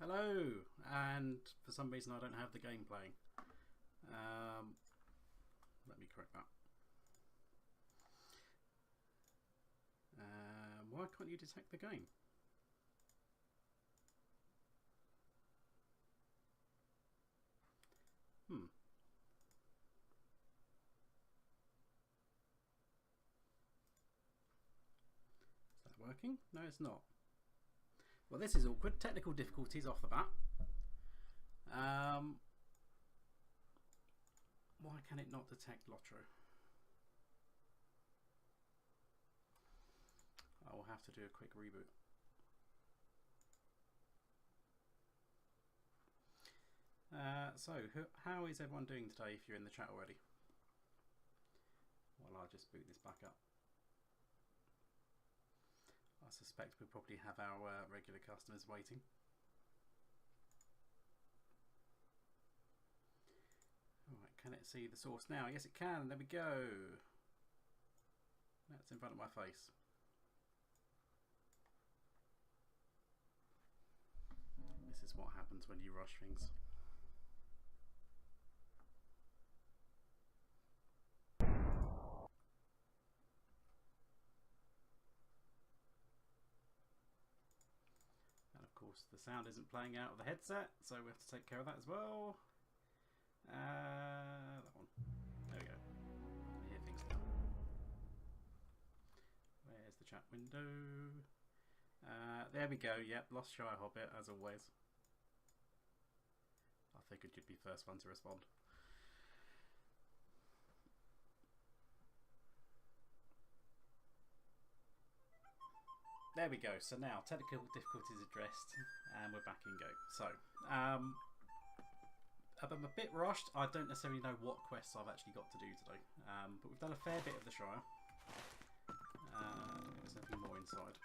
Hello, and for some reason I don't have the game playing. Let me correct that. Why can't you detect the game? Is that working? No, it's not. Well, this is awkward. Technical difficulties off the bat. Why can it not detect LOTRO? I will have to do a quick reboot. So, how is everyone doing today if you're in the chat already? Well, I'll just boot this back up. I suspect we'll probably have our regular customers waiting. Alright, can it see the source now? Yes, it can. There we go. That's in front of my face. This is what happens when you rush things. And of course the sound isn't playing out of the headset, so we have to take care of that as well. That one. There we go. I hear things now. Where's the chat window? There we go. Yep, lost Shire Hobbit as always. I figured you'd be first one to respond. There we go. So now technical difficulties addressed, and we're back in go. So, I'm a bit rushed. I don't necessarily know what quests I've actually got to do today, but we've done a fair bit of the Shire. There's nothing more inside.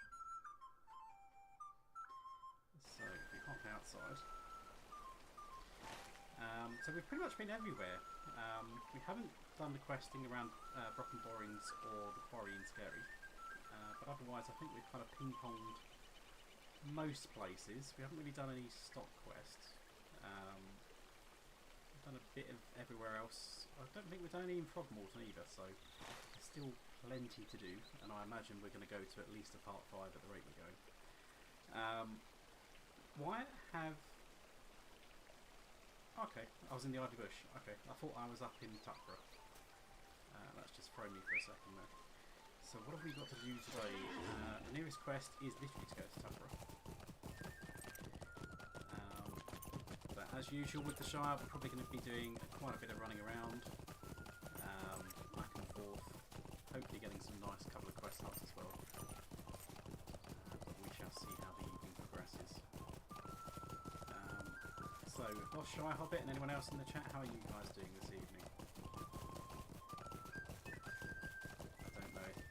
So if we hop outside. So we've pretty much been everywhere. We haven't done the questing around Brocken Borings or the Quarry in Scary. But otherwise I think we've kind of ping-ponged most places. We haven't really done any stock quests. We've done a bit of everywhere else. I don't think we've done any in Frogmorton either, so there's still plenty to do, and I imagine we're going to go to at least a part 5 at the rate we're going. Why have... Okay, I was in the Ivy Bush. Okay, I thought I was up in Tuckborough. That's just thrown me for a second there. So what have we got to do today? The nearest quest is literally to go to Tuckborough. But as usual with the Shire, we're probably going to be doing quite a bit of running around, back and forth, hopefully getting some nice couple of quest lots as well. But we shall see how the evening progresses. So we've lost Shire Hobbit, and anyone else in the chat, how are you guys doing this evening? I don't know if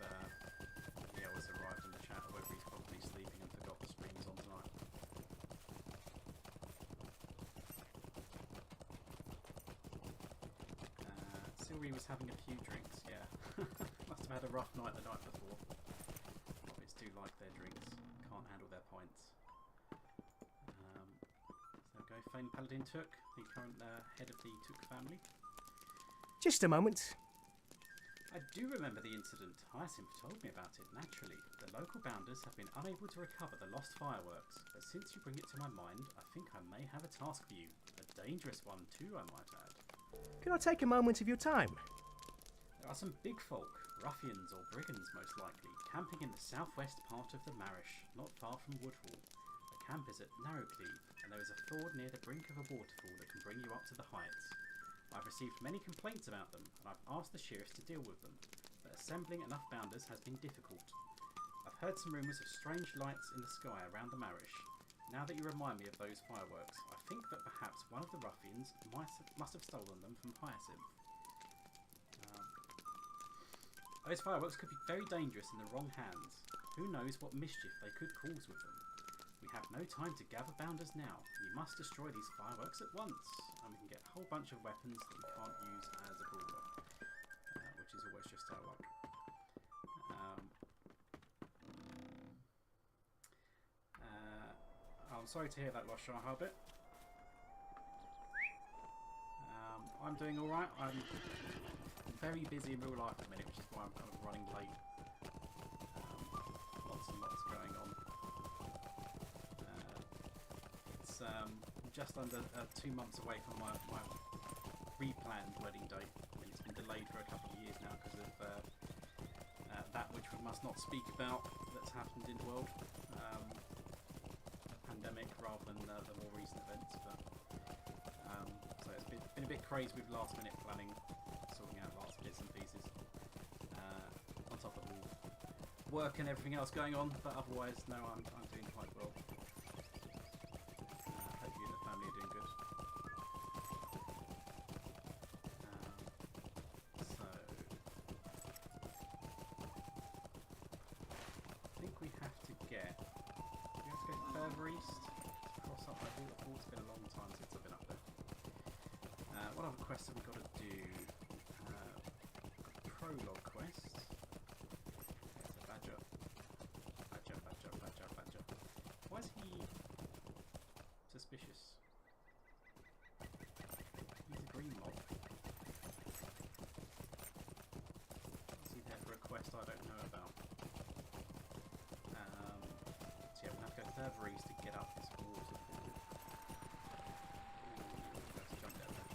Neil's arrived in the chat or whether he's probably sleeping and forgot the stream's on tonight. Sylvie was having a few drinks, yeah. Must have had a rough night the night before. Hobbits do like their drinks, can't handle their pints. So go, Fane Paladin Took, the current head of the Took family. Just a moment. I do remember the incident. Hyacinth told me about it, naturally. The local bounders have been unable to recover the lost fireworks, but since you bring it to my mind, I think I may have a task for you. A dangerous one too, I might add. Can I take a moment of your time? There are some big folk, ruffians or brigands most likely, camping in the southwest part of the Marish, not far from Woodhall. The camp is at Narrowcleave, and there is a ford near the brink of a waterfall that can bring you up to the heights. I've received many complaints about them, and I've asked the sheriffs to deal with them, but assembling enough bounders has been difficult. I've heard some rumours of strange lights in the sky around the Marish. Now that you remind me of those fireworks, I think that perhaps one of the ruffians must have stolen them from Hyacinth. Those fireworks could be very dangerous in the wrong hands. Who knows what mischief they could cause with them. We have no time to gather bounders now. You must destroy these fireworks at once, and we can get a whole bunch of weapons that we can't use as a brawler, which is always just our luck. I'm sorry to hear that, Lost Shire Hobbit. I'm doing alright. I'm very busy in real life at the minute, which is why I'm kind of running late. Lots and lots going on. It's just under 2 months away from my re-planned wedding date. I mean, it's been delayed for a couple of years now because of that which we must not speak about that's happened in the world. A pandemic rather than the more recent events. But so it's been a bit crazy with last minute planning, sorting out lots of bits and pieces. On top of all work and everything else going on, but otherwise, no, I'm doing quite well. Hope you and the family are doing good. So I think we have to go further east to cross up that waterfall. It's been a long time since I've been up there. What other quests have we got to do? Prologue quest. It's a badger. Badger. Why is he suspicious? He's a green mob. Is he there for a quest I don't know about? So yeah, we'll have to go further east to get up this waterfall. Let's jump down there.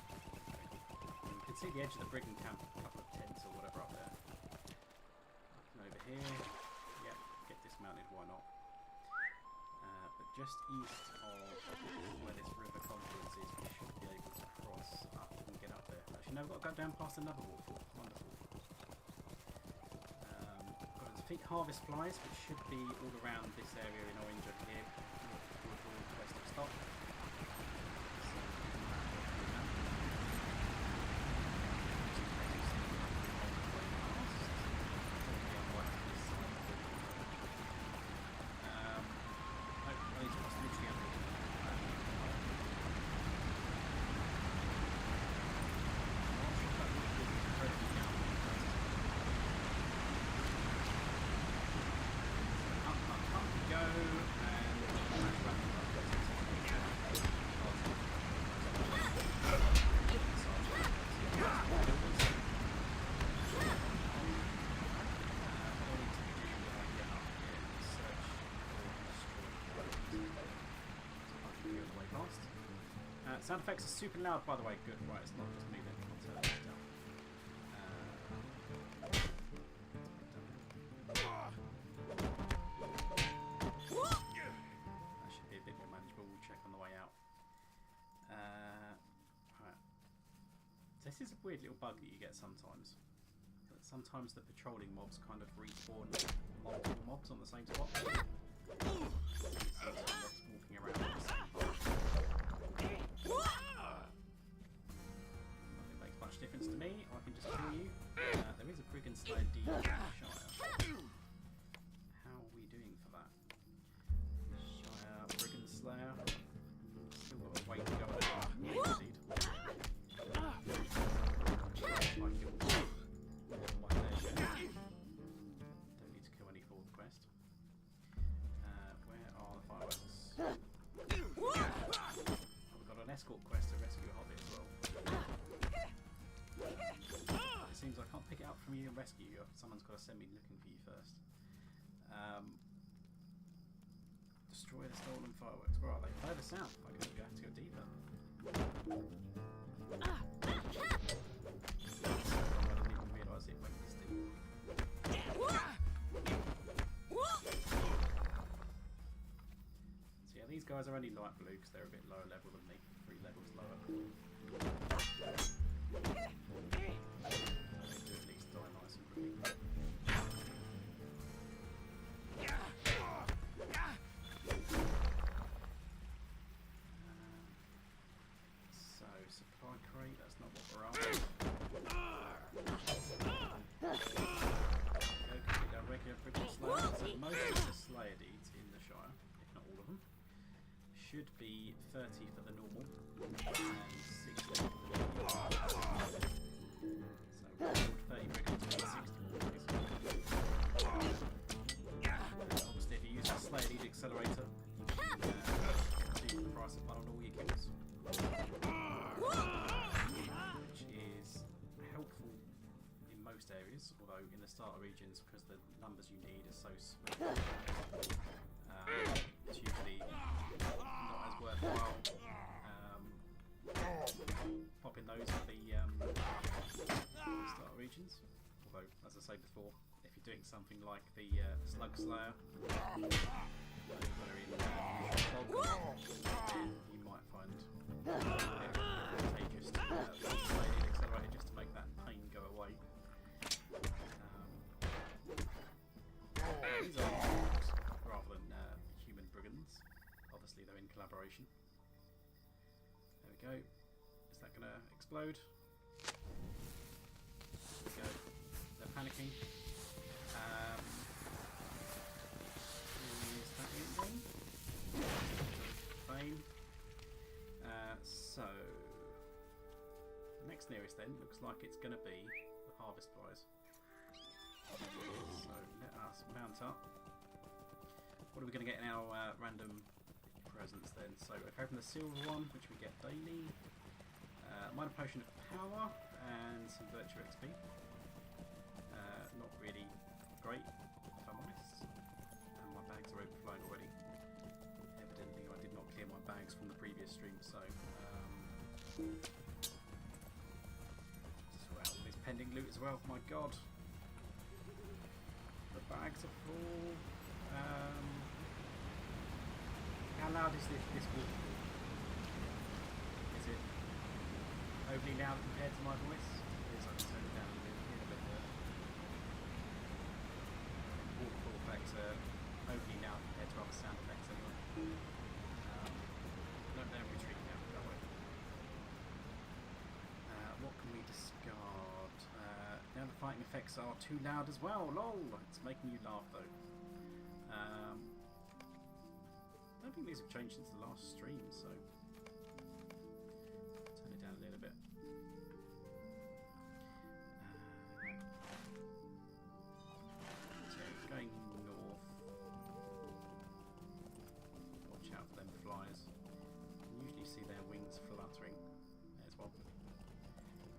You can see the edge of the brigand camp, a couple of tents or whatever up there. And over here, yep, get dismounted, why not? But just east of where this river confluence is, we should be able to cross up and get up there. Actually, no, we've got to go down past another waterfall. Wonderful. Got to defeat harvest flies, which should be all around this area in orange over here, west of stop. Sound effects are super loud, by the way. Good, right? It's not just me then. I'll turn that down. That should be a bit more manageable. We'll check on the way out. Right. This is a weird little bug that you get sometimes. But sometimes the patrolling mobs kind of respawn multiple mobs on the same spot. You see some mobs walking around on the same spot. Nothing makes much difference to me. I can just kill you. There is a brigand slayer D in Shire. How are we doing for that? Shire brigand slayer. Still got a way to go on that. Indeed. I killed my fair share. Don't need to kill any fourth quest. Where are the fireworks? An escort quest to rescue a hobbit as well. It seems I can't pick it up from you and rescue you. Someone's got to send me looking for you first. Destroy the stolen fireworks. Where are they? Further south. I guess we have to go deeper. I didn't even realise it went this deep. So yeah, these guys are only light blue because they're a bit lower level than me. 3 levels lower. They do at least die nice and quickly. So, supply crate, that's not what we're after. Go complete our regular brigand slayer. So most of the slayer deeds in the Shire, if not all of them, should be 30 for the normal and 60 for the medium. So we'll build 30 brigands and 60 mortars. Obviously if you use the Slayer Deed Accelerator, though in the starter regions because the numbers you need are so small. It's usually not as worthwhile popping those for the starter regions. Although, as I say before, if you're doing something like the Slug Slayer, then you might find it advantageous to play it accelerated just to make that pain go away. These are orcs rather than human brigands. Obviously, they're in collaboration. There we go. Is that going to explode? There we go. They're panicking. Is that it then? Fine. So, the next nearest then looks like it's going to be the harvest prize. So let us mount up. What are we going to get in our random presents then? So we've opened the silver one, which we get daily. Minor potion of power and some virtue XP. Not really great, if I'm honest. And my bags are overflowing already. Evidently I did not clear my bags from the previous stream, so sort out all this pending loot as well. My god. The bags are full. How loud is this waterfall? Is it overly loud compared to my voice? It is. I can turn it down a bit. Waterfall effects are overly loud compared to other sound effects anyway. No, they're retreating now. That way. What can we discard? Now the fighting effects are too loud as well. LOL! It's making you laugh though. I don't think these have changed since the last stream, so turn it down a little bit. So going north. Watch out for them flies. You can usually see their wings fluttering. There's one.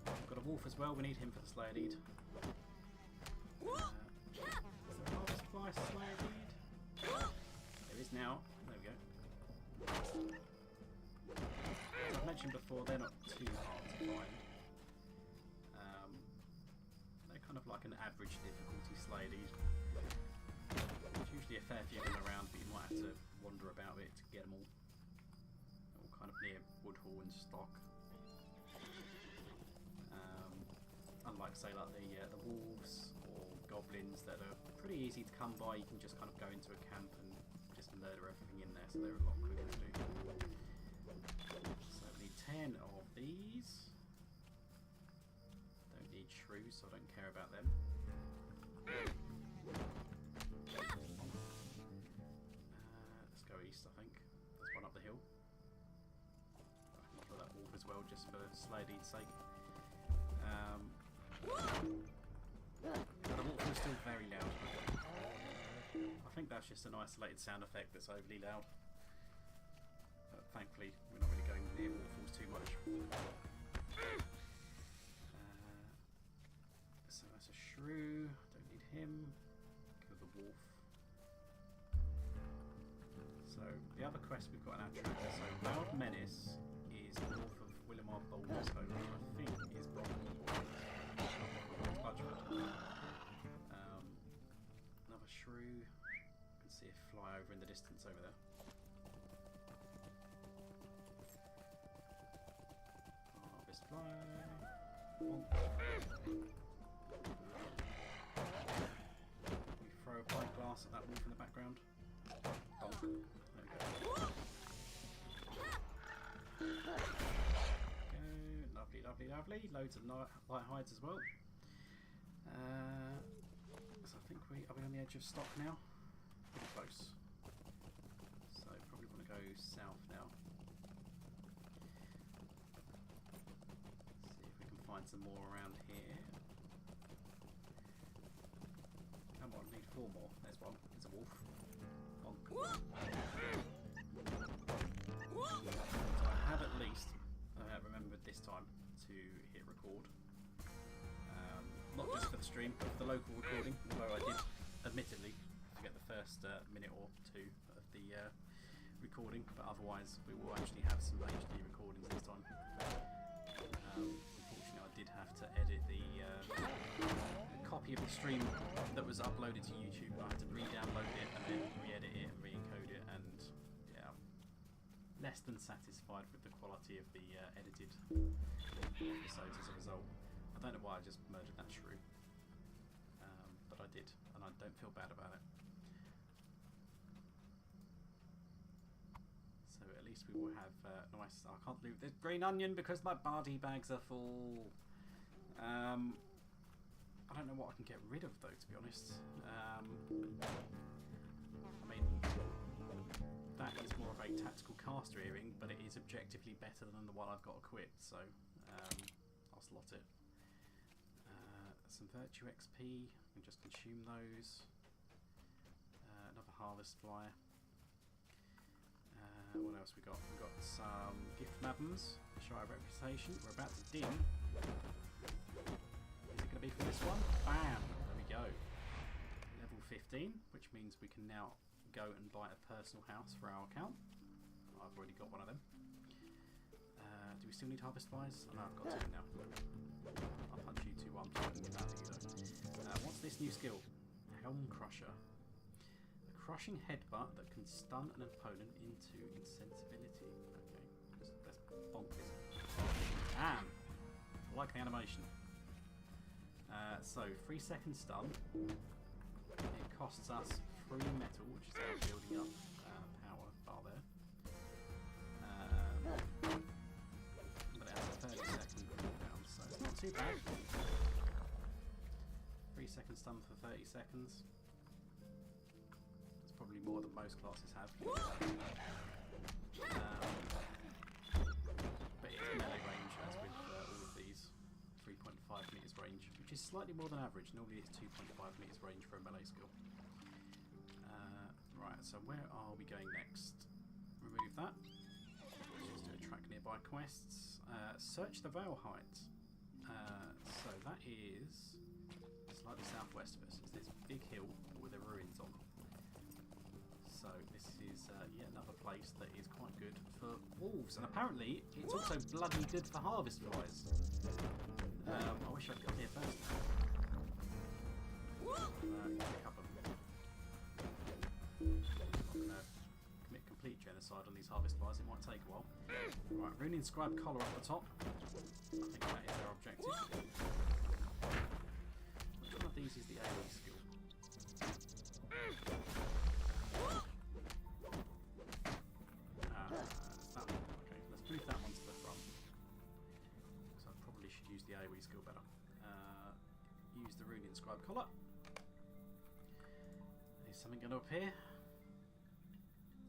We've got a wolf as well. We need him for the Slayer Deed. Harvest fly Slayer Deed. There is now. There we go. As I've mentioned before, they're not too hard to find. They're kind of like an average difficulty Slayer Deed. There's usually a fair few of them around, but you might have to wander about it to get them all. They're all kind of near Woodhall and Stock. Unlike, say, like the wolves or goblins that are pretty easy to come by, you can just kind of go into a camp and just murder everything in there, so they're a lot quicker to do. So we need 10 of these. Don't need shrews, so I don't care about them. Let's go east, I think. There's one up the hill. I can kill that wolf as well, just for Slayer Deed's sake. But the wolf is still very loud. I think that's just an isolated sound effect that's overly loud. But thankfully, we're not really going near waterfalls too much. So that's a shrew. Don't need him. Kill the wolf. So the other quest we've got in our tracker. So Loud Menace is north of Willamar Boulder's home, which I think is Brawler. Another shrew. You can see it fly over in the distance over there. Harvest fly. Bonk. We throw a pint glass at that wolf in the background. Bonk. There we go. Lovely, lovely, lovely. Loads of light hides as well. So I think are we on the edge of Stock now? Pretty close. So probably want to go south now. See if we can find some more around here. Come on, need 4 more. There's one. There's a wolf. Bonk. So I have at least remembered this time to hit record. Not just for the stream of the local recording, although I did admittedly forget the first minute or two of the recording, but otherwise we will actually have some HD recordings this time. Unfortunately I did have to edit the copy of the stream that was uploaded to YouTube. I had to re-download it and then re-edit it and re-encode it, and yeah, less than satisfied with the quality of the edited episodes as a result. I don't know why I just murdered that shrew, but I did, and I don't feel bad about it. So at least we will have nice. I can't loot this green onion because my body bags are full. I don't know what I can get rid of though, to be honest. I mean, that is more of a tactical caster earring, but it is objectively better than the one I've got equipped, so I'll slot it. Some virtue XP, I can just consume those. Another harvest fly. What else we got? We've got some gift madams, Shire reputation. We're about to dim. Is it going to be for this one? Bam! There we go. Level 15, which means we can now go and buy a personal house for our account. I've already got one of them. Do we still need harvest flies? Oh, no, I've got two now. I'll punch you two while I'm talking about you though. What's this new skill? Helm Crusher. A crushing headbutt that can stun an opponent into insensibility. Okay, that's bonkers. Damn! I like the animation. So, 3 second stun. It costs us 3 metal, which is our building up power bar there. But it has a 30 second cooldown, so it's not too bad. 3 second stun for 30 seconds. That's probably more than most classes have. But it's melee range, as with all of these. 3.5 meters range, which is slightly more than average. Normally it's 2.5 meters range for a melee skill. Right, so where are we going next? Remove that. Let's just do a track nearby quests. Search the Vale Height. So that is slightly southwest of us. It's this big hill with the ruins on. So this is yet another place that is quite good for wolves, and apparently it's also bloody good for harvest flies. I wish I'd got here first. Pick up them. I'm gonna commit complete genocide on these harvest flies. It might take a while. Right, rune inscribed collar up the top. I think that is our objective. Which one of these is the AoE skill? That one. Okay, let's move that one to the front. So I probably should use the AoE skill better. Use the rune inscribed collar. Is something going to appear?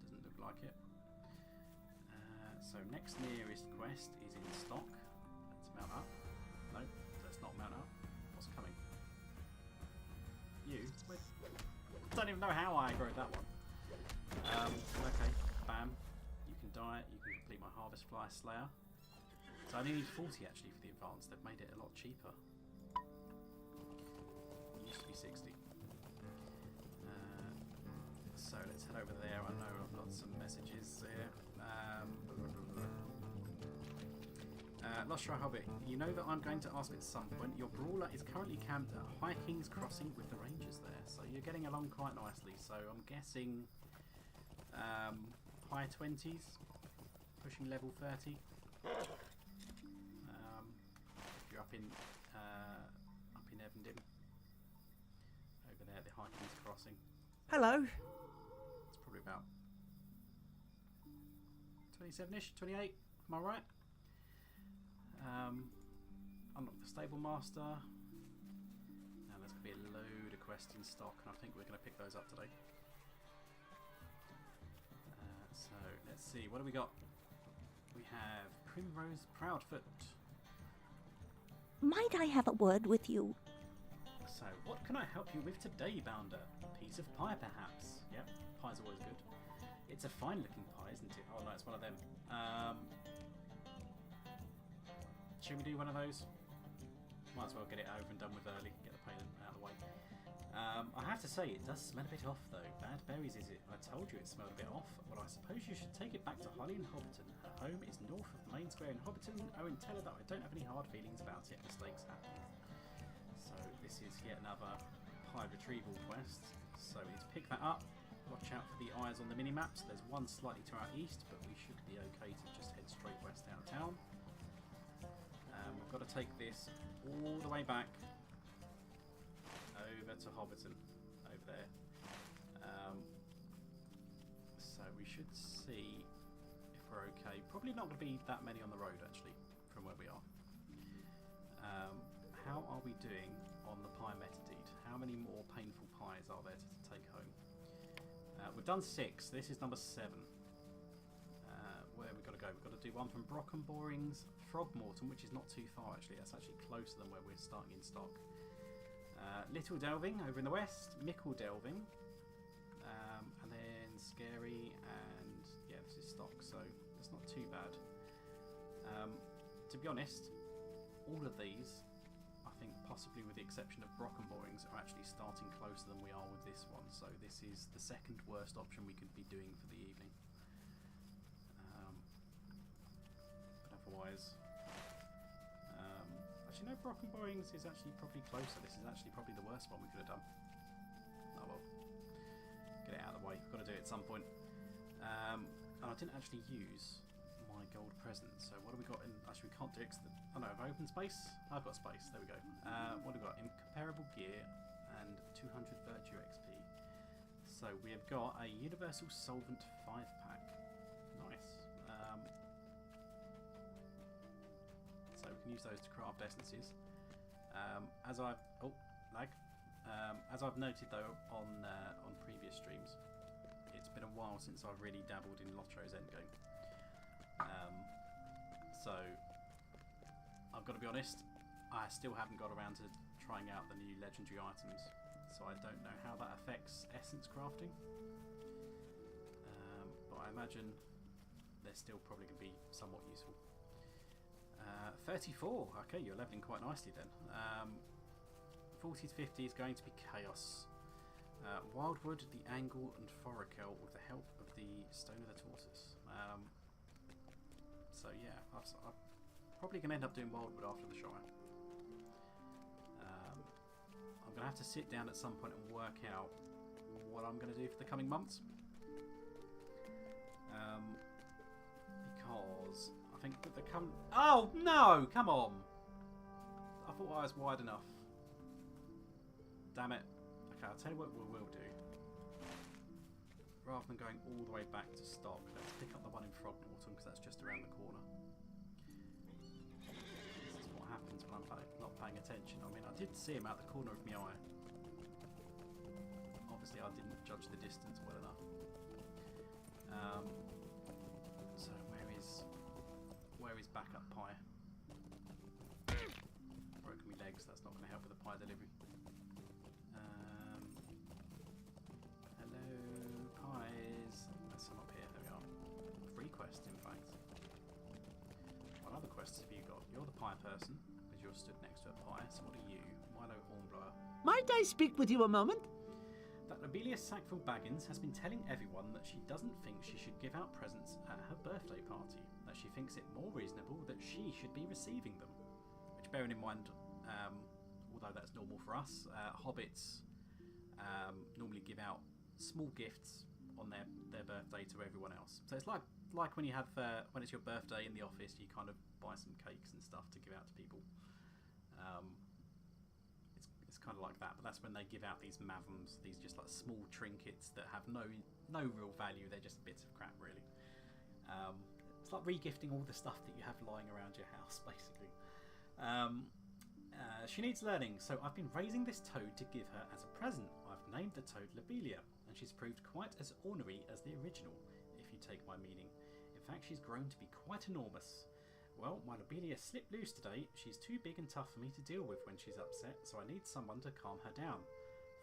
Doesn't look like it. So next nearest quest is in stock. Let's mount up. No, let's not mount up. What's coming? You? Wait. I don't even know how I aggroed that one. Okay, bam. You can die. You can complete my harvest fly slayer. So I only need 40 actually for the advanced. They've made it a lot cheaper. It used to be 60. So let's head over there. I know I've got some messages here. Lost Shire Hobbit, you know that I'm going to ask at some point. Your Brawler is currently camped at High King's Crossing with the Rangers there, so you're getting along quite nicely. So I'm guessing high 20s, pushing level 30. If you're up in Evendon, over there at the High King's Crossing. Hello. It's probably about 27ish, 28. Am I right? Unlock the Stable Master. Now there's going to be a load of quests in stock, and I think we're going to pick those up today. So let's see, what do we got? We have Primrose Proudfoot. Might I have a word with you? So, what can I help you with today, Bounder? A piece of pie, perhaps? Yep, pie's always good. It's a fine-looking pie, isn't it? Oh no, it's one of them. Should we do one of those? Might as well get it over and done with early. Get the pain out of the way. I have to say, it does smell a bit off though. Bad berries, is it? I told you it smelled a bit off. Well, I suppose you should take it back to Holly in Hobbiton. Her home is north of the main square in Hobbiton. Oh, and tell her that I don't have any hard feelings about it. Mistakes happen. So this is yet another pie retrieval quest. So we need to pick that up. Watch out for the eyes on the mini-maps. There's one slightly to our east, but we should be okay to just head straight west out of town. We've got to take this all the way back over to Hobbiton, over there. So we should see if we're okay. Probably not going to be that many on the road, actually, from where we are. How are we doing on the pie meta deed? How many more painful pies are there to take home? We've done 6. This is number 7. Where have we got to go? We've got to do one from Brockenborings, Throgmorton, which is not too far actually. That's actually closer than where we're starting in stock. Little Delving over in the west, Mickle Delving, and then Scary, and yeah, this is stock, so it's not too bad. To be honest, all of these, I think possibly with the exception of Brockenborings, are actually starting closer than we are with this one, so this is the second worst option we could be doing for the evening. But otherwise, actually no, Brockenborings is actually probably closer. This is actually probably the worst one we could have done. Oh well, get it out of the way, we've got to do it at some point. And I didn't actually use my gold present, so what have we got in? Actually we can't do it. Oh no, have I opened space? I've got space, there we go. What have we got? Incomparable gear and 200 virtue XP. So we have got a universal solvent 5-pack. Nice. So we can use those to craft essences. As I've noted though on previous streams, it's been a while since I've really dabbled in LOTRO's endgame. So I've got to be honest, I still haven't got around to trying out the new legendary items, so I don't know how that affects essence crafting. But I imagine they're still probably going to be somewhat useful. 34. Okay, you're leveling quite nicely then. 40 to 50 is going to be chaos. Wildwood, the Angle, and Forakel with the help of the Stone of the Tortoise. So yeah, I'm probably going to end up doing Wildwood after the Shire. I'm going to have to sit down at some point and work out what I'm going to do for the coming months. Because I think that the oh no! Come on! I thought I was wide enough. Damn it. Okay, I'll tell you what we will do. Rather than going all the way back to stock, let's pick up the one in Throgmorton because that's just around the corner. This is what happens when I'm not paying attention. I mean, I did see him out the corner of my eye. Obviously, I didn't judge the distance well enough. So where is backup pie? Broken me legs. That's not going to help with the pie delivery. Hello, pies. That's not here. There we are. 3 quests, in fact. What other quests have you got? You're the pie person, because you're stood next to a pie. So what are you? Milo Hornblower. Might I speak with you a moment? That Lobelia Sackville-Baggins has been telling everyone that she doesn't think she should give out presents at her birthday party, that she thinks it more reasonable that she should be receiving them. Which, bearing in mind, although that's normal for us, hobbits normally give out small gifts on their birthday to everyone else. So it's like when you have when it's your birthday in the office, you kind of buy some cakes and stuff to give out to people. It's kind of like that, but that's when they give out these mavums, these just like small trinkets that have no real value. They're just bits of crap, really. It's like regifting all the stuff that you have lying around your house, basically. She needs learning, so I've been raising this toad to give her as a present. I've named the toad Lobelia, and she's proved quite as ornery as the original, if you take my meaning. In fact, she's grown to be quite enormous. Well, my Lobelia slipped loose today. She's too big and tough for me to deal with when she's upset, so I need someone to calm her down.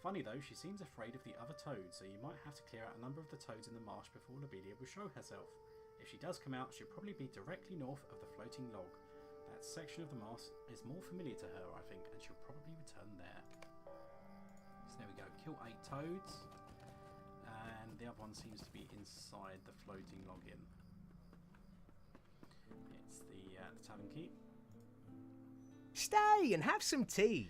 Funny though, she seems afraid of the other toads, so you might have to clear out a number of the toads in the marsh before Lobelia will show herself. If she does come out, she'll probably be directly north of the floating log. That section of the marsh is more familiar to her, I think, and she'll probably return there. There we go. Kill 8 toads. And the other one seems to be inside the floating login. It's the tavern keep. Stay and have some tea.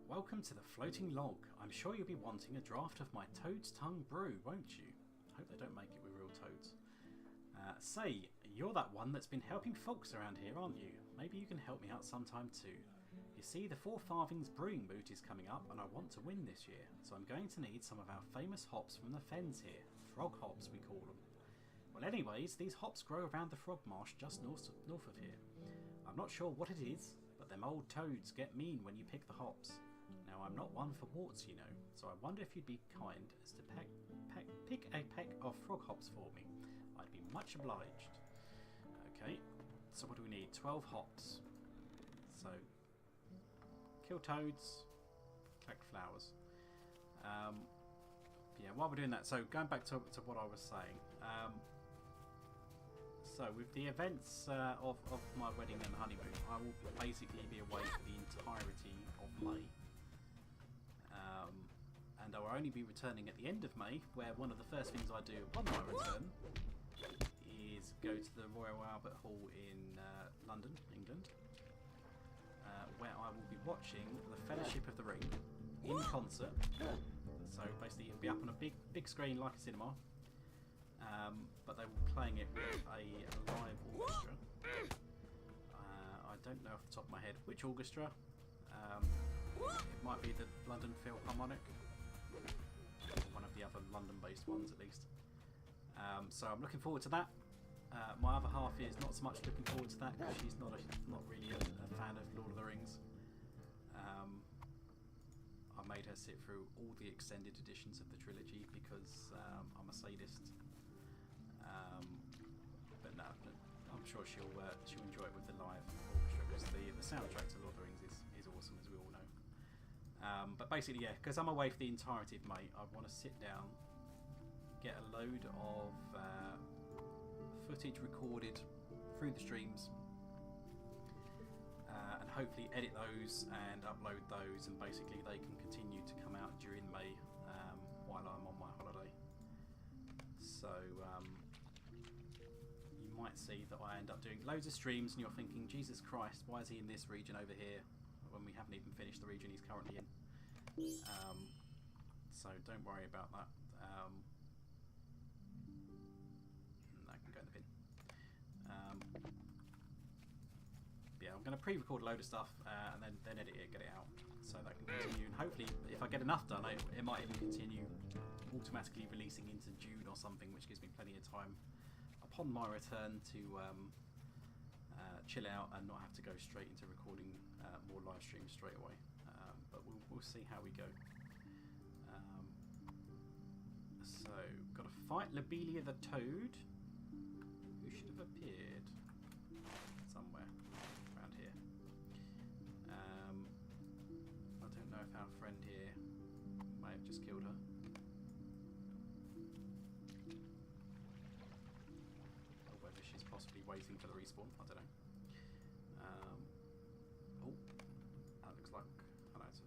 Welcome to the floating log. I'm sure you'll be wanting a draft of my toad's tongue brew, won't you? I hope they don't make it with real toads. Say, you're that one that's been helping folks around here, aren't you? Maybe you can help me out sometime too. You see, the 4 Farthings brewing moot is coming up and I want to win this year, so I'm going to need some of our famous hops from the fens here. Frog hops, we call them. Well, anyways, these hops grow around the frog marsh just north of here. I'm not sure what it is, but them old toads get mean when you pick the hops. Now, I'm not one for warts, you know, so I wonder if you'd be kind as to pick a peck of frog hops for me. I'd be much obliged. Okay, so what do we need? 12 hops. So, kill toads, collect flowers. Yeah, while we're doing that, so going back to what I was saying. So with the events of my wedding and honeymoon, I will basically be away for the entirety of May. And I will only be returning at the end of May, where one of the first things I do upon my return is go to the Royal Albert Hall in London, England, where I will be watching the Fellowship of the Ring in concert. So basically it'll be up on a big screen like a cinema, but they will be playing it with a live orchestra. I don't know off the top of my head which orchestra. It might be the London Philharmonic, or one of the other London-based ones at least. So I'm looking forward to that. My other half is not so much looking forward to that because she's not really a fan of Lord of the Rings. I made her sit through all the extended editions of the trilogy because I'm a sadist. But no, I'm sure she'll enjoy it with the live orchestra because the soundtrack to Lord of the Rings is awesome, as we all know. But basically, yeah, because I'm away for the entirety of May, I want to sit down, get a load of footage recorded through the streams, and hopefully edit those and upload those, and basically they can continue to come out during May while I'm on my holiday. So you might see that I end up doing loads of streams and you're thinking, Jesus Christ, why is he in this region over here when we haven't even finished the region he's currently in? So don't worry about that. That can go in the bin. Yeah, I'm going to pre-record a load of stuff and then edit it, get it out, so that can continue. And hopefully, if I get enough done, it might even continue automatically releasing into June or something, which gives me plenty of time upon my return to chill out and not have to go straight into recording more live streams straight away. But we'll see how we go. So, got to fight Lobelia the Toad, who should have appeared somewhere around here. I don't know if our friend here may have just killed her. Or whether she's possibly waiting for the respawn, I don't know. Oh, that looks like, I know, it's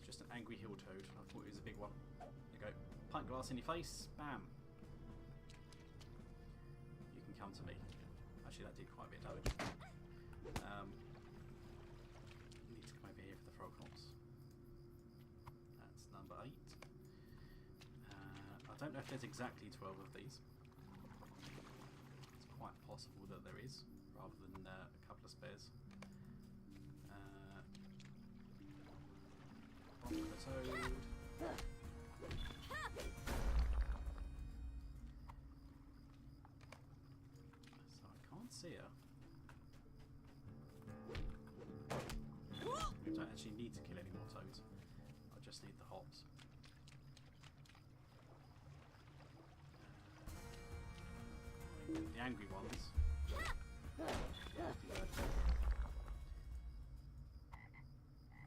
just an angry hill toad. I thought it was a big one. There you go. Pint glass in your face, bam. You can come to me. Actually, that did quite a bit of damage. Need to come over here for the frog hops. That's number 8. I don't know if there's exactly 12 of these. It's quite possible that there is, rather than a couple of spares. Bonk the toad. So I can't see her. I don't actually need to kill any more toads. I just need the hops. The angry ones.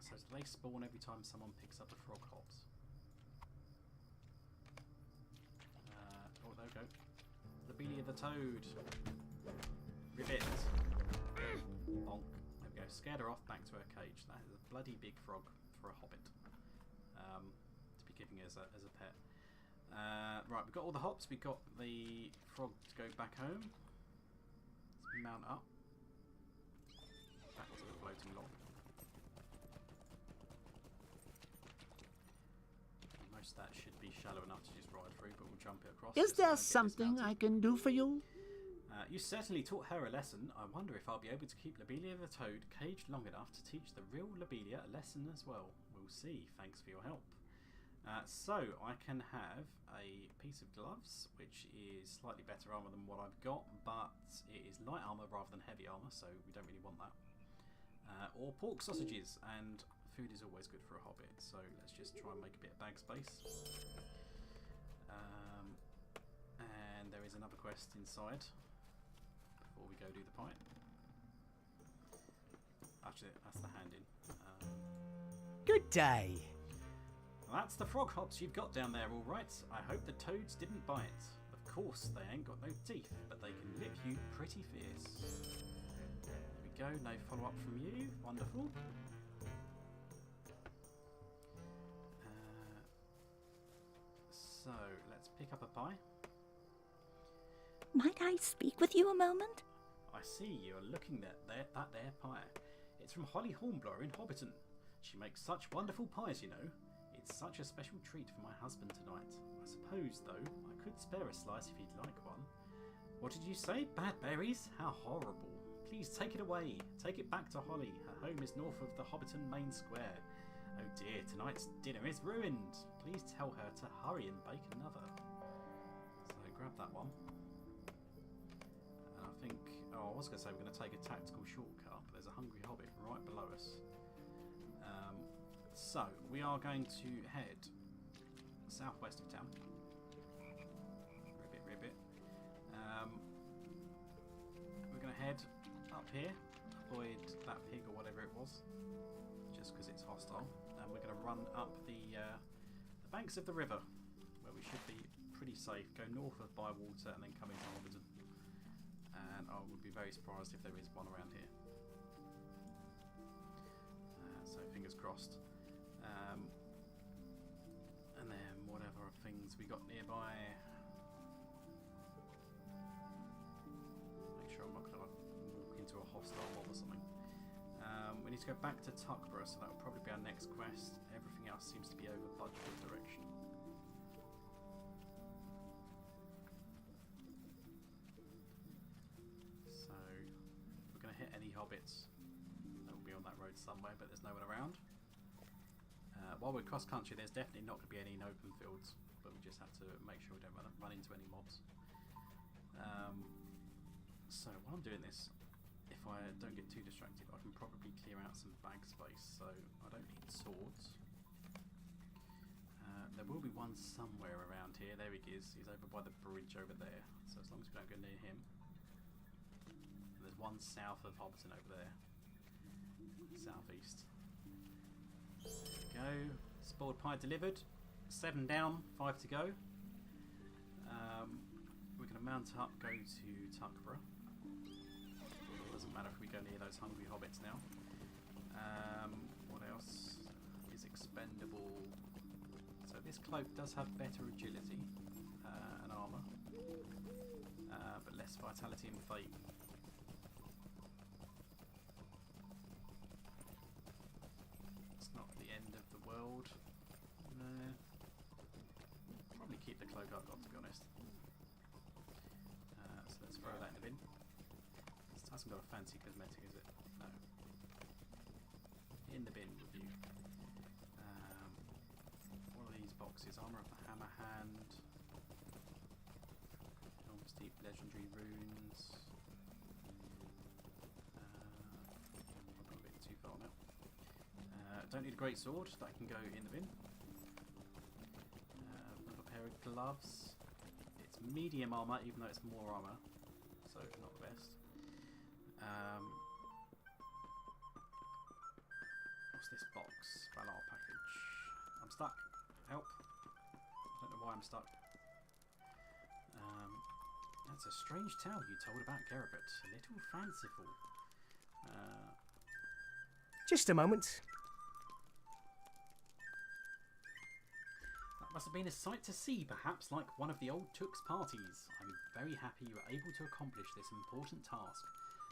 So do they spawn every time someone picks up the frog hops? Oh, there we go. Lobelia the Toad. Ribbit. Bonk. There we go. Scared her off back to her cage. That is a bloody big frog for a hobbit. to be giving as a pet. Right, we've got all the hops. We've got the frog to go back home. Let's mount up. Back to the floating log. Most of that should be shallow enough to just ride through, but we'll jump it across. Is there something I can do for you? You certainly taught her a lesson. I wonder if I'll be able to keep Lobelia the toad caged long enough to teach the real Lobelia a lesson as well. We'll see. Thanks for your help. So I can have a piece of gloves, which is slightly better armour than what I've got, but it is light armour rather than heavy armour, so we don't really want that. Or pork sausages, and food is always good for a hobbit, so let's just try and make a bit of bag space. And there is another quest inside before we go do the pie. Actually, that's the hand in. Good day. Well, that's the frog hops you've got down there, all right. I hope the toads didn't bite. Of course, they ain't got no teeth, but they can lip you pretty fierce. There we go, no follow-up from you. Wonderful. So, let's pick up a pie. Might I speak with you a moment? I see you are looking at that there pie. It's from Holly Hornblower in Hobbiton. She makes such wonderful pies, you know. It's such a special treat for my husband tonight. I suppose, though, I could spare a slice if you'd like one. What did you say? Bad berries? How horrible. Please take it away. Take it back to Holly. Her home is north of the Hobbiton main square. Oh dear, tonight's dinner is ruined. Please tell her to hurry and bake another. So grab that one. And I think, I was going to say we're going to take a tactical shortcut, but there's a hungry hobbit right below us. So we are going to head southwest of town. Ribbit. We're going to head up here, avoid that pig or whatever it was, just because it's hostile. And we're going to run up the banks of the river, where we should be pretty safe. Go north of Bywater and then come into Hobbiton. And I would be very surprised if there is one around here. So fingers crossed. And then whatever things we got nearby. Make sure I'm not going to walk into a hostile mob or something. We need to go back to Tuckborough, so that will probably be our next quest. Everything else seems to be over budget direction. So we're going to hit any hobbits that will be on that road somewhere, but there's no one around. While we're cross country, there's definitely not going to be any in open fields, but we just have to make sure we don't run into any mobs. So while I'm doing this, if I don't get too distracted, I can probably clear out some bag space, so I don't need swords. There will be one somewhere around here. There he is. He's over by the bridge over there, so as long as we don't go near him. And there's one south of Hobbiton over there. Southeast. There we go. Spoiled pie delivered. 7 down, 5 to go. We're going to mount up, go to Tuckborough. It doesn't matter if we go near those hungry hobbits now. What else is expendable? So this cloak does have better agility and armour, but less vitality and fate. It's not the end of the world. Probably keep the cloak I've got, to be honest. So let's throw that in the bin. It hasn't got a fancy cosmetic, is it? No. In the bin with you. What are these boxes? Armour of the Hammer Hand. Enormous Deep Legendary Runes. I've got a bit too far now. Don't need a great sword, that can go in the bin. Another pair of gloves. It's medium armour, even though it's more armour, so not the best. What's this box? Brawler package. I'm stuck. Help. I don't know why I'm stuck. That's a strange tale you told about Gerabet. A little fanciful. Just a moment. Must have been a sight to see, perhaps like one of the old Took's parties. I'm very happy you were able to accomplish this important task.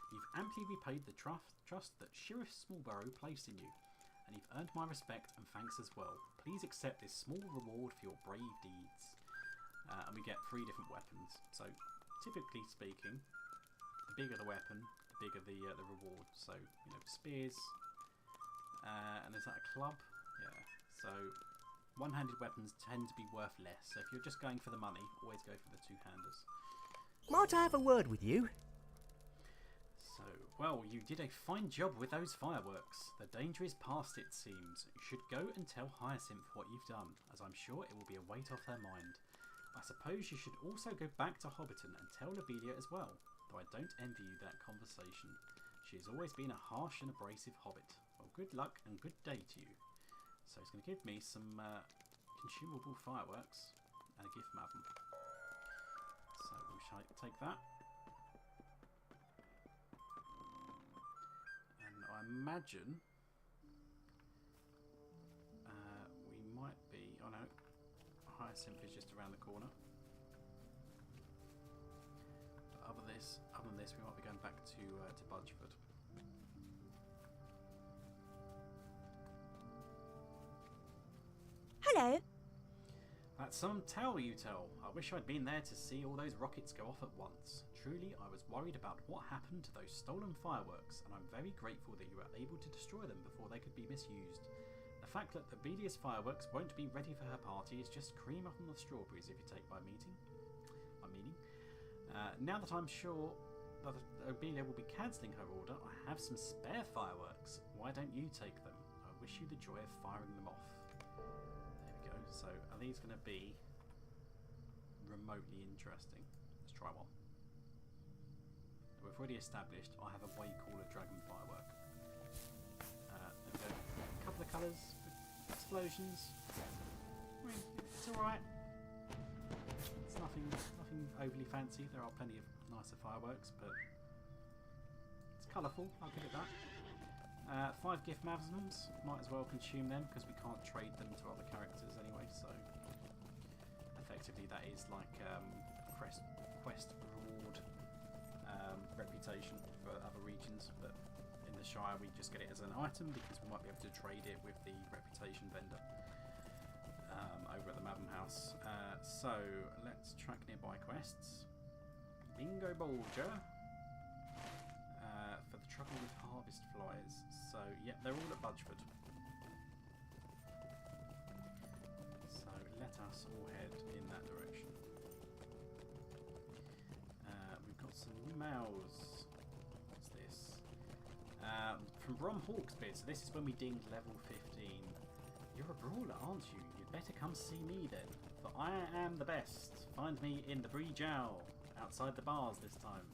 You've amply repaid the trust that Sheriff Smallborough placed in you, and you've earned my respect and thanks as well. Please accept this small reward for your brave deeds. And we get 3 different weapons. So, typically speaking, the bigger the weapon, the bigger the reward. So, you know, spears, and is that a club? Yeah. So, one-handed weapons tend to be worth less. So, if you're just going for the money, always go for the two-handers. Might I have a word with you? So, well, you did a fine job with those fireworks. The danger is past, it seems. You should go and tell Hyacinth what you've done, as I'm sure it will be a weight off her mind. I suppose you should also go back to Hobbiton and tell Lobelia as well, though I don't envy you that conversation. She has always been a harsh and abrasive hobbit. Well, good luck and good day to you. So he's going to give me some consumable fireworks and a gift maven. So we shall take that. And I imagine we might be... Oh no, Hyacinth is just around the corner. But other than this, we might be going back to Budgeford. Hello. That's some tale you tell. I wish I'd been there to see all those rockets go off at once. Truly, I was worried about what happened to those stolen fireworks, and I'm very grateful that you were able to destroy them before they could be misused. The fact that Lobelia's fireworks won't be ready for her party is just cream up on the strawberries, if you take my meaning. Now that I'm sure that Lobelia will be cancelling her order, I have some spare fireworks. Why don't you take them? I wish you the joy of firing them off. There we go. So, are these going to be remotely interesting? Let's try one. We've already established I have a way cooler dragon firework. There we go. A couple of colours, explosions. I mean, it's alright. It's nothing overly fancy. There are plenty of nicer fireworks, but it's colourful, I'll give it that. 5 gift mavsums, might as well consume them because we can't trade them to other characters anyway, so effectively that is like quest reward reputation for other regions, but in the Shire we just get it as an item because we might be able to trade it with the reputation vendor over at the Mavum House. So let's track nearby quests. Bingo Bulger for the trouble with harvest flies. So yeah, they're all at Budgeford. So let us all head in that direction. We've got some new mails. What's this? From Brom Hawksbeard. So this is when we dinged level 15. You're a brawler, aren't you? You'd better come see me then, for I am the best. Find me in the Bree Jowl, outside the bars this time.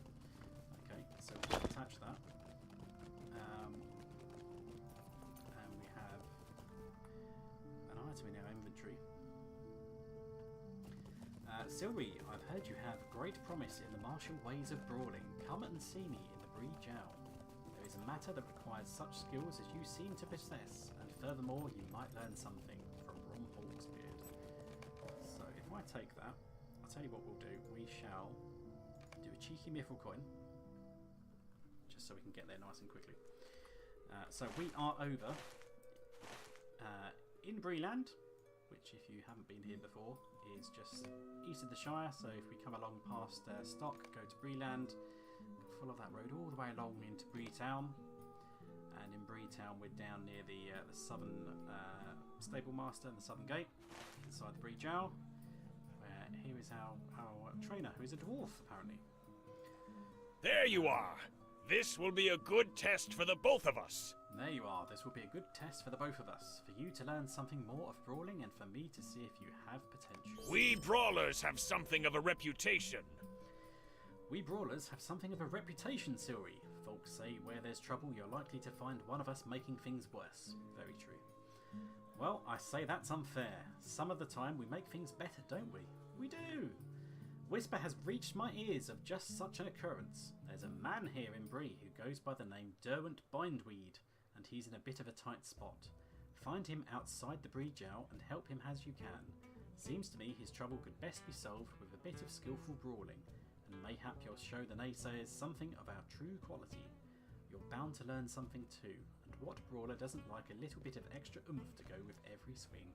Okay, so we'll attach that. And we have an item in our inventory. Silry, I've heard you have great promise in the martial ways of brawling. Come and see me in the Bree Jowl. There is a matter that requires such skills as you seem to possess, and furthermore, you might learn something from Brom Hawksbeard. So if I take that, I'll tell you what we'll do. We shall do a cheeky mithril coin, just so we can get there nice and quickly. So we are over in Breeland, which if you haven't been here before is just east of the Shire. So if we come along past Stock, go to Breeland, follow that road all the way along into Breetown, and in Breetown we're down near the southern stable master and the southern gate inside the Bree Jowl. Here is our trainer, who is a dwarf apparently. There you are. This will be a good test for the both of us. There you are. This will be a good test for the both of us, for you to learn something more of brawling and for me to see if you have potential. We brawlers have something of a reputation. We brawlers have something of a reputation, Silry. Folks say where there's trouble, you're likely to find one of us making things worse. Very true. Well, I say that's unfair. Some of the time we make things better, don't we? We do! Whisper has reached my ears of just such an occurrence. There's a man here in Bree who goes by the name Derwent Bindweed, and he's in a bit of a tight spot. Find him outside the Bree Jowl and help him as you can. Seems to me his trouble could best be solved with a bit of skillful brawling, and mayhap you'll show the naysayers something of our true quality. You're bound to learn something too, and what brawler doesn't like a little bit of extra oomph to go with every swing?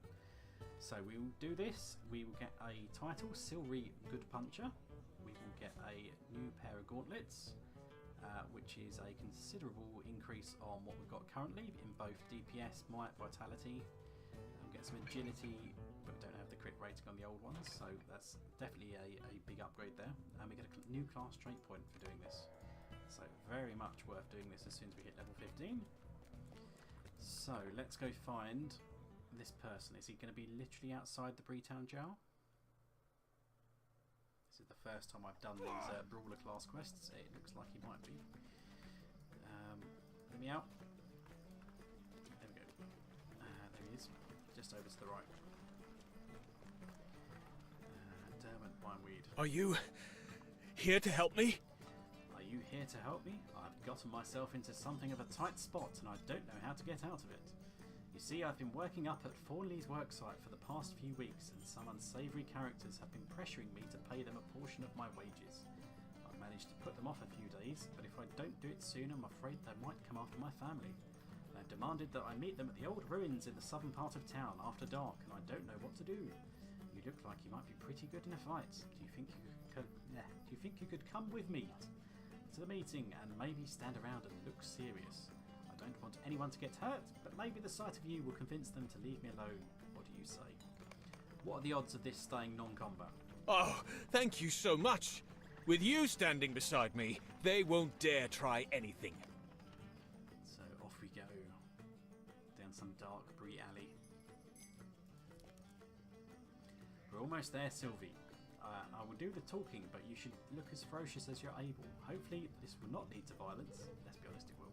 So we will do this. We will get a title, Silvery Good Puncher. We will get a new pair of gauntlets, which is a considerable increase on what we've got currently in both DPS, might, vitality. We'll get some agility, but we don't have the crit rating on the old ones, so that's definitely a big upgrade there. And we get a new class trait point for doing this. So very much worth doing this as soon as we hit level 15. So let's go find this person. Is he going to be literally outside the Breetown jail? This is the first time I've done these Brawler class quests. It looks like he might be. Let me out. There we go. There he is. Just over to the right. Dermot Wineweed. Are you here to help me? Are you here to help me? I've gotten myself into something of a tight spot and I don't know how to get out of it. You see, I've been working up at Thornley's worksite for the past few weeks, and some unsavoury characters have been pressuring me to pay them a portion of my wages. I've managed to put them off a few days, but if I don't do it soon, I'm afraid they might come after my family. They've demanded that I meet them at the old ruins in the southern part of town after dark, and I don't know what to do. You look like you might be pretty good in a fight. Do you think you could come with me to the meeting and maybe stand around and look serious? I don't want anyone to get hurt, but maybe the sight of you will convince them to leave me alone. What do you say? What are the odds of this staying non-combat? Oh, thank you so much. With you standing beside me, they won't dare try anything. So off we go. Down some dark Bree alley. We're almost there, Sylvie. I will do the talking, but you should look as ferocious as you're able. Hopefully this will not lead to violence. Let's be honest, it will.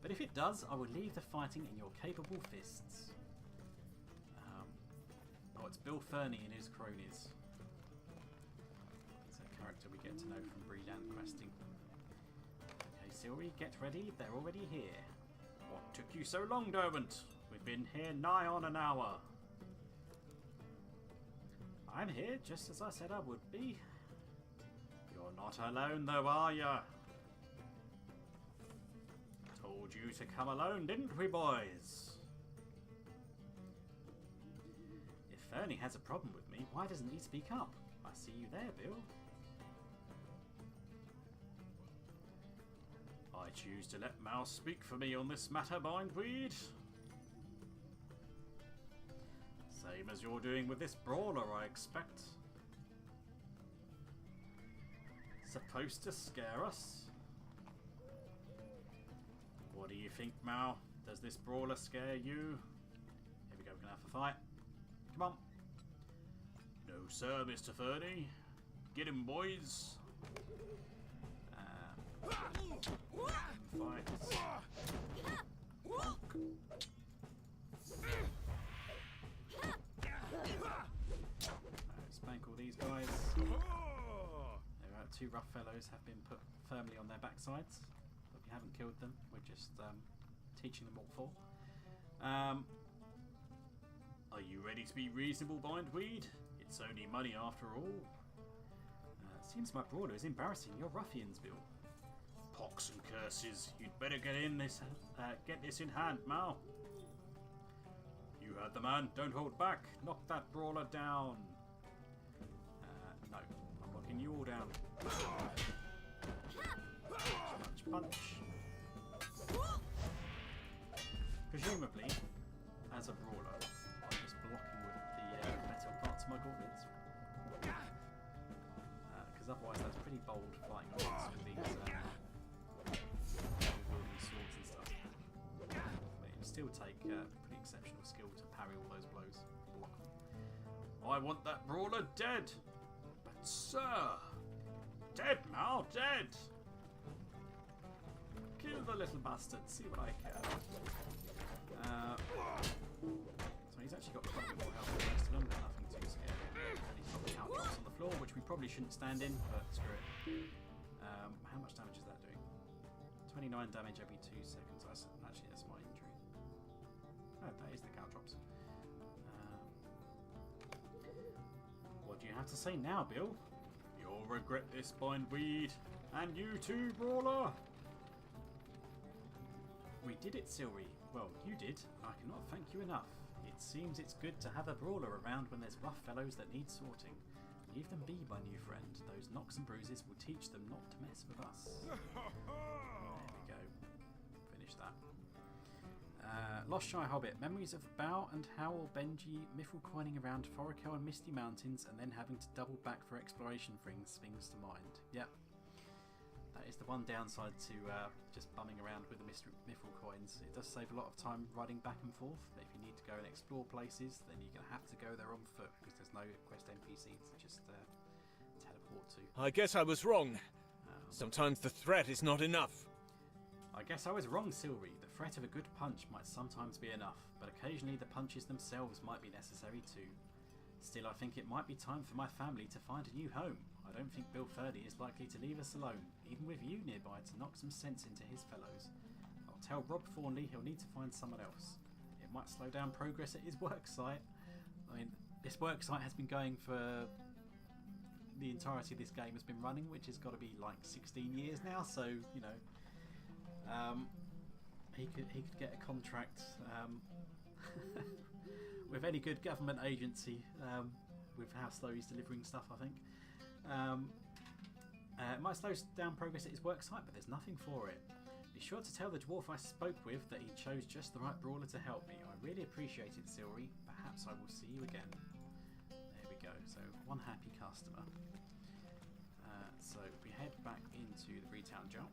But if it does, I will leave the fighting in your capable fists. Oh, it's Bill Fernie and his cronies. It's a character we get to know from Breland questing. Okay, Sylvie, get ready. They're already here. What took you so long, Derwent? We've been here nigh on an hour. I'm here, just as I said I would be. You're not alone, though, are ya? Told you to come alone, didn't we, boys? If Fernie has a problem with me, why doesn't he speak up? I see you there, Bill. I choose to let Mouse speak for me on this matter, Bindweed. Same as you're doing with this Brawler, I expect. Supposed to scare us? What do you think, Mao? Does this Brawler scare you? Here we go, we're gonna have a fight. Come on. No sir, Mr. Fernie. Get him, boys. Fight. Spank all these guys. There are two rough fellows have been put firmly on their backsides, but we haven't killed them. We're just teaching them what for. Are you ready to be reasonable, Bindweed? It's only money after all. Seems my Brawler is embarrassing your ruffians, Bill. Pox and curses! You'd better get this in hand, Mal. You heard the man. Don't hold back. Knock that Brawler down. No, I'm knocking you all down. Punch, punch. Presumably, as a Brawler, I'm just blocking with the metal parts of my gauntlets. Because otherwise that's pretty bold fighting against with these wielding swords and stuff. But it would still take pretty exceptional skill to parry all those blows. Block. I want that Brawler dead! But sir! Dead now, dead! Kill the little bastard, see what I can. So he's actually got quite a bit more health than most of them, but nothing too scary. And he's got the count drops on the floor, which we probably shouldn't stand in, but screw it. How much damage is that doing? 29 damage every 2 seconds. Actually, that's my injury. Oh, that is the count drops. What do you have to say now, Bill? You'll regret this, Bindweed. And you too, Brawler. We did it, Silry. Well, you did. I cannot thank you enough. It seems it's good to have a Brawler around when there's rough fellows that need sorting. Leave them be, my new friend. Those knocks and bruises will teach them not to mess with us. There we go. Finish that. Lost Shire Hobbit. Memories of Bow and Howl, Benji, Miffle coining around Forico and Misty Mountains and then having to double back for exploration things to mind. Yep. That is the one downside to just bumming around with the Miffle coins. It does save a lot of time riding back and forth, but if you need to go and explore places, then you're going to have to go there on foot because there's no quest NPCs to just teleport to. I guess I was wrong. Sometimes the threat is not enough. I guess I was wrong, Silry. The threat of a good punch might sometimes be enough, but occasionally the punches themselves might be necessary too. Still, I think it might be time for my family to find a new home. I don't think Bill Ferdy is likely to leave us alone, even with you nearby to knock some sense into his fellows. I'll tell Rob Thornley he'll need to find someone else. It might slow down progress at his work site. I mean, this work site has been going for the entirety of this game has been running, which has got to be like 16 years now, so, you know, he could get a contract with any good government agency with how slow he's delivering stuff, I think. It might slow down progress at his work site, but there's nothing for it. Be sure to tell the dwarf I spoke with that he chose just the right brawler to help me. I really appreciate it, Silry. Perhaps I will see you again. There we go. So, one happy customer. So, we head back into the Breetown Jail.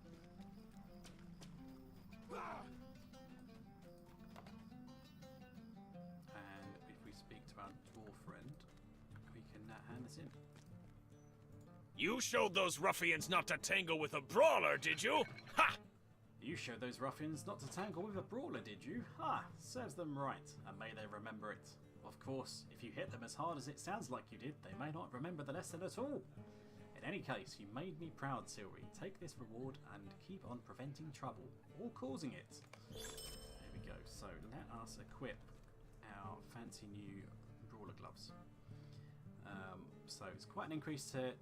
And if we speak to our dwarf friend, we can hand this in. You showed those ruffians not to tangle with a brawler, did you? Ha! You showed those ruffians not to tangle with a brawler, did you? Ha! Serves them right, and may they remember it. Of course, if you hit them as hard as it sounds like you did, they may not remember the lesson at all. In any case, you made me proud, Silry. Take this reward and keep on preventing trouble, or causing it. There we go. So, let us equip our fancy new brawler gloves. So it's quite an increase to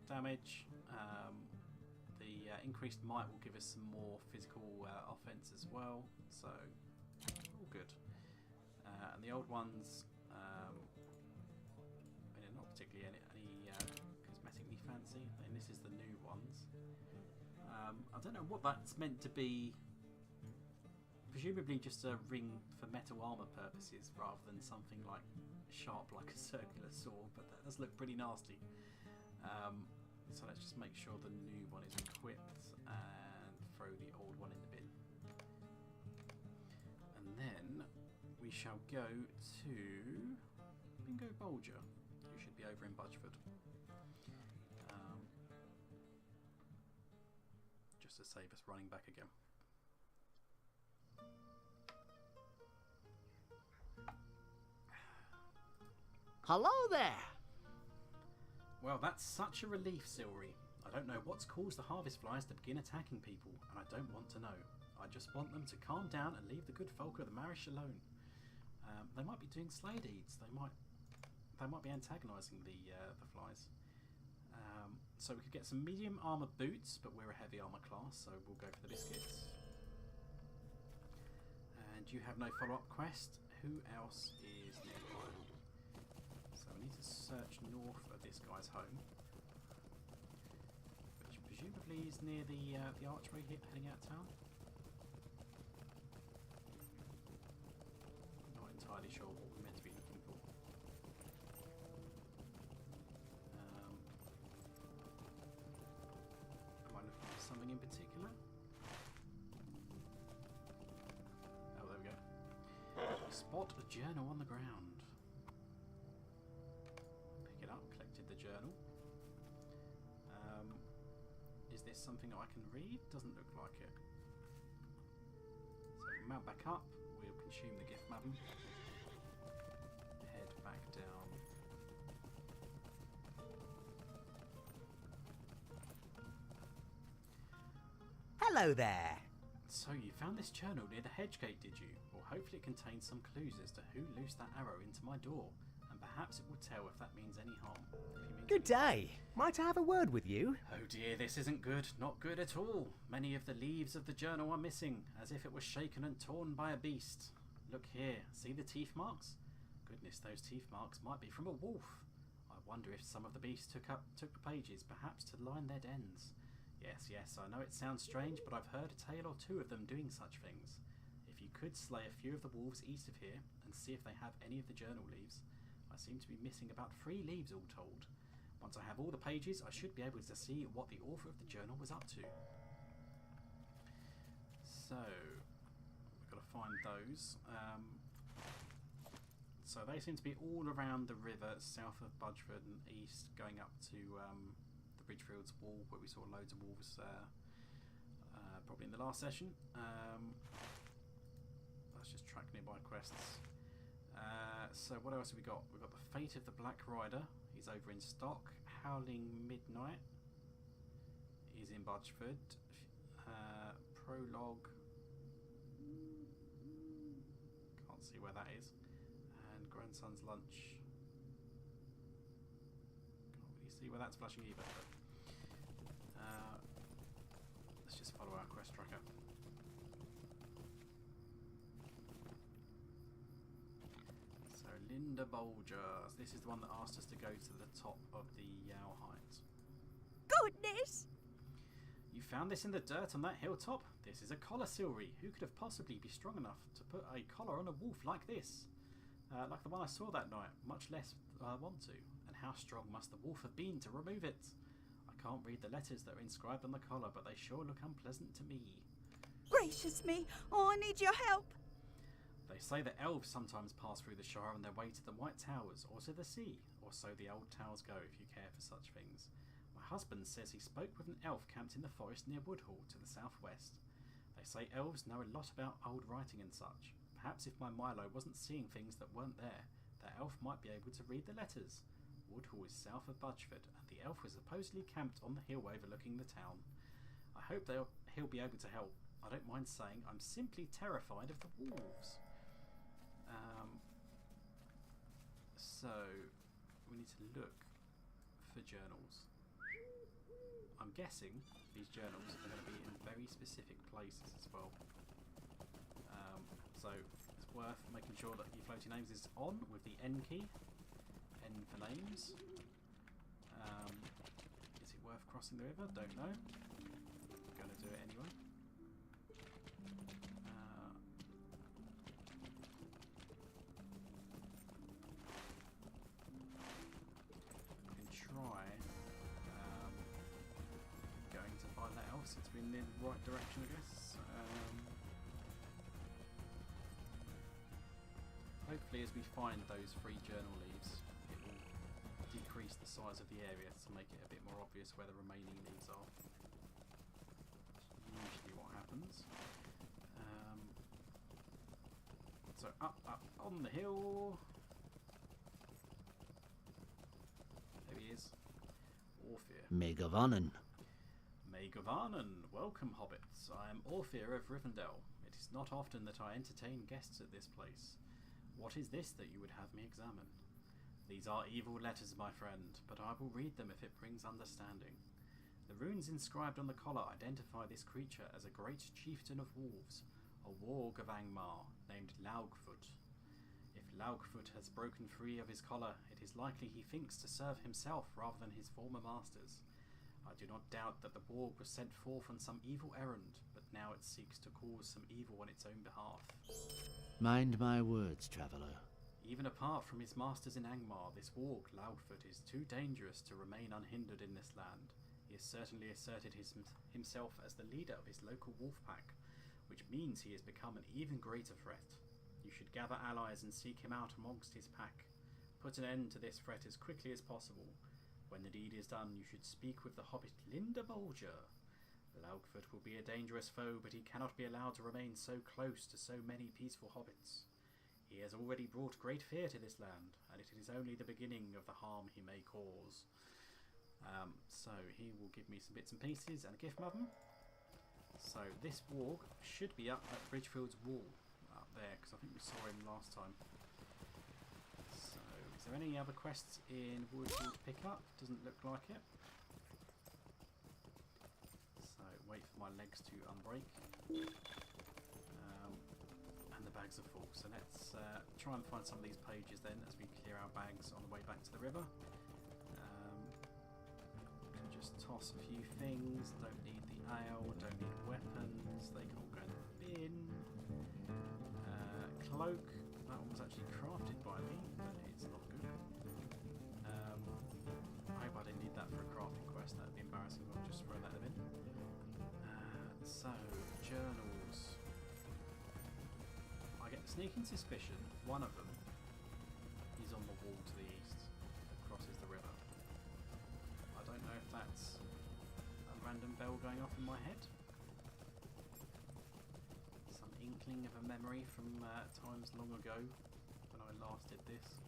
damage. The increased might will give us some more physical offense as well. So all good. And the old ones, they're not particularly any cosmetically fancy. And this is the new ones. I don't know what that's meant to be. Presumably just a ring for metal armor purposes rather than something like sharp like a circular sword, but that does look pretty nasty. So let's just make sure the new one is equipped and throw the old one in the bin. And then we shall go to Bingo Bolger, who should be over in Budgeford. Just to save us running back again. Hello there! Well, that's such a relief, Silry. I don't know what's caused the harvest flies to begin attacking people, and I don't want to know. I just want them to calm down and leave the good folk of the Marish alone. They might be doing slay deeds. They might be antagonising the flies. So we could get some medium armour boots, but we're a heavy armour class, so we'll go for the biscuits. And you have no follow-up quest. Who else is nearby? So we need to search north of this guy's home, which presumably is near the archway heading out of town. I'm not entirely sure what we're meant to be looking for. Am I looking for something in particular? Oh, there we go. We spot a journal on the ground. Collected the journal. Is this something I can read? Doesn't look like it. So we mount back up, we'll consume the gift madam. Head back down. Hello there. So you found this journal near the hedge gate, did you? Well, hopefully it contains some clues as to who loosed that arrow into my door. perhaps it will tell if that means any harm. Good day. Might I have a word with you? Oh dear, this isn't good. Not good at all. Many of the leaves of the journal are missing, as if it was shaken and torn by a beast. Look here. See the teeth marks? Goodness, those teeth marks might be from a wolf. I wonder if some of the beasts took the pages, perhaps to line their dens. Yes, I know it sounds strange, but I've heard a tale or two of them doing such things. If you could slay a few of the wolves east of here, and see if they have any of the journal leaves. I seem to be missing about 3 leaves all told. Once I have all the pages, I should be able to see what the author of the journal was up to. So, we've got to find those. So they seem to be all around the river, south of Budgeford and east, going up to the Bridgefields Wall, where we saw loads of wolves probably in the last session. Let's just track nearby quests. So what else have we got? We've got the Fate of the Black Rider. He's over in Stock. Howling Midnight. He's in Budgeford. Prologue. Can't see where that is. And Grandson's Lunch. Can't really see where that's flashing either. But, let's just follow our quest tracker. Linda Bolger. This is the one that asked us to go to the top of the Yow Heights. Goodness! You found this in the dirt on that hilltop? This is a collar, Silvery. Who could have possibly be strong enough to put a collar on a wolf like this? Like the one I saw that night, much less want to. And how strong must the wolf have been to remove it? I can't read the letters that are inscribed on the collar, but they sure look unpleasant to me. Gracious me! Oh, I need your help! They say that elves sometimes pass through the Shire on their way to the White Towers or to the sea, or so the old tales go if you care for such things. My husband says he spoke with an elf camped in the forest near Woodhall to the southwest. They say elves know a lot about old writing and such. Perhaps if my Milo wasn't seeing things that weren't there, the elf might be able to read the letters. Woodhall is south of Budgeford, and the elf was supposedly camped on the hill overlooking the town. I hope he'll be able to help. I don't mind saying I'm simply terrified of the wolves. So we need to look for journals. I'm guessing these journals are going to be in very specific places as well. So it's worth making sure that your floating names is on with the N key. N for names. Is it worth crossing the river? Don't know. I'm going to do it anyway. Since we're in the right direction, I guess. Hopefully as we find those 3 journal leaves, it will decrease the size of the area to make it a bit more obvious where the remaining leaves are. Usually what happens. So up on the hill. There he is. Orphir. Megavanen. Megavanen, welcome hobbits. I am Orphir of Rivendell. It is not often that I entertain guests at this place. What is this that you would have me examine? These are evil letters, my friend, but I will read them if it brings understanding. The runes inscribed on the collar identify this creature as a great chieftain of wolves, a warg of Angmar, named Laugfoot. If Laugfoot has broken free of his collar, it is likely he thinks to serve himself rather than his former masters. I do not doubt that the warg was sent forth on some evil errand, but now it seeks to cause some evil on its own behalf. Mind my words, traveller. Even apart from his masters in Angmar, this warg, Laugfoot, is too dangerous to remain unhindered in this land. He has certainly asserted himself as the leader of his local wolf pack, which means he has become an even greater threat. You should gather allies and seek him out amongst his pack. Put an end to this threat as quickly as possible. When the deed is done, you should speak with the hobbit Linda Bolger. Laugfoot will be a dangerous foe, but he cannot be allowed to remain so close to so many peaceful hobbits. He has already brought great fear to this land, and it is only the beginning of the harm he may cause. So he will give me some bits and pieces and a gift mother. So this warg should be up at Bridgefield's wall, up there, because I think we saw him last time. So Is there any other quests in Woodhall to pick up? Doesn't look like it. So wait for my legs to unbreak. And the bags are full. So let's try and find some of these pages then as we clear our bags on the way back to the river. Can just toss a few things. Don't need the ale. Don't need weapons. They can all go in the bin. Cloak. That one was actually crafted by me, but it's not good. I hope I didn't need that for a crafting quest. That would be embarrassing. I'll just throw that in the bin. So, journals. I get the sneaking suspicion one of them is on the wall to the east that crosses the river. I don't know if that's a random bell going off in my head. Some inkling of a memory from times long ago when I last did this.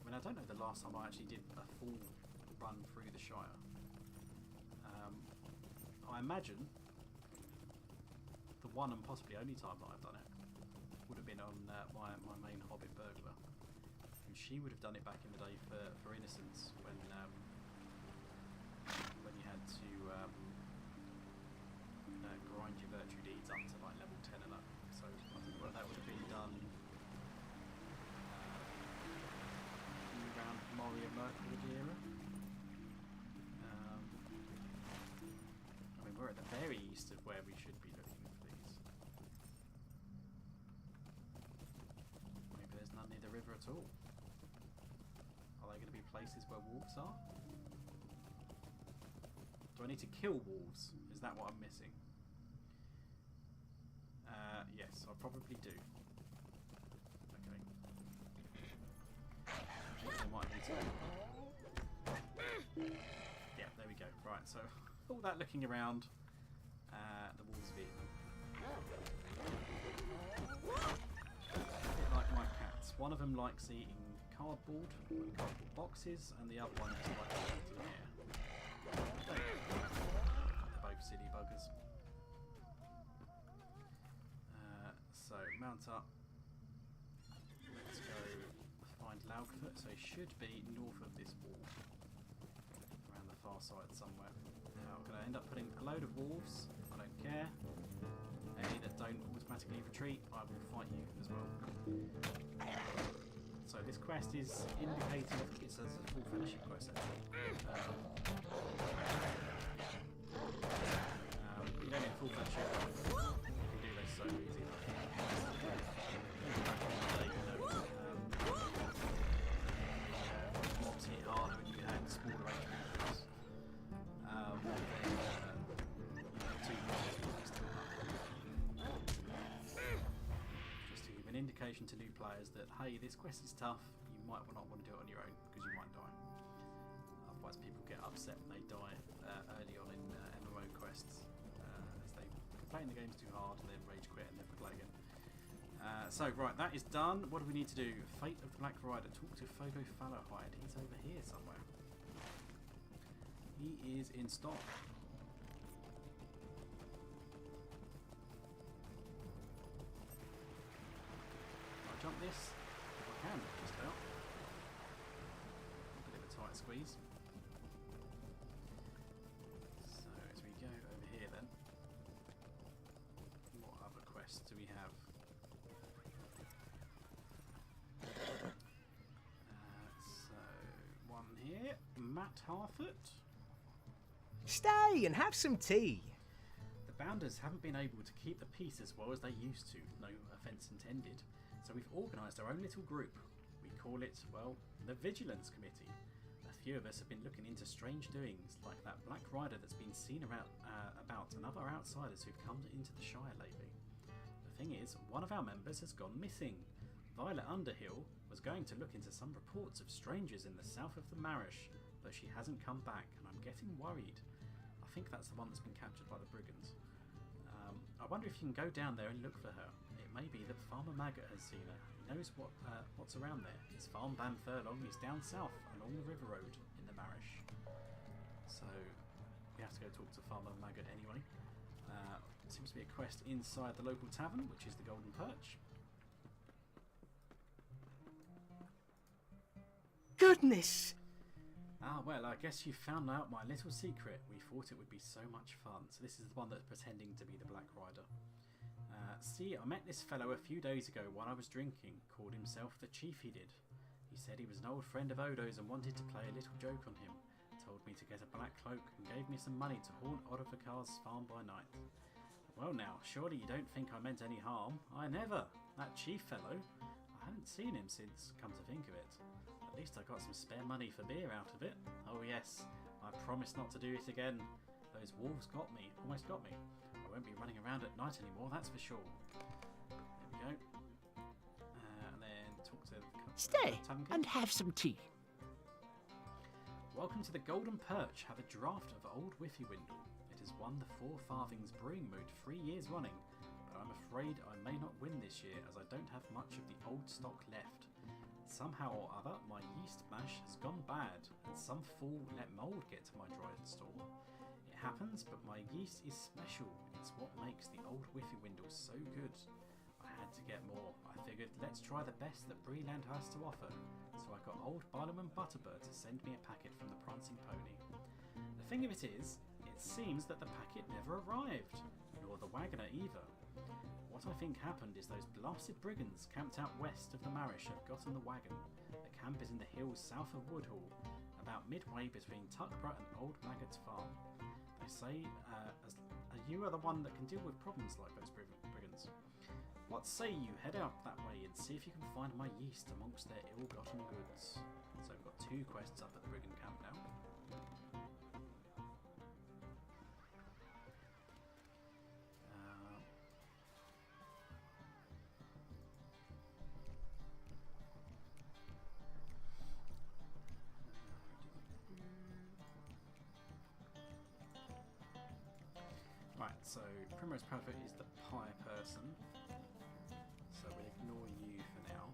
I mean, I don't know the last time I actually did a full run through the Shire. I imagine the one and possibly only time that I've done it would have been on my main Hobbit burglar, and she would have done it back in the day for Innocence when you had to grind your virtue deeds up to like level 10 and up. So I think that would have been done around Moria Mirkwood era. I mean, we're at the very east of where we should be looking for these. Maybe there's none near the river at all. Are they going to be places where wolves are? Do I need to kill wolves? Is that what I'm missing? Yes, I probably do. Okay. I might need to. Yeah, there we go. Right, so all that looking around, the wolves have eaten them. A bit like my cats. One of them likes eating cardboard and cardboard boxes, and the other one just likes eating hair. They're both silly buggers. So mount up. Let's go find Laugfoot. So he should be north of this wall, around the far side somewhere. Now I'm going to end up putting a load of wolves. I don't care. Any that don't automatically retreat, I will fight you as well. So this quest is indicating, I think it says a full fellowship quest actually. You don't need a full fellowship. You can do this so easy. Back in the day, mobs hit harder when you had smaller HP. Just to give an indication to new players that, hey, this quest is tough, you might not want to do it on your own because you might die. Otherwise people get upset when they die early on in MMO quests, as they complain the game's too hard and then rage quit and never play again. So right, that is done. What do we need to do? Fate of the Black Rider. Talk to Fogo Fallowhide. He's over here somewhere. He is in stock. I'll jump this if I can, just about. A bit of a tight squeeze. So as we go over here then, what other quests do we have? So one here, Matt Harfoot. Stay and have some tea. The Bounders haven't been able to keep the peace as well as they used to, no offence intended, so we've organised our own little group. We call it, well, the Vigilance Committee. A few of us have been looking into strange doings, like that Black Rider that's been seen about and other outsiders who've come into the Shire lately. The thing is, one of our members has gone missing. Violet Underhill was going to look into some reports of strangers in the south of the Marish, but she hasn't come back, and I'm getting worried. I think that's the one that's been captured by the brigands. I wonder if you can go down there and look for her. It may be that Farmer Maggot has seen her. He knows what's around there. His farm Balthelion is down south along the river road in the Marish. So we have to go talk to Farmer Maggot anyway. Seems to be a quest inside the local tavern, which is the Golden Perch. goodness! Ah, well, I guess you found out my little secret. We thought it would be so much fun. So this is the one that's pretending to be the Black Rider. See, I met this fellow a few days ago while I was drinking. Called himself the Chief, he did. He said he was an old friend of Odo's and wanted to play a little joke on him. Told me to get a black cloak and gave me some money to haunt Odovakar's farm by night. Well now, surely you don't think I meant any harm? I never! That Chief fellow, I haven't seen him since, come to think of it. At least I got some spare money for beer out of it. Oh yes, I promised not to do it again. Those wolves got me, almost got me. I won't be running around at night anymore, that's for sure. There we go. And then talk to the Stay tavern and keep. have some tea. Welcome to the Golden Perch. Have a draught of Old Whiffywindle. It has won the Four Farthings Brewing Moot 3 years running, but I'm afraid I may not win this year as I don't have much of the old stock left. Somehow or other, my yeast mash has gone bad, and some fool let mould get to my dry store. It happens, but my yeast is special. It's what makes the Old Whiffywindle so good. I had to get more. I figured, let's try the best that Breeland has to offer. So I got old Barnum and Butterbird to send me a packet from the Prancing Pony. The thing of it is, it seems that the packet never arrived, nor the wagoner either. What I think happened is those blasted brigands camped out west of the Marish have got on the wagon. The camp is in the hills south of Woodhall, about midway between Tuckborough and Old Maggot's farm. They say you are the one that can deal with problems like those brigands. What say you head out that way and see if you can find my yeast amongst their ill-gotten goods. So we've got 2 quests up at the brigand camp now. Right, so Primrose Prophet is the pie person. So we'll ignore you for now.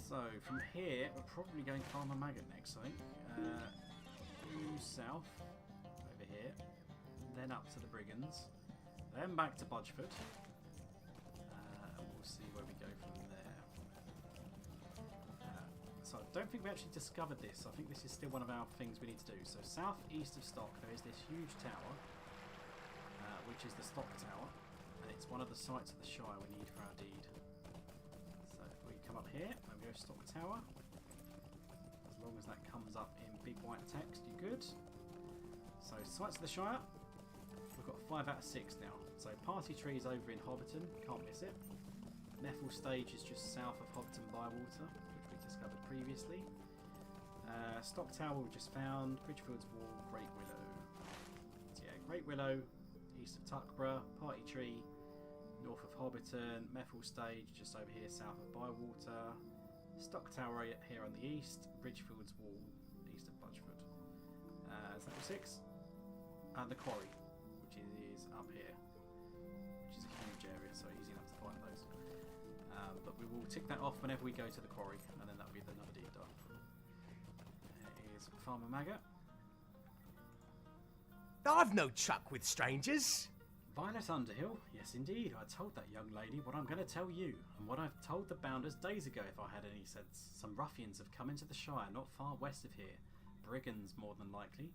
So from here, we're probably going Farmer Maggot next, I think. Due south, over here. Then up to the Brigands. Then back to Budgeford. And we'll see where we go from there. So I don't think we actually discovered this. I think this is still one of our things we need to do. So southeast of Stock, there is this huge tower, which is the Stock Tower. And it's one of the sites of the Shire we need for our deed. So if we come up here and we go Stock Tower, as long as that comes up in big white text, you're good. So sites of the Shire, we've got 5 out of 6 now. So Party Tree is over in Hobbiton, can't miss it. Neffel Stage is just south of Hobbiton Bywater, which we discovered previously. Stock Tower we just found, Bridgefield's Wall, Great Willow. So yeah, Great Willow, east of Tuckborough, Party Tree, north of Hobbiton, Meffel Stage just over here south of Bywater, Stock Tower here on the east, Bridgefield's Wall east of Budgeford. Is that 6? And the Quarry, which is up here, which is a huge area, so easy enough to find those. But we will tick that off whenever we go to the Quarry, and then that'll be another deed done. There is Farmer Maggot. I've no chuck with strangers. Violet Underhill, yes indeed, I told that young lady what I'm going to tell you, and what I've told the Bounders days ago if I had any sense. Some ruffians have come into the Shire not far west of here. Brigands more than likely.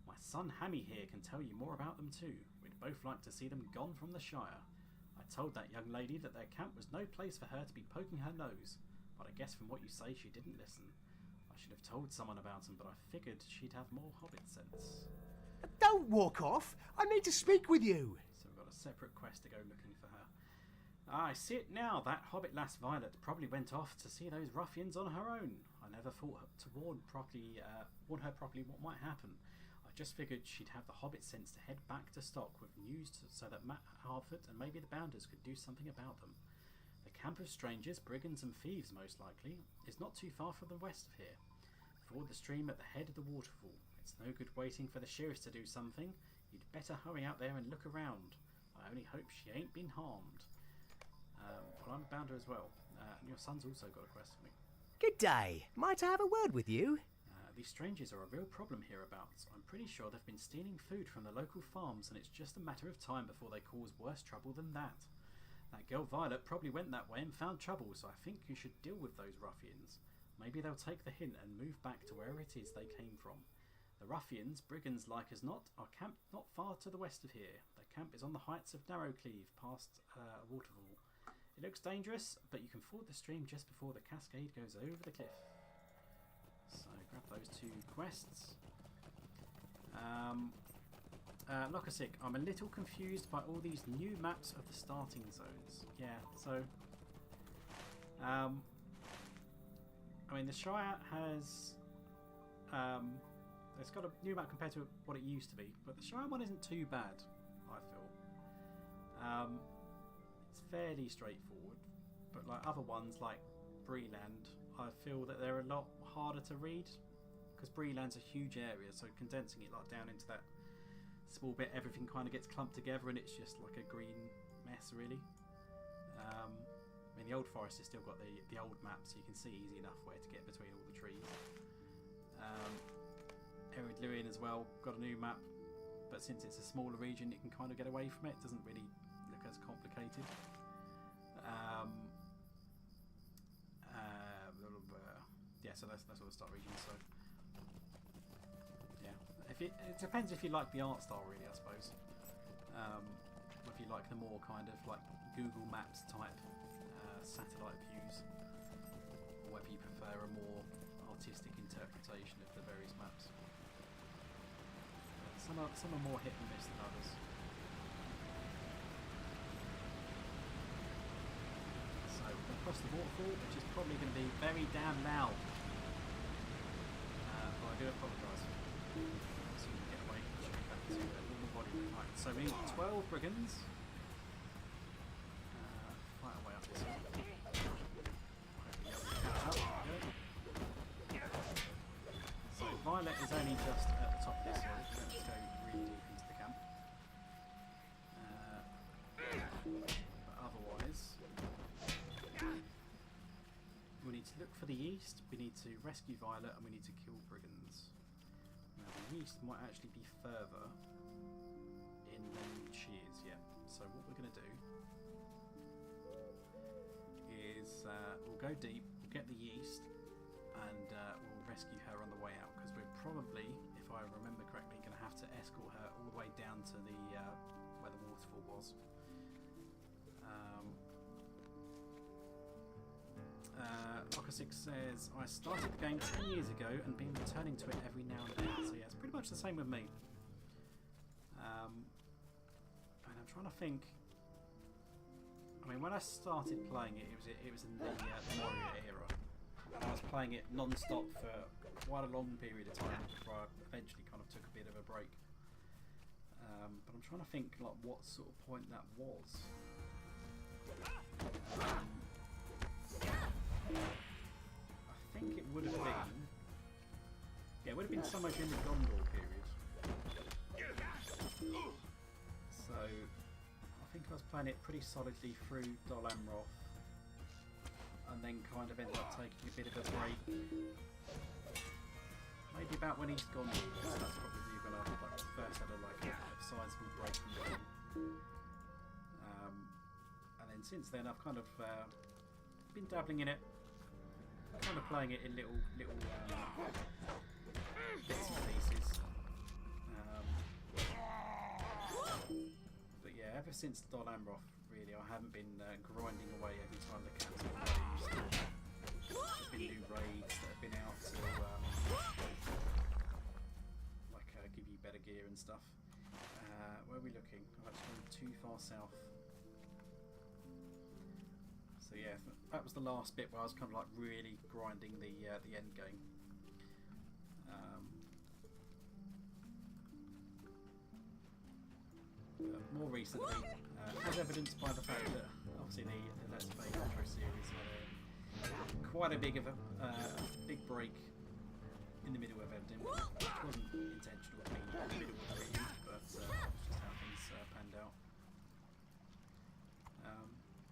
My son Hammy here can tell you more about them too. We'd both like to see them gone from the Shire. I told that young lady that their camp was no place for her to be poking her nose, but I guess from what you say she didn't listen. I should have told someone about them, but I figured she'd have more hobbit sense. Don't walk off. I need to speak with you. So we've got a separate quest to go looking for her. I see it now. That hobbit lass Violet probably went off to see those ruffians on her own. I never thought to warn her properly what might happen. I just figured she'd have the hobbit sense to head back to Stock with news so that Matt Harford and maybe the Bounders could do something about them. The camp of strangers, brigands and thieves most likely, is not too far from the west of here. Ford the stream at the head of the waterfall. It's no good waiting for the sheriffs to do something. You'd better hurry out there and look around. I only hope she ain't been harmed. Well, I'm a Bounder as well. And your son's also got a quest for me. Good day. Might I have a word with you? These strangers are a real problem hereabouts. I'm pretty sure they've been stealing food from the local farms, and it's just a matter of time before they cause worse trouble than that. That girl Violet probably went that way and found trouble, so I think you should deal with those ruffians. Maybe they'll take the hint and move back to wherever it is they came from. The ruffians, brigands like as not, are camped not far to the west of here. Their camp is on the heights of Narrowcleave, past a waterfall. It looks dangerous, but you can ford the stream just before the cascade goes over the cliff. So grab those 2 quests. Lokasik, I'm a little confused by all these new maps of the starting zones. Yeah, so I mean the Shire has it's got a new map compared to what it used to be, but the Shire one isn't too bad, I feel. It's fairly straightforward, but like other ones like Breeland, I feel that they're a lot harder to read because Breeland's a huge area, so condensing it like down into that small bit, everything kind of gets clumped together and it's just like a green mess really. I mean the Old Forest has still got the old map, so you can see easy enough where to get between all the trees. Erid Luin as well got a new map, but since it's a smaller region you can kind of get away from it. It doesn't really look as complicated. Yeah, so that's all the start regions. So yeah, it depends if you like the art style really, I suppose. If you like the more kind of like Google Maps type satellite views, or whether you prefer a more artistic interpretation of the various maps. Some are more hit and miss than others. So across the waterfall, which is probably going to be very damn loud. But I do apologise. So you can get away and shoot back to normal body. Right, so we need 12 brigands. Fight our way up this one. So Violet is only just at the top of this hill. Let's go really deep into the camp. But otherwise, we need to look for the east, we need to rescue Violet, and we need to kill brigands. Now the east might actually be further in than Shire's, yeah. So what we're going to do is we'll go deep, we'll get the east, and we'll rescue her on the way out, because we're probably, if I remember correctly, going to have to escort her all the way down to the where the waterfall was. Okasik says, I started the game 10 years ago and been returning to it every now and then. So yeah, it's pretty much the same with me. And I'm trying to think. I mean, when I started playing it, it was in the Warrior era. And I was playing it non-stop for quite a long period of time before I eventually kind of took a bit of a break. But I'm trying to think like what sort of point that was. I think it would have been. Yeah, it would have been somewhere in the Gondor period. So I think I was playing it pretty solidly through Dol Amroth, and then kind of ended up taking a bit of a break. Maybe about when he's gone. So that's probably when I like, first had a sizable break from the game. And then since then I've kind of been dabbling in it, kind of playing it in little bits and pieces. But yeah, ever since Dol Amroth, really, I haven't been grinding away every time the cat's been raised. There's been new raids that have been out to give you better gear and stuff. Where are we looking? I've actually gone too far south. So yeah, that was the last bit where I was kind of like really grinding the end game. More recently, as evidenced by the fact that obviously the Let's Play LOTRO series had quite a big break in the middle of everything, which wasn't intentional to be in the middle of the region, but it's just how things panned out.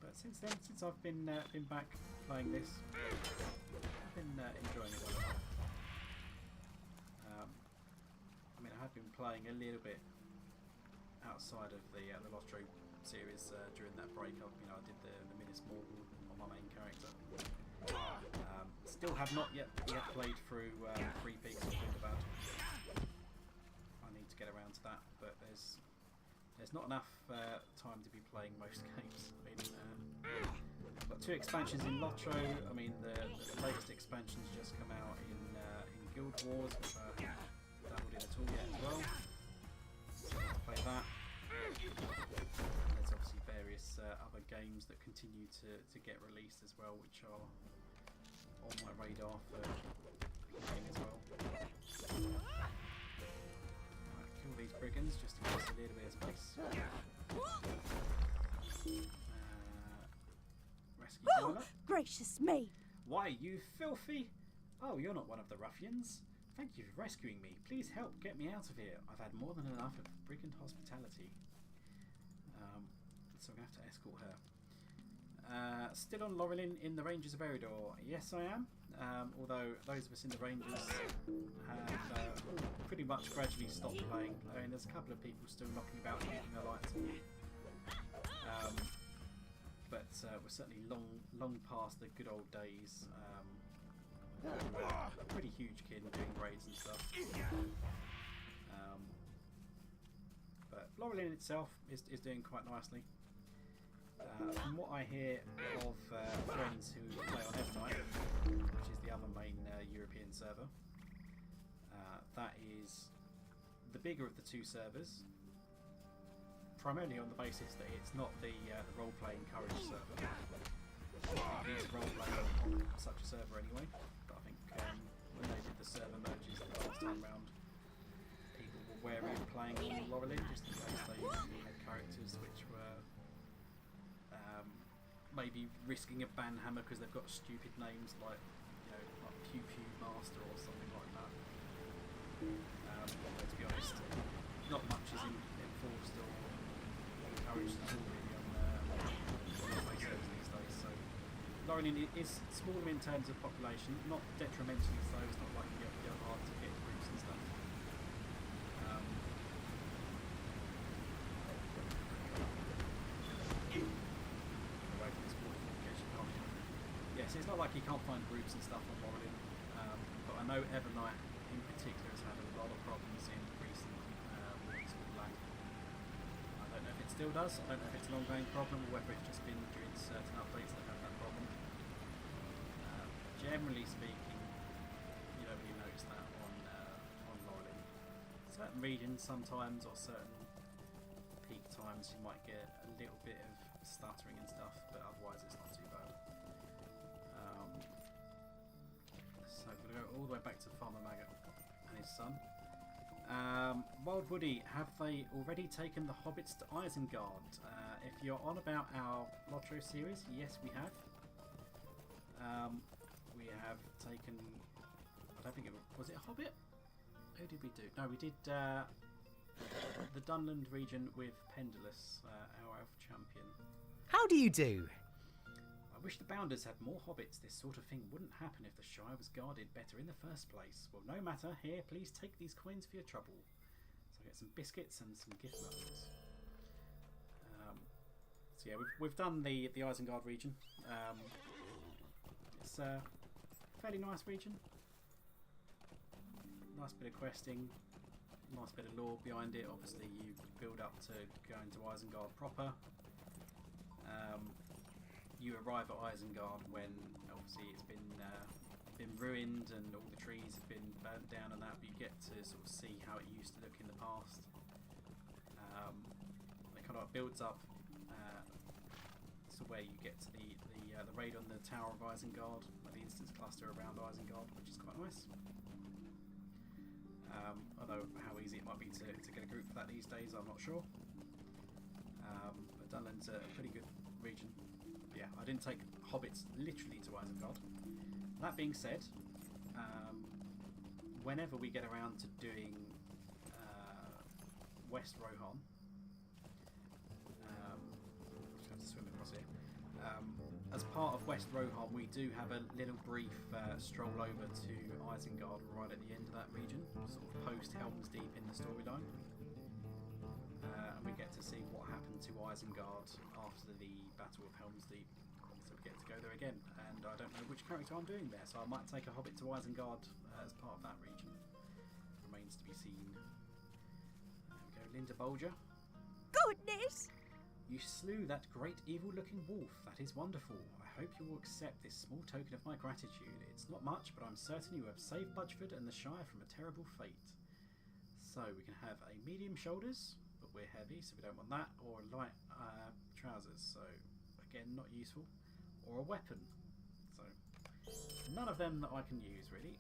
But since then, since I've been back playing this, I've been enjoying it a lot. I mean, I have been playing a little bit outside of the LOTRO series during that break. I did the Minas Morgul on my main character. Still have not yet played through Three Peaks or Gundabad. I need to get around to that, but there's not enough time to be playing most games. I mean, got 2 expansions in LOTRO. I mean, the latest expansion's just come out in Guild Wars, which I haven't dabbled in at all yet as well. So let's play that. There's obviously various other games that continue to get released as well, which are on my radar for playing as well. Right, kill these brigands just to give us a little bit of space. Rescue Brawler. Gracious me! Why, you filthy! Oh, you're not one of the ruffians. Thank you for rescuing me. Please help get me out of here. I've had more than enough of brigand hospitality. So I'm going to have to escort her. Still on Laurelin in the Ranges of Eridor? Yes, I am. Although those of us in the Ranges have pretty much gradually stopped playing. I mean, there's a couple of people still knocking about and keeping their lights on. But we're certainly long past the good old days. We're a pretty huge kid doing raids and stuff. But Laurelin itself is doing quite nicely. From what I hear of friends who play on Evernight, which is the other main European server, that is the bigger of the 2 servers, primarily on the basis that it's not the role-playing courage server. It's role-playing on such a server anyway, but I think when they did the server merges the last time round, people were wary of playing on Laurelin just in case they had characters which were maybe risking a banhammer because they've got stupid names like Pew Pew Master or something like that. But to be honest, not much is enforced or encouraged at all really on play servers these days. So Laurelin is smaller in terms of population, not detrimentally so. It's not like you get hard to get groups and stuff. Yes, it's not like you can't find groups and stuff on Laurelin, but I know Evernight in particular has had a lot of problems in recent weeks with lag. I don't know if it still does. I don't know if it's an ongoing problem or whether it's just been during certain updates that have that problem. Generally speaking, you don't really notice that on Laurelin. Certain regions sometimes, or certain peak times, you might get a little bit of stuttering and stuff, but otherwise it's not too bad. So we're going to go all the way back to Farmer Maggot and his son. Wild Woody, have they already taken the hobbits to Isengard? If you're on about our LOTRO series, yes we have. We have taken, I don't think was it a hobbit? Who did we do? No, we did the Dunland region with Pendulous, our elf champion. How do you do? I wish the Bounders had more hobbits. This sort of thing wouldn't happen if the Shire was guarded better in the first place. Well, no matter. Here, please take these coins for your trouble. So I get some biscuits and some gift muffins. So yeah, we've done the Isengard region. It's a fairly nice region. Nice bit of questing. Nice bit of lore behind it. Obviously, you build up to going to Isengard proper. You arrive at Isengard when obviously it's been ruined and all the trees have been burnt down and that, but you get to sort of see how it used to look in the past. It kind of builds up to where you get to the raid on the Tower of Isengard, like the instance cluster around Isengard, which is quite nice. Although how easy it might be to get a group for that these days, I'm not sure. But Dunland's a pretty good region. But yeah, I didn't take hobbits literally to Isengard. That being said, whenever we get around to doing West Rohan, just have to swim across here. As part of West Rohan, we do have a little brief stroll over to Isengard right at the end of that region, sort of post Helm's Deep in the storyline. And we get to Isengard after the Battle of Helm's Deep, so we get to go there again. And I don't know which character I'm doing there, so I might take a hobbit to Isengard as part of that region. Remains to be seen. There we go, Linda Bolger. Goodness! You slew that great evil-looking wolf. That is wonderful. I hope you will accept this small token of my gratitude. It's not much, but I'm certain you have saved Budgeford and the Shire from a terrible fate. So we can have a medium shoulders, but we're heavy, so we don't want that, or light trousers, so again not useful, or a weapon. So none of them that I can use really.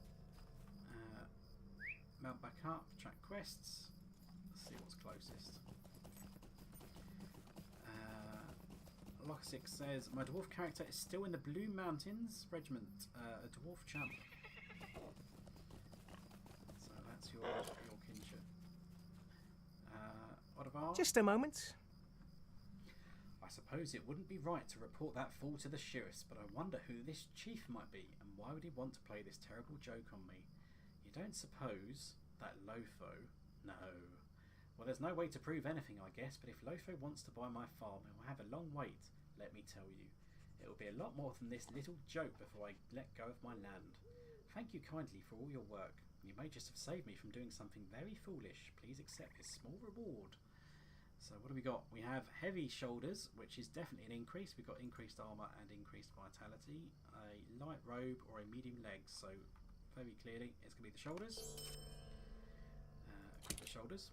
Mount back up, track quests. Let's see what's closest. Lockasick says, my dwarf character is still in the Blue Mountains Regiment, a dwarf champ. So that's your kinship. Ottavar? Just a moment. I suppose it wouldn't be right to report that fool to the sheriffs, but I wonder who this chief might be, and why would he want to play this terrible joke on me? You don't suppose that Lotho? No. Well, there's no way to prove anything, I guess, but if Lotho wants to buy my farm, it will have a long wait, let me tell you. It will be a lot more than this little joke before I let go of my land. Thank you kindly for all your work. You may just have saved me from doing something very foolish. Please accept this small reward. So what do we got? We have heavy shoulders, which is definitely an increase. We've got increased armour and increased vitality. A light robe or a medium legs. So very clearly it's going to be the shoulders. Keep the shoulders.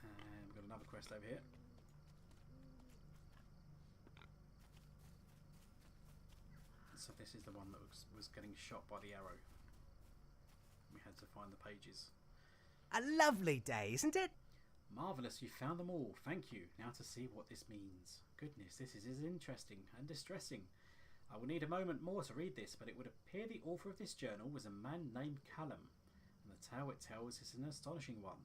And we've got another quest over here. So this is the one that was getting shot by the arrow. We had to find the pages. A lovely day, isn't it? Marvellous, you found them all. Thank you. Now to see what this means. Goodness, this is interesting and distressing. I will need a moment more to read this, but it would appear the author of this journal was a man named Callum, and the tale it tells is an astonishing one.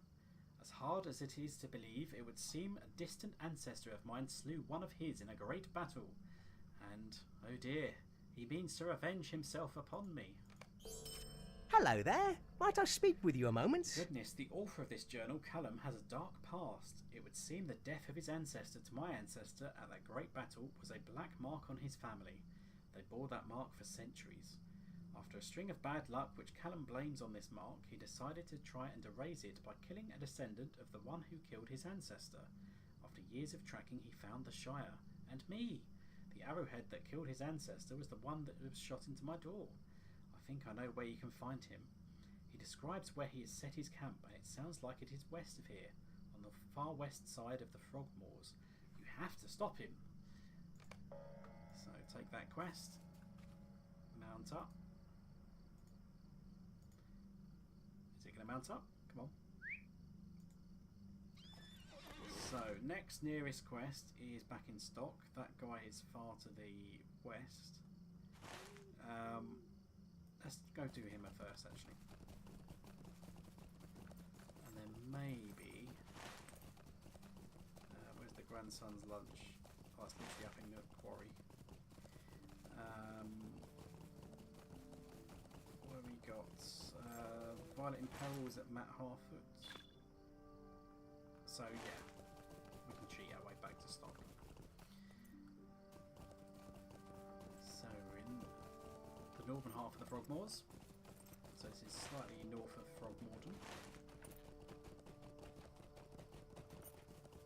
As hard as it is to believe, it would seem a distant ancestor of mine slew one of his in a great battle, and, oh dear, he means to revenge himself upon me. Hello there. Might I speak with you a moment? Goodness, the author of this journal, Callum, has a dark past. It would seem the death of his ancestor to my ancestor at that great battle was a black mark on his family. They bore that mark for centuries. After a string of bad luck which Callum blames on this mark, he decided to try and erase it by killing a descendant of the one who killed his ancestor. After years of tracking, he found the Shire, and me. The arrowhead that killed his ancestor was the one that was shot into my door. I think I know where you can find him. He describes where he has set his camp, and it sounds like it is west of here, on the far west side of the Frog Moors. You have to stop him. So take that quest. Mount up. Is it going to mount up? Come on. So, next nearest quest is back in stock. That guy is far to the west. Let's go do him first, actually. And then maybe... where's the grandson's lunch? Oh, it's literally up in the quarry. Where we got? Violet in Peril is at Matt Harfoot. So, yeah. We can cheat our way back to stock. So we're in the northern half of the Frogmoors. So this is slightly north of Frogmorton.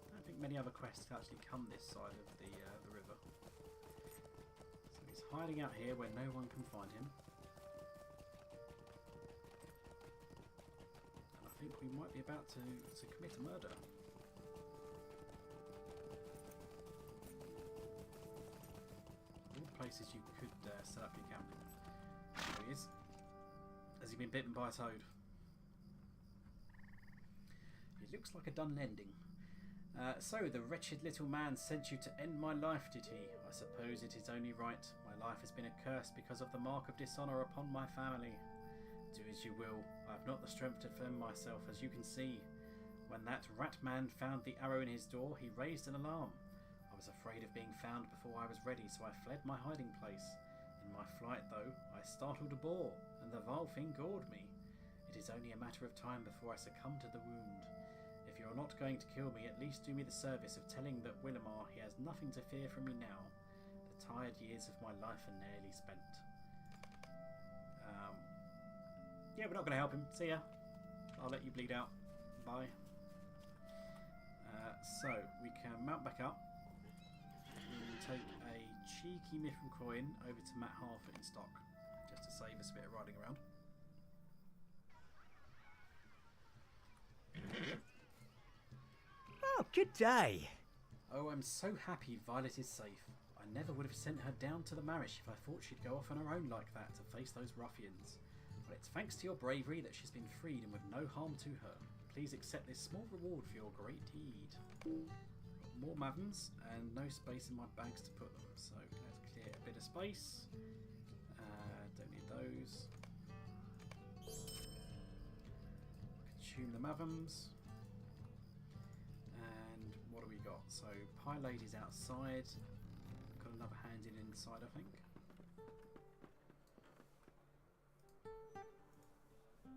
I don't think many other quests actually come this side of the river. So he's hiding out here where no one can find him. And I think we might be about to commit a murder. Places you could set up your camp. There he is. Has he been bitten by a toad? It looks like a done ending. So the wretched little man sent you to end my life, did he? I suppose it is only right. My life has been a curse because of the mark of dishonour upon my family. Do as you will. I have not the strength to defend myself, as you can see. When that rat man found the arrow in his door, he raised an alarm. I was afraid of being found before I was ready, so I fled my hiding place. In my flight, though, I startled a boar, and the vile thing gored me. It is only a matter of time before I succumb to the wound. If you are not not going to kill me, at least do me the service of telling that Willamar he has nothing to fear from me now. The tired years of my life are nearly spent. Yeah, we're not going to help him. See ya. I'll let you bleed out. Bye. So, we can mount back up. We'll take a cheeky Mithril coin over to Matt Harford in stock, just to save us a bit of riding around. Oh, good day. Oh, I'm so happy Violet is safe. I never would have sent her down to the Marish if I thought she'd go off on her own like that to face those ruffians. But it's thanks to your bravery that she's been freed and with no harm to her. Please accept this small reward for your great deed. More mavens and no space in my bags to put them, so let's clear a bit of space. Don't need those. Consume the mavens. And what do we got? So Pie Lady's outside. Got another hand in inside, I think.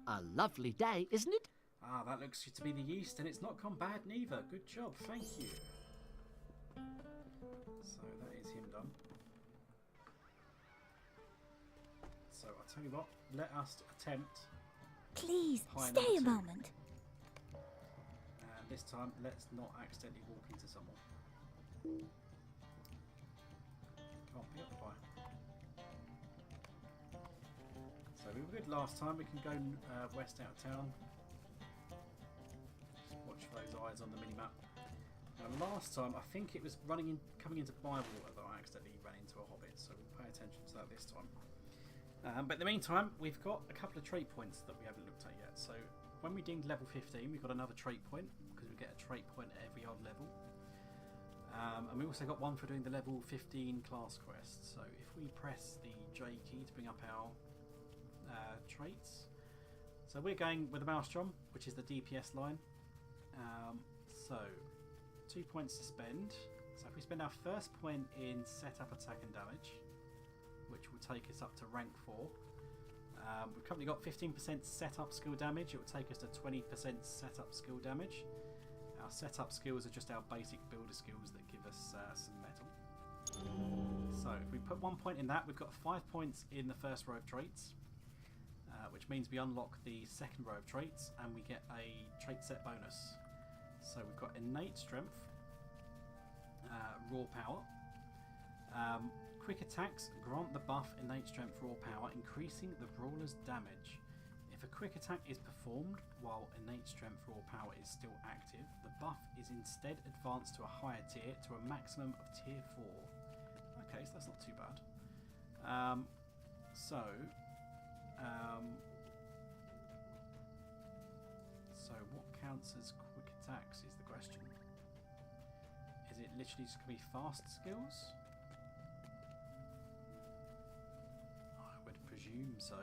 A lovely day, isn't it? Ah, that looks to be the yeast, and it's not gone bad neither. Good job, thank you. So that is him done. So I'll tell you what, let us attempt. Please, Pie stay a number 2. moment. And this time, let's not accidentally walk into someone. Can't pick up the pie. So we were good last time. We can go west out of town. Just watch those eyes on the mini-map. Now last time, I think it was coming into Bywater that I accidentally ran into a hobbit, so we'll pay attention to that this time. But in the meantime, we've got a couple of trait points that we haven't looked at yet. So when we dinged level 15, we've got another trait point, because we get a trait point at every odd level. And we also got one for doing the level 15 class quest. So if we press the J key to bring up our traits. So we're going with the Maelstrom, which is the DPS line. So 2 points to spend. So if we spend our first point in setup, attack and damage, which will take us up to rank 4. We've currently got 15% setup skill damage. It will take us to 20% setup skill damage. Our setup skills are just our basic builder skills that give us some metal. So if we put 1 point in that, we've got 5 points in the first row of traits, which means we unlock the second row of traits and we get a trait set bonus. So we've got innate strength, raw power, quick attacks grant the buff innate strength raw power, increasing the brawler's damage. If a quick attack is performed while innate strength raw power is still active, the buff is instead advanced to a higher tier, to a maximum of tier 4. Okay, so that's not too bad. So what counts as quick attacks is the question. Is it literally just going to be fast skills? I would presume so.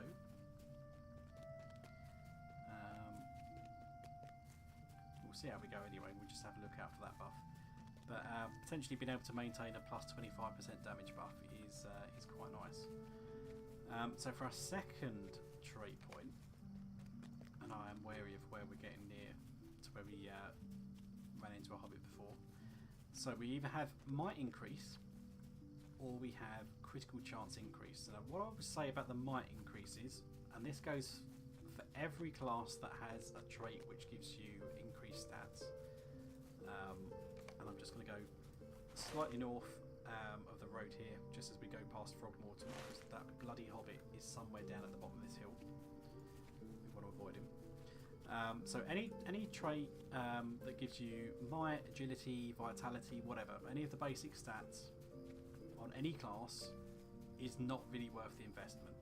We'll see how we go anyway. We'll just have a look out for that buff. But potentially being able to maintain a plus 25% damage buff is quite nice. So for our second trait point, and I am wary of where we're getting near to where we ran into a hobbit before. So we either have might increase or we have critical chance increase. So what I would say about the might increases, and this goes for every class that has a trait which gives you increased stats. And I'm just going to go slightly north of the road here, just as we go past Frogmorton, because that bloody hobbit is somewhere down at the bottom of this hill. We want to avoid him. So any trait that gives you might, agility, vitality, whatever, any of the basic stats on any class is not really worth the investment.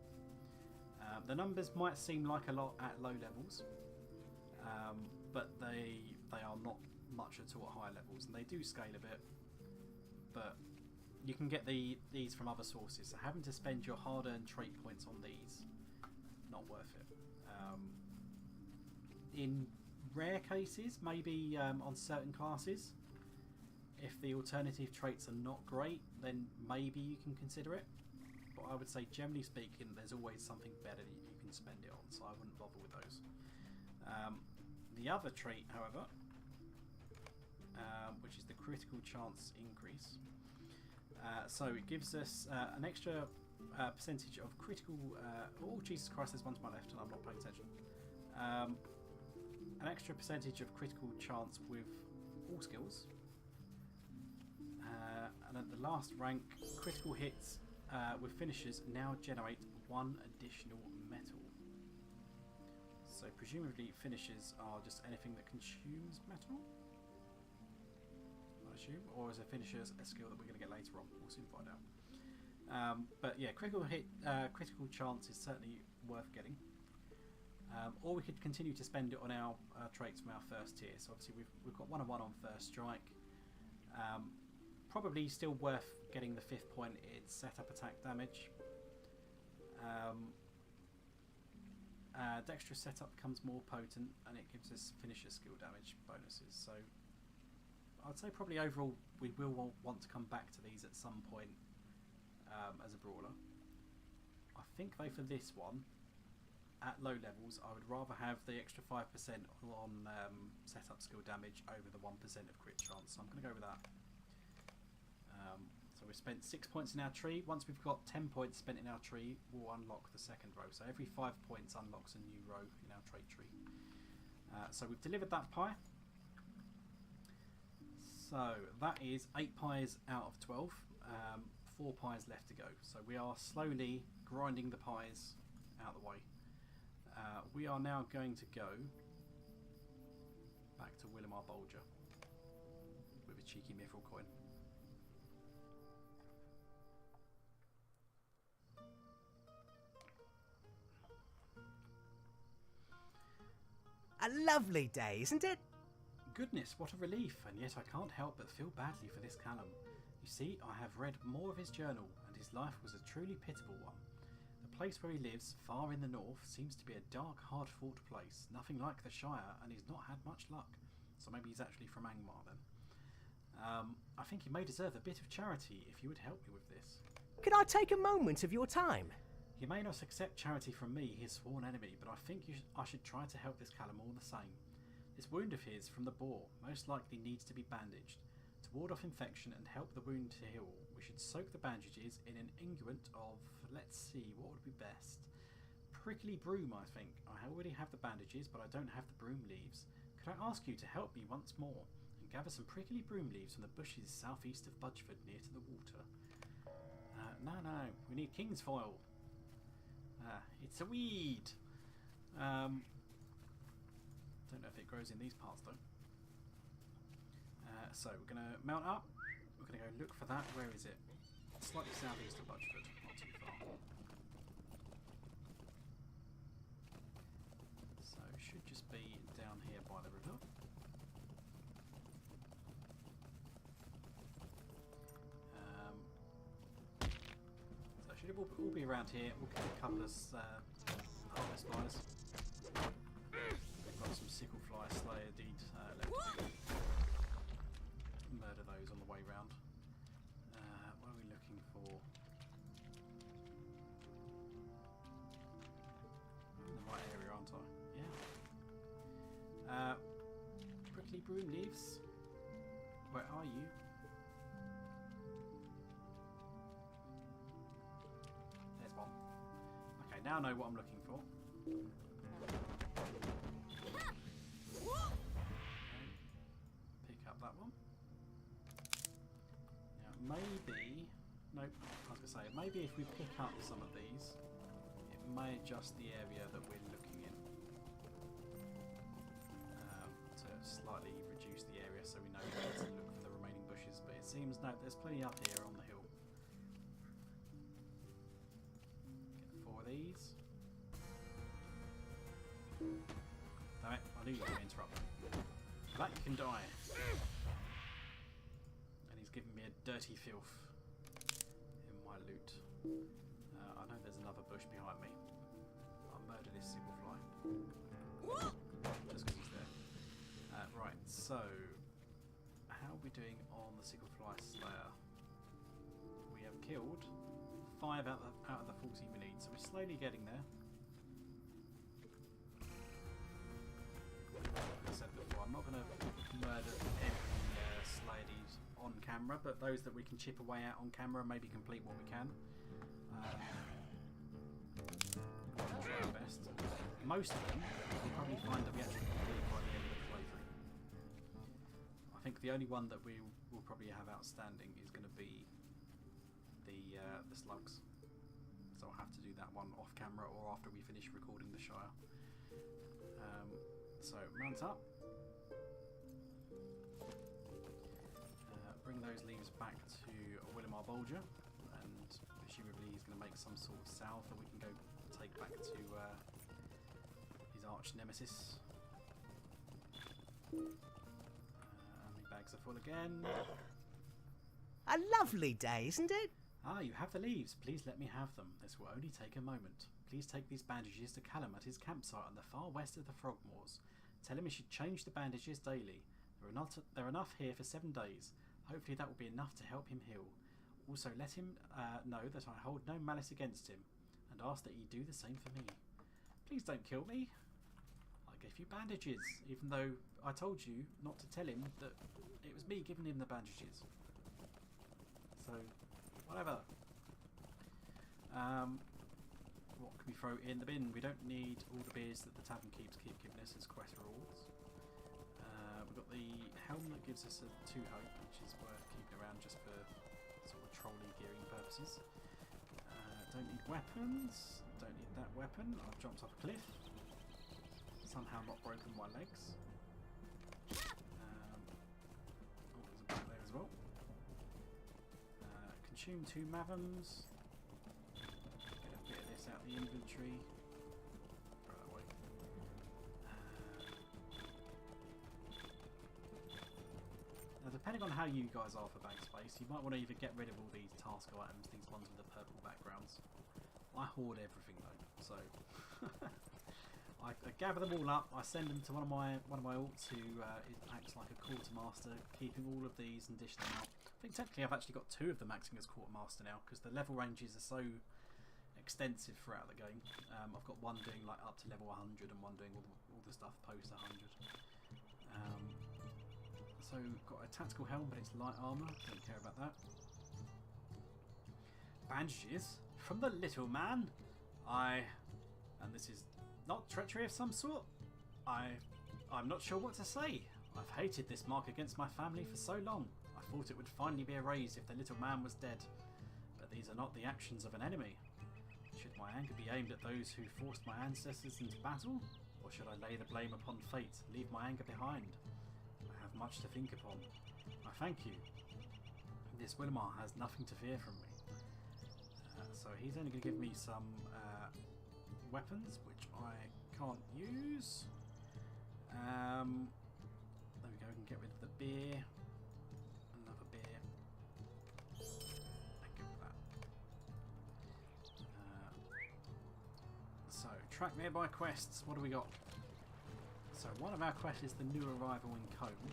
The numbers might seem like a lot at low levels, but they are not much at all at high levels, and they do scale a bit, but you can get these from other sources, so having to spend your hard-earned trait points on these, not worth it. In rare cases, maybe on certain classes, if the alternative traits are not great, then maybe you can consider it, but I would say generally speaking there's always something better that you can spend it on, so I wouldn't bother with those. The other trait, however, which is the critical chance increase. So it gives us an extra percentage of critical. Oh Jesus Christ! There's one to my left, and I'm not paying attention. An extra percentage of critical chance with all skills. And at the last rank, critical hits with finishers now generate 1 additional metal. So presumably finishers are just anything that consumes metal, I assume, or is a finisher a skill that we're going to get later on? We'll soon find out. But yeah, critical hit, critical chance is certainly worth getting. Or we could continue to spend it on our traits from our first tier. So obviously we've got 1 and 1 on first strike. Probably still worth getting the 5th point. It's setup attack damage. Dexterous setup becomes more potent, and it gives us finisher skill damage bonuses. So I'd say probably overall we will want to come back to these at some point as a brawler. I think though for this one, at low levels, I would rather have the extra 5% on setup skill damage over the 1% of crit chance. So I'm going to go with that. So we've spent 6 points in our tree. Once we've got 10 points spent in our tree, we'll unlock the second row. So every 5 points unlocks a new row in our trait tree. So we've delivered that pie. So that is 8 pies out of 12. 4 pies left to go. So we are slowly grinding the pies out of the way. We are now going to go back to Willemar Bolger with a cheeky mithril coin. A lovely day, isn't it? Goodness, what a relief, and yet I can't help but feel badly for this Callum. You see, I have read more of his journal, and his life was a truly pitiable one. The place where he lives, far in the north, seems to be a dark, hard-fought place, nothing like the Shire, and he's not had much luck. So maybe he's actually from Angmar then. I think he may deserve a bit of charity if you would help me with this. Could I take a moment of your time? He may not accept charity from me, his sworn enemy, but I think I should try to help this Callum all the same. This wound of his from the boar most likely needs to be bandaged. To ward off infection and help the wound to heal, we should soak the bandages in an unguent of, let's see, what would be best? Prickly broom, I think. I already have the bandages, but I don't have the broom leaves. Could I ask you to help me once more and gather some prickly broom leaves from the bushes southeast of Budgeford near to the water? No, we need king's foil. It's a weed. Don't know if it grows in these parts though. So we're going to mount up. We're going to go look for that. Where is it? Slightly southeast of Budgeford, not too far. So it should just be down here by the river. So it should all be around here. We'll get a couple of harvest flies. We've got some sickle fly slayer deed left to do. Murder those on the way round. What are we looking for? In the right area, aren't I? Yeah. Prickly broom leaves. Where are you? There's one. Okay, now I know what I'm looking for. Pick up that one. Now maybe, nope, I was going to say, maybe if we pick up some of these, it may adjust the area that we're looking in to slightly reduce the area so we know where to look for the remaining bushes, but it seems, no, there's plenty up here on the hill. Get 4 of these. Damn it, I knew you were going to interrupt me. For that you can die. And he's giving me a dirty filth in my loot. I know there's another bush behind me. I'll murder this sickle fly. Just because he's there. Right, so how are we doing on the sickle fly slayer? We have killed 5 out of the 40 we need, so we're slowly getting there. Like I said before, I'm not going to murder every slayer on camera, but those that we can chip away at on camera, maybe complete what we can. We'll try our best. Most of them, we'll probably find that we actually complete by the end of the playthrough. I think the only one that we will probably have outstanding is going to be the slugs. So I'll have to do that one off camera or after we finish recording the Shire. So mount up. Bring those leaves back to Willimar Bolger, and presumably he's going to make some sort of salve that we can go take back to his arch nemesis. My bags are full again. A lovely day, isn't it? Ah, you have the leaves. Please let me have them. This will only take a moment. Please take these bandages to Callum at his campsite on the far west of the Frogmoors. Tell him he should change the bandages daily. There are enough here for 7 days. Hopefully that will be enough to help him heal. Also, let him know that I hold no malice against him, and ask that he do the same for me. Please don't kill me. I gave you bandages, even though I told you not to tell him that it was me giving him the bandages. So, whatever. What can we throw in the bin? We don't need all the beers that the tavern keep giving us as quest rewards. We've got the helm that gives us a 2 hope, which is worth keeping around just for sort of trolley gearing purposes. Don't need weapons. Don't need that weapon. I've jumped off a cliff. Somehow not broken my legs. Oh, there's a bag there as well. Consume 2 mavums. Get a bit of this out of the inventory. Throw that away. Now, depending on how you guys are for bag space, you might want to either get rid of all these task items, these ones with the purple backgrounds. I hoard everything though, so I gather them all up. I send them to one of my alts who acts like a quartermaster, keeping all of these and dish them out. I think technically I've actually got 2 of them acting as quartermaster now because the level ranges are so extensive throughout the game. I've got one doing like up to level 100 and one doing all the stuff post 100. So got a tactical helm, but it's light armour. Don't care about that. Bandages from the little man. And this is not treachery of some sort. I'm not sure what to say. I've hated this mark against my family for so long. I thought it would finally be erased if the little man was dead. But these are not the actions of an enemy. Should my anger be aimed at those who forced my ancestors into battle? Or should I lay the blame upon fate and leave my anger behind? I have much to think upon. I thank you. This Willimar has nothing to fear from me. So he's only going to give me some weapons, which I can't use. There we go, we can get rid of the beer. Another beer. Thank you for that. So, track nearby quests. What do we got? So, one of our quests is the new arrival in Combe,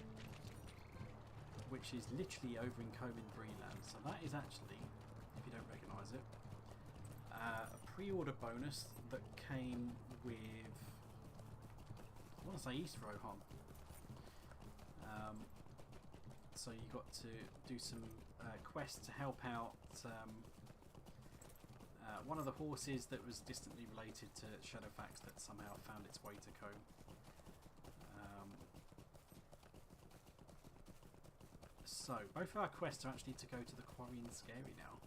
which is literally over in Combe in Breeland. So that is actually, if you don't recognise it, a pre-order bonus that came with, I want to say East Rohan. So you got to do some quests to help out one of the horses that was distantly related to Shadowfax that somehow found its way to Combe. So both of our quests are actually to go to the Quarry and Scary now.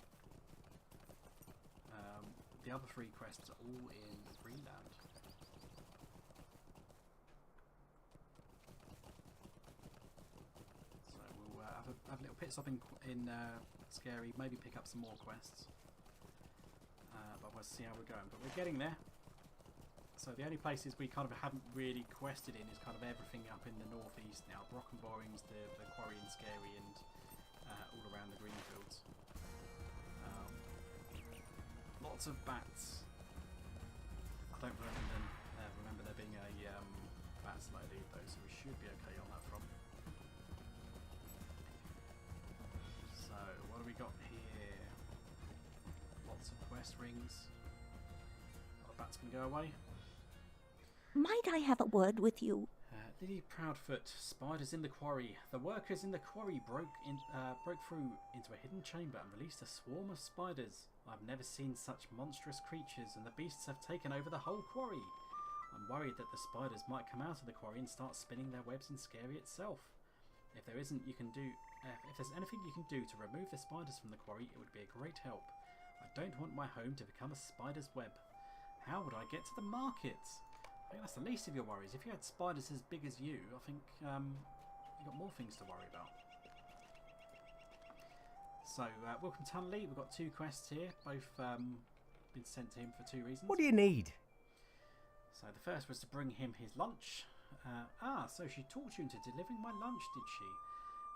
The other 3 quests are all in Breeland. So we'll have a little pit stop in Scary, maybe pick up some more quests. But we'll see how we're going. But we're getting there. So the only places we kind of haven't really quested in is kind of everything up in the northeast now. Brockenborings, the Quarry and Scary, and all around the Greenfields. Lots of bats. I don't remember there being a bat slide lead though, so we should be okay on that front. So what do we got here? Lots of quest rings. A lot of bats can go away. Might I have a word with you? Lady Proudfoot, spiders in the quarry. The workers in the quarry broke through into a hidden chamber and released a swarm of spiders. I've never seen such monstrous creatures, and the beasts have taken over the whole quarry. I'm worried that the spiders might come out of the quarry and start spinning their webs in Scary itself. If there's anything you can do to remove the spiders from the quarry, it would be a great help. I don't want my home to become a spider's web. How would I get to the market? I think that's the least of your worries. If you had spiders as big as you, I think you've got more things to worry about. So, welcome Tunley. We've got 2 quests here, both been sent to him for 2 reasons. What do you need? So the first was to bring him his lunch. So she talked you into delivering my lunch, did she?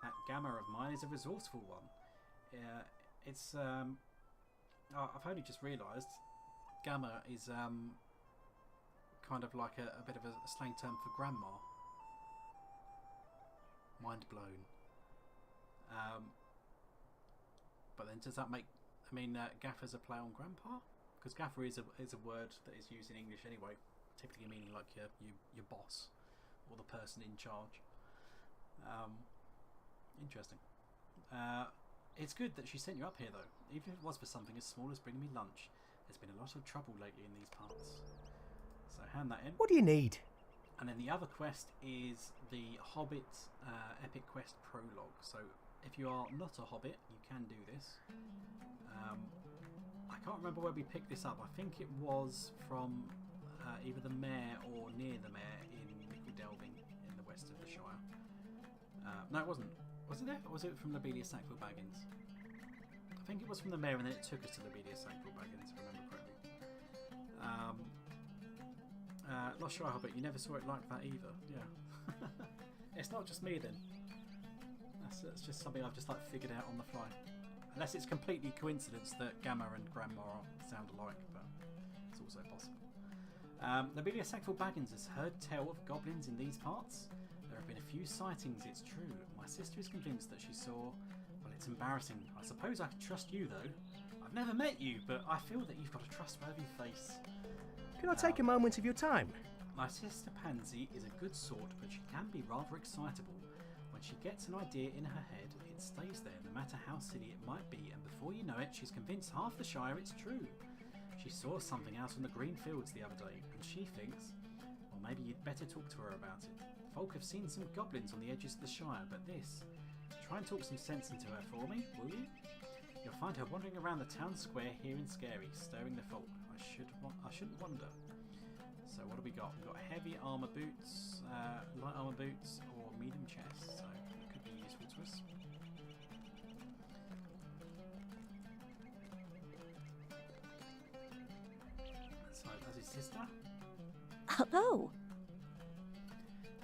That Gamma of mine is a resourceful one. I've only just realised Gamma is kind of like a bit of a slang term for grandma. Mind blown. But then does that make... I mean, Gaffer's a play on grandpa? Because Gaffer is a word that is used in English anyway, typically meaning like your boss or the person in charge. Interesting. It's good that she sent you up here though, even if it was for something as small as bringing me lunch. There's been a lot of trouble lately in these parts. So hand that in. What do you need? And then the other quest is the Hobbit Epic Quest Prologue. So if you are not a Hobbit, you can do this. I can't remember where we picked this up. I think it was from either the Mare or near the Mare in Mickle Delving in the west of the Shire. No, it wasn't. Was it there? Or was it from Lobelia Sackville Baggins? I think it was from the Mare and then it took us to Lobelia Sackville Baggins, if I remember correctly. Lost Shire Hobbit, you never saw it like that either. Yeah. It's not just me then. That's just something I've just like figured out on the fly. Unless it's completely coincidence that Gamma and Grandma sound alike, but it's also possible. Lobelia Sackville Baggins has heard tell of goblins in these parts. There have been a few sightings, it's true. My sister is convinced that she saw... Well, it's embarrassing. I suppose I could trust you, though. I've never met you, but I feel that you've got a trustworthy face. Can I take a moment of your time? My sister Pansy is a good sort, but she can be rather excitable. When she gets an idea in her head, it stays there no matter how silly it might be, and before you know it, she's convinced half the Shire it's true. She saw something out on the green fields the other day, and she thinks, well, maybe you'd better talk to her about it. Folk have seen some goblins on the edges of the Shire, but this... Try and talk some sense into her for me, will you? You'll find her wandering around the town square here in Scary, stirring the folk. I shouldn't wonder. So what have we got? We've got heavy armour boots, light armour boots, or medium chest. So it could be useful to us. So that's his sister. Hello.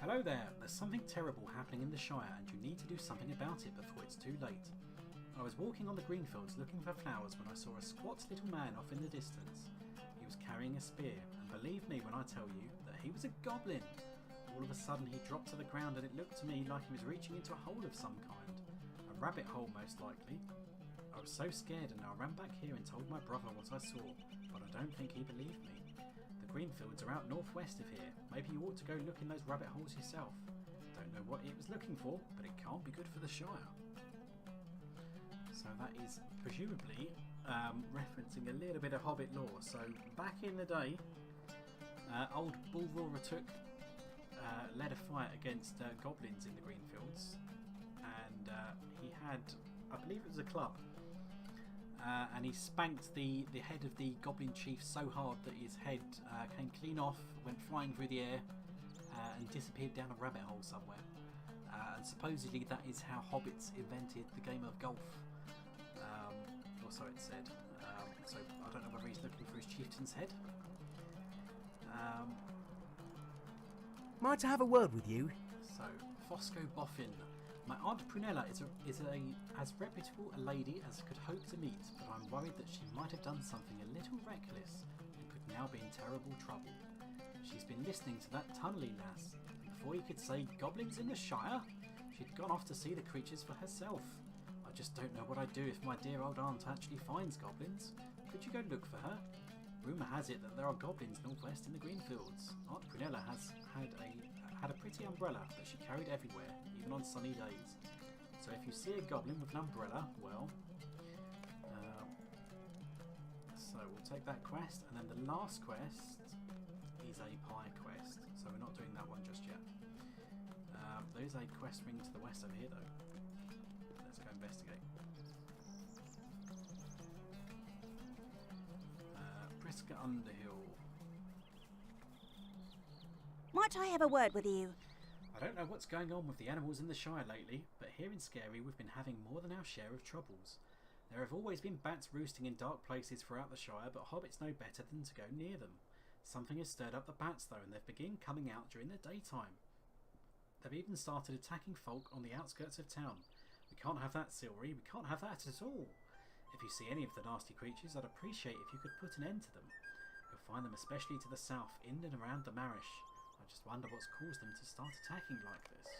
Hello there. There's something terrible happening in the Shire, and you need to do something about it before it's too late. I was walking on the greenfields looking for flowers when I saw a squat little man off in the distance. He was carrying a spear, and believe me when I tell you that he was a goblin. All of a sudden he dropped to the ground and it looked to me like he was reaching into a hole of some kind. A rabbit hole most likely. I was so scared and I ran back here and told my brother what I saw, but I don't think he believed me. The greenfields are out northwest of here. Maybe you ought to go look in those rabbit holes yourself. Don't know what it was looking for, but it can't be good for the Shire. So that is presumably referencing a little bit of Hobbit lore. So back in the day, old Brawler led a fight against goblins in the greenfields, and he had, I believe it was a club, and he spanked the head of the goblin chief so hard that his head came clean off, went flying through the air, and disappeared down a rabbit hole somewhere. And supposedly that is how hobbits invented the game of golf. Or so it said. So I don't know whether he's looking for his chieftain's head. Might I have a word with you? So, Fosco Boffin. My Aunt Prunella is as reputable a lady as could hope to meet, but I'm worried that she might have done something a little reckless and could now be in terrible trouble. She's been listening to that Tunley lass, and before you could say goblins in the Shire, she'd gone off to see the creatures for herself. I just don't know what I'd do if my dear old aunt actually finds goblins. Could you go look for her? Rumour has it that there are goblins northwest in the greenfields. Aunt Prunella has had a pretty umbrella that she carried everywhere, even on sunny days. So if you see a goblin with an umbrella, well... so we'll take that quest, and then the last quest is a pie quest. So we're not doing that one just yet. There is a quest ring to the west over here though. Let's go investigate. Brisker Underhill. Might I have a word with you? I don't know what's going on with the animals in the Shire lately, but here in Scary we've been having more than our share of troubles. There have always been bats roosting in dark places throughout the Shire, but hobbits know better than to go near them. Something has stirred up the bats though, and they've begun coming out during the daytime. They've even started attacking folk on the outskirts of town. We can't have that, Silvery. We can't have that at all. If you see any of the nasty creatures, I'd appreciate if you could put an end to them. You'll find them especially to the south, in and around the Marish. I just wonder what's caused them to start attacking like this.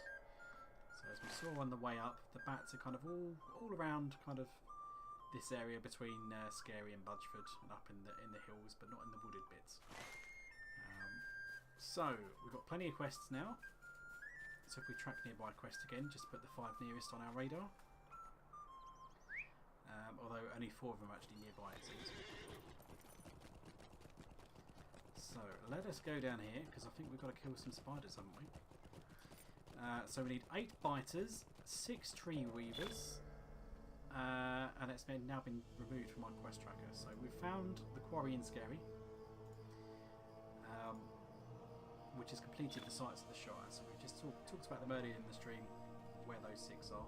So as we saw on the way up, the bats are kind of all around kind of this area between Scary and Budgeford and up in the hills, but not in the wooded bits. So we've got plenty of quests now. So if we track nearby quest again, just put the 5 nearest on our radar. Although only 4 of them are actually nearby, it seems. So let us go down here, because I think we've got to kill some spiders, haven't we? So we need 8 biters, 6 tree weavers, and it's now been removed from my quest tracker. So we've found the quarry in Scary, which has completed the sites of the Shire. So we've just talked about them earlier in the stream, where those 6 are.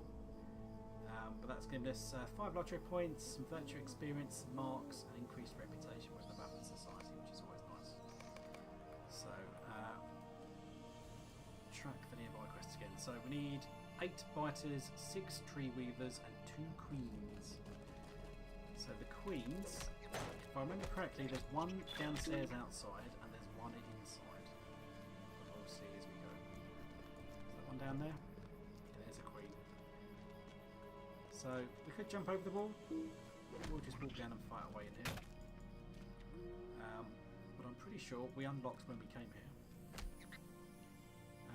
But that's given us 5 LOTRO points, some virtue experience, some marks, and increased reputation with the Babylon Society, which is always nice. So, track the nearby quests again. So we need 8 biters, 6 tree weavers, and 2 queens. So the queens, if I remember correctly, there's 1 downstairs outside, and there's 1 inside. We'll see as we go. Is that one down there? There's a queen. So we could jump over the wall. We'll just walk down and fight our way in here. But I'm pretty sure we unlocked when we came here.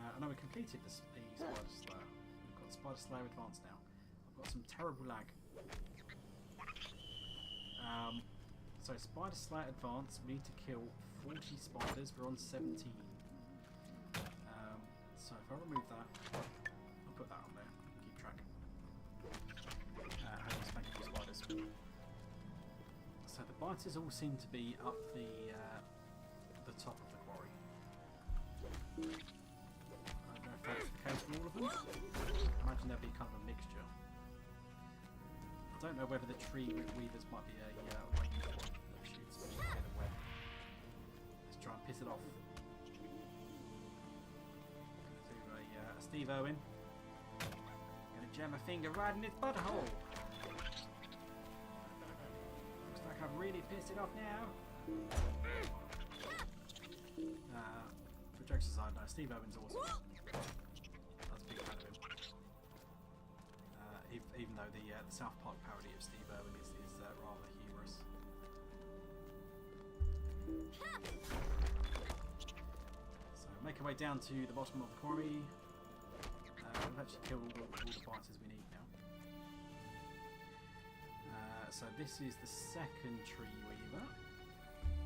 I know we completed the Spider Slayer. We've got Spider Slayer Advanced now. I've got some terrible lag. So Spider Slayer Advanced, we need to kill 40 spiders. We're on 17. So if I remove that, I'll put that on there. Keep track. How do you spank the spiders? So the biters all seem to be up the top of the quarry. I don't know if that's the case for all of them. I imagine there'll be kind of a mixture. I don't know whether the tree weavers might be a range one that shoots me in a web. Let's try and piss it off. Do a Steve Owen. Gonna jam a finger right in its butthole. Looks like I've really pissed it off now. For jokes aside, no, Steve Owen's awesome. I was a big fan of him. Even though the South Park parody of Steve Owen is rather humorous. So make our way down to the bottom of the quarry. We've actually killed all the biters we need now. So this is the second tree weaver.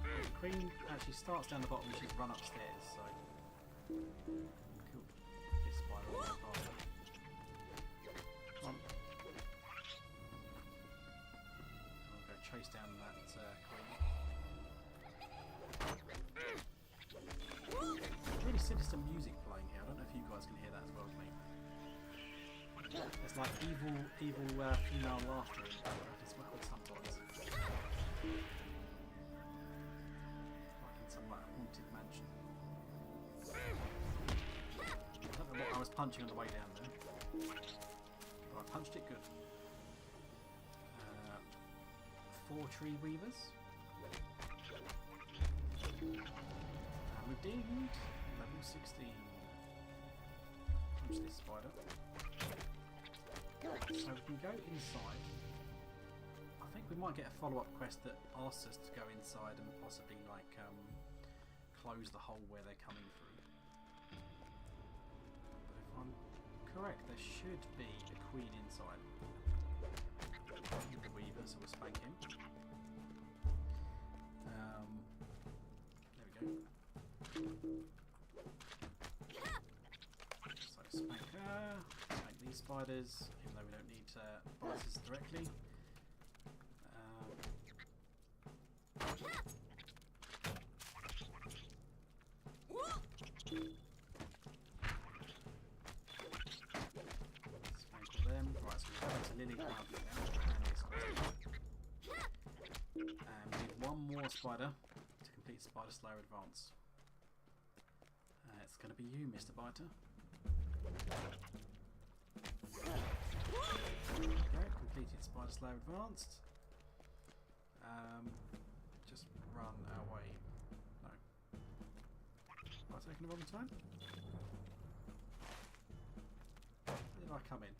The queen actually starts down the bottom and she's run upstairs, so cool. This spider on the bottom. Come on. I'll go chase down that queen. Really sinister music playing here. I don't know if you guys can hear that as well as me. It's like evil female laughter in the background as well sometimes. Haunted mansion. I don't know what I was punching on the way down there, but I punched it good. 4 tree weavers. Redeemed. Level 16. Punch this spider. So we can go inside. I think we might get a follow-up quest that asks us to go inside and possibly like close the hole where they're coming through. correct. There should be a queen inside. The weaver, so we'll spank him. There we go. So spank her, spank these spiders, even though we don't need biters directly. Spank all them. Right, so we've got to Lily now. And we need one more spider to complete Spider Slayer Advance. It's going to be you, Mr. Biter. Okay, completed Spider Slayer Advanced. Just run our way. No. Have I taken the wrong time? Where did I come in?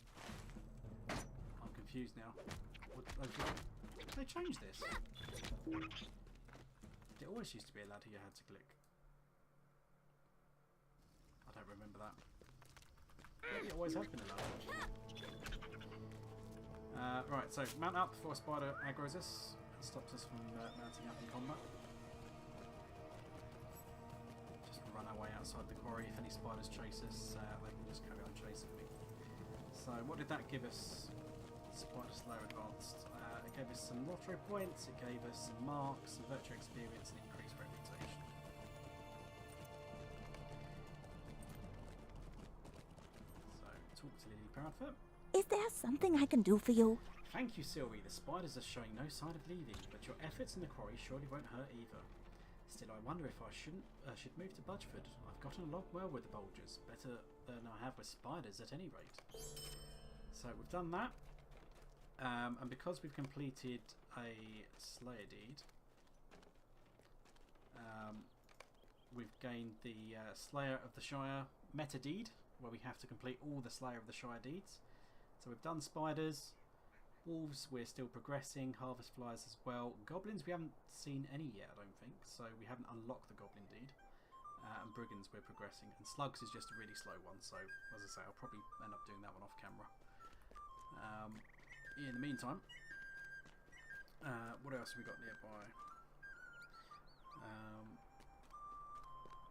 I'm confused now. Did they change this? It always used to be a ladder you had to click. I don't remember that. Maybe it always has been a ladder. Right, so mount up before a spider aggroes us and stops us from mounting up in combat. Just run our way outside the quarry. If any spiders chase us, they can just carry on chasing me. So what did that give us? Spider Slayer Advanced. It gave us some LOTRO points, it gave us some marks, some virtual experience, and increased reputation. So, talk to Lily Proudfoot. Is there something I can do for you? Thank you, Sylvie. The spiders are showing no sign of leaving, but your efforts in the quarry surely won't hurt either. Still, I wonder if I should move to Budgeford. I've gotten along well with the Bulgers, better than I have with spiders at any rate. So we've done that. And because we've completed a Slayer deed, we've gained the Slayer of the Shire meta deed, where we have to complete all the Slayer of the Shire deeds. So we've done spiders, wolves we're still progressing, harvest flies as well. Goblins we haven't seen any yet, I don't think, so we haven't unlocked the goblin deed. And brigands we're progressing, and slugs is just a really slow one, so as I say, I'll probably end up doing that one off camera. In the meantime, what else have we got nearby?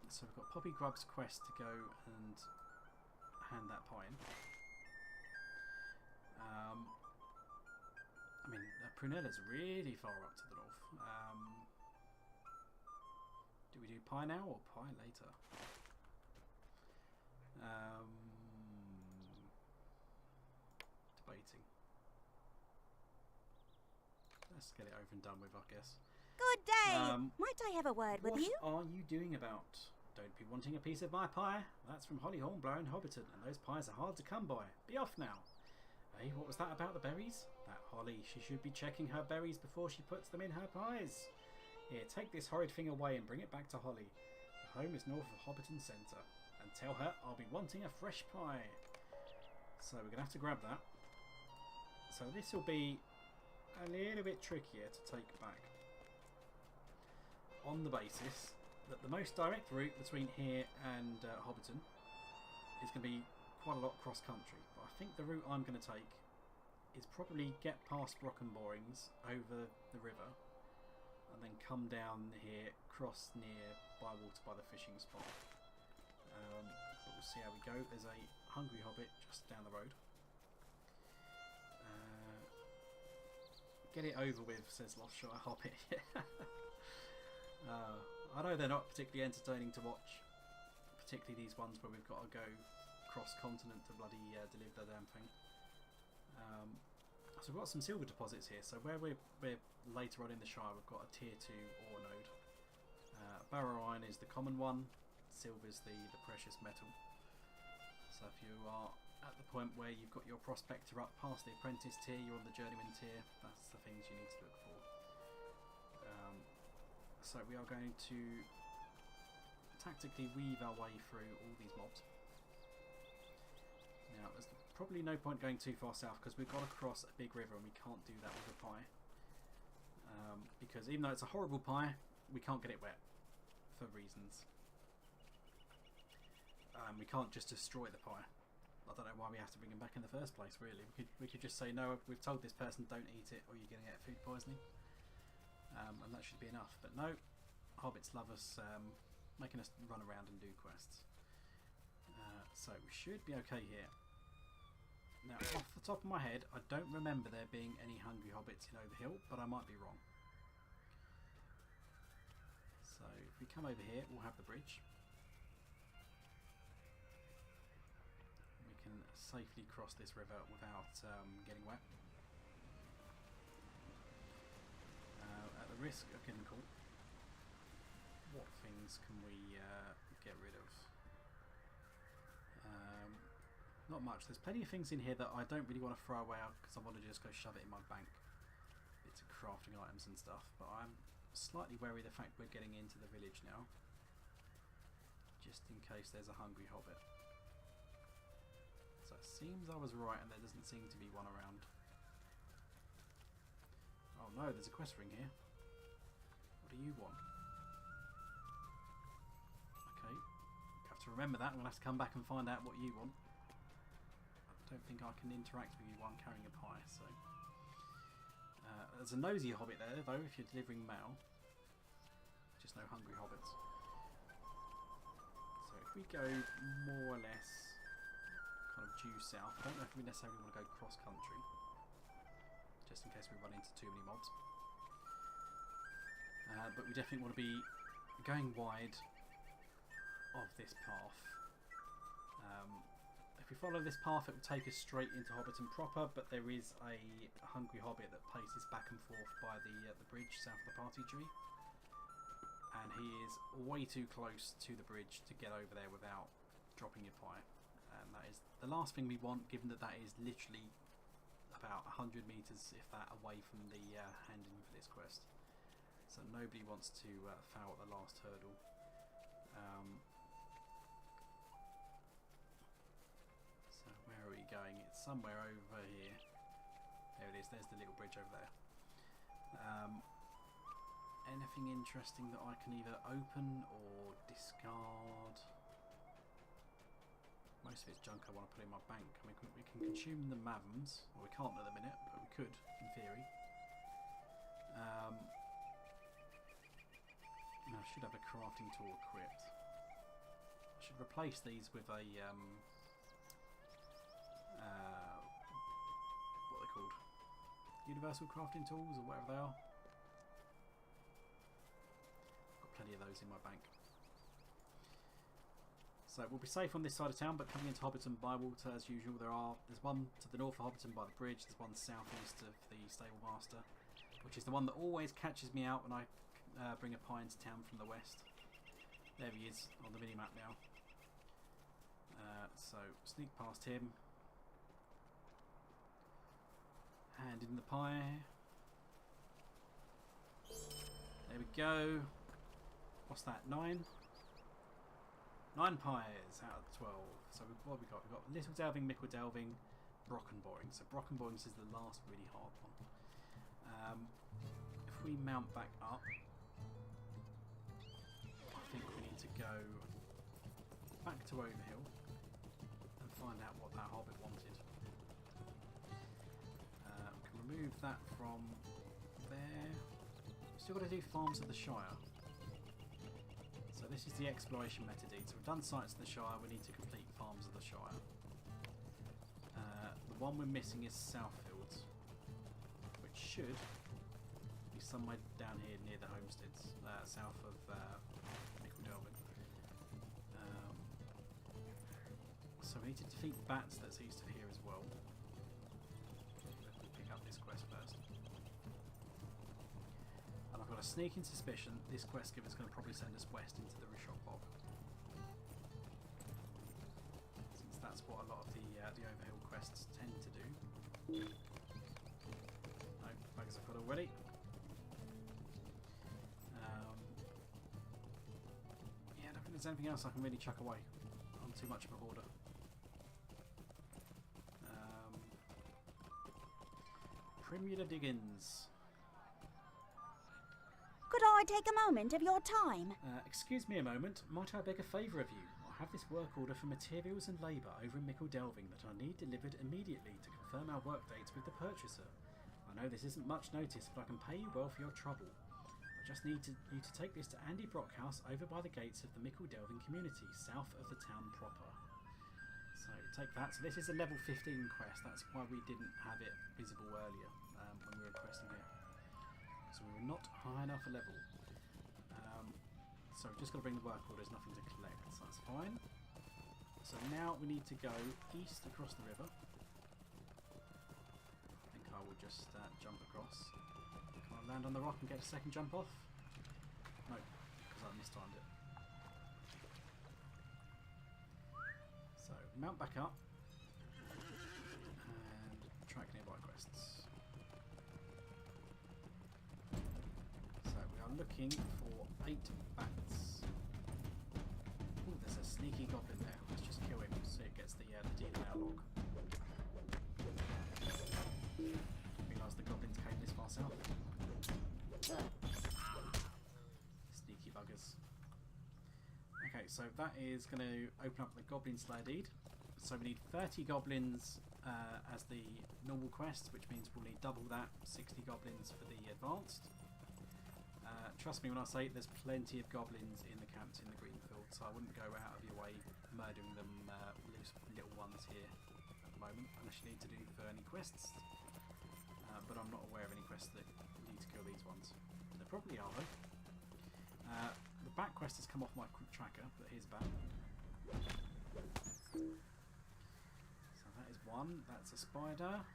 So we've got Poppy Grub's quest to go and hand that pie in. I mean, Prunella's really far up to the north. Do we do pie now or pie later? Debating. Let's get it over and done with, I guess. Good day. Might I have a word with you? What are you doing about? Don't be wanting a piece of my pie. That's from Hollyhorn, Blower and Hobbiton, and those pies are hard to come by. Be off now. Hey, what was that about the berries? That Holly, she should be checking her berries before she puts them in her pies. Here, take this horrid thing away and bring it back to Holly. The home is north of Hobbiton Centre. And tell her I'll be wanting a fresh pie. So we're going to have to grab that. So this will be a little bit trickier to take back. On the basis that the most direct route between here and Hobbiton is going to be quite a lot cross country. But I think the route I'm going to take is probably get past Brockham Borings over the river and then come down here, cross near Bywater by the fishing spot. But we'll see how we go. There's a hungry hobbit just down the road. Get it over with, says Shire Hobbit. I know they're not particularly entertaining to watch, particularly these ones where we've got to go cross-continent to bloody deliver the damn thing. So we've got some silver deposits here. So where we're later on in the Shire, we've got a tier 2 ore node. Barrow iron is the common one. Silver is the precious metal. So if you are at the point where you've got your prospector up past the apprentice tier, you're on the journeyman tier, that's the things you need to look for. So we are going to tactically weave our way through all these mobs. Now there's probably no point going too far south because we've got to cross a big river and we can't do that with a pie. Because even though it's a horrible pie, we can't get it wet for reasons. We can't just destroy the pie. I don't know why we have to bring him back in the first place, really. We could just say, no, we've told this person don't eat it or you're going to get food poisoning. And that should be enough. But no, hobbits love us making us run around and do quests. So we should be okay here. Now, off the top of my head, I don't remember there being any hungry hobbits in Overhill, but I might be wrong. So if we come over here, we'll have the bridge. We can safely cross this river without getting wet. At the risk of getting caught, what things can we get rid of? Not much. There's plenty of things in here that I don't really want to throw away because I want to just go shove it in my bank. Bits of crafting items and stuff. But I'm slightly wary of the fact we're getting into the village now. Just in case there's a hungry hobbit. So it seems I was right and there doesn't seem to be one around. Oh no, there's a quest ring here. What do you want? Okay. Have to remember that. I'm going to have to come back and find out what you want. I don't think I can interact with you while I'm carrying a pie, so... there's a nosy hobbit there, though, if you're delivering mail. Just no hungry hobbits. So if we go more or less kind of due south, I don't know if we necessarily want to go cross-country, just in case we run into too many mobs. But we definitely want to be going wide of this path. If we follow this path, it will take us straight into Hobbiton proper, but there is a hungry hobbit that paces back and forth by the bridge south of the party tree, and he is way too close to the bridge to get over there without dropping your pie. And that is the last thing we want, given that that is literally about 100 meters, if that, away from the hand-in for this quest. So nobody wants to foul at the last hurdle. So where are we going? It's somewhere over here. There it is. There's the little bridge over there. Anything interesting that I can either open or discard? Most of it's junk I want to put in my bank. I mean, we can consume the mavums. Well, we can't at the minute, but we could, in theory. I should have a crafting tool equipped. I should replace these with a what are they called? Universal crafting tools or whatever they are. I've got plenty of those in my bank. So we'll be safe on this side of town, but coming into Hobbiton by water as usual, there's one to the north of Hobbiton by the bridge, there's one southeast of the stable master, which is the one that always catches me out when I bring a pie into town from the west. There he is on the mini-map now. So sneak past him. Hand in the pie. There we go. What's that? 9? 9 pies out of 12. So what have we got? We've got Little Delving, Mickle Delving, Brockenboring. So Brockenboring is the last really hard one. If we mount back up, I think we need to go back to Overhill and find out what that hobbit wanted. We can remove that from there. We've still got to do Farms of the Shire. So this is the exploration meta deed. So we've done Sites of the Shire, we need to complete Farms of the Shire. The one we're missing is Southfields, which should be somewhere down here near the homesteads, south of Mickle Delving. So we need to defeat bats that's east of here as well. We'll pick up this quest first. And I've got a sneaking suspicion this quest giver is going to probably send us west into the Rishok Bog, since that's what a lot of the Overhill quests tend to do. No, bugs I've got already. Yeah, I don't think there's anything else I can really chuck away. I'm too much of a hoarder. Primula Diggins. Could I take a moment of your time? Excuse me a moment. Might I beg a favour of you? I have this work order for materials and labour over in Mickle Delving that I need delivered immediately to confirm our work dates with the purchaser. I know this isn't much notice, but I can pay you well for your trouble. I just need you to take this to Andy Brockhouse over by the gates of the Mickle Delving community, south of the town proper. So take that. So this is a level 15 quest. That's why we didn't have it visible earlier when we were questing it. So we were not high enough a level. So we've just got to bring the work orders, nothing to collect, so that's fine. So now we need to go east across the river. I think I will just jump across. Can I land on the rock and get a second jump off? No, because I mistimed it. So mount back up and track nearby quests. So we are looking for 8 bats. Ooh, there's a sneaky goblin there. Let's just kill him so it gets the detail log. Realise the goblins came this far south. Sneaky buggers. Okay, so that is going to open up the Goblin Slayer deed. So we need 30 goblins as the normal quest, which means we'll need double that, 60 goblins for the advanced. Trust me when I say there's plenty of goblins in the camps in the Greenfield, so I wouldn't go out of your way murdering them loose little ones here at the moment, unless you need to do for any quests. But I'm not aware of any quests that need to kill these ones. There probably are though. The bat quest has come off my tracker, but here's a bat. So that is one. That's a spider.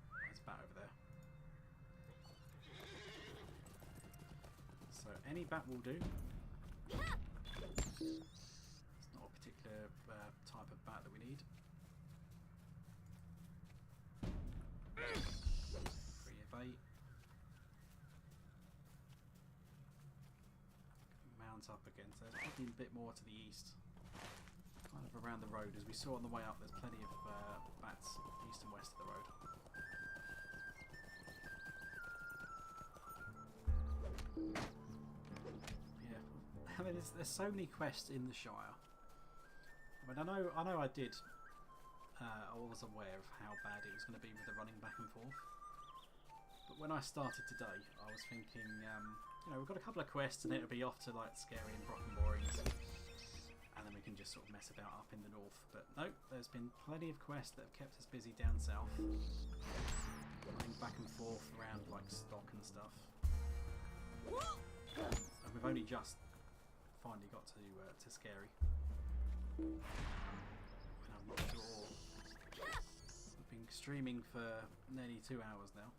There's a bat over there. So any bat will do. It's not a particular type of bat that we need. 3 of 8. Mount up again, so there's probably a bit more to the east. Kind of around the road. As we saw on the way up, there's plenty of bats east and west of the road. I mean, there's so many quests in the Shire. I mean, I know I did. I was aware of how bad it was going to be with the running back and forth. But when I started today, I was thinking, you know, we've got a couple of quests and it'll be off to like Scary and Brockenborings, and then we can just sort of mess about up in the north. But no, there's been plenty of quests that have kept us busy down south, running back and forth around like stock and stuff. And we've only just finally got to Scary. And I'm not sure. I've been streaming for nearly 2 hours now.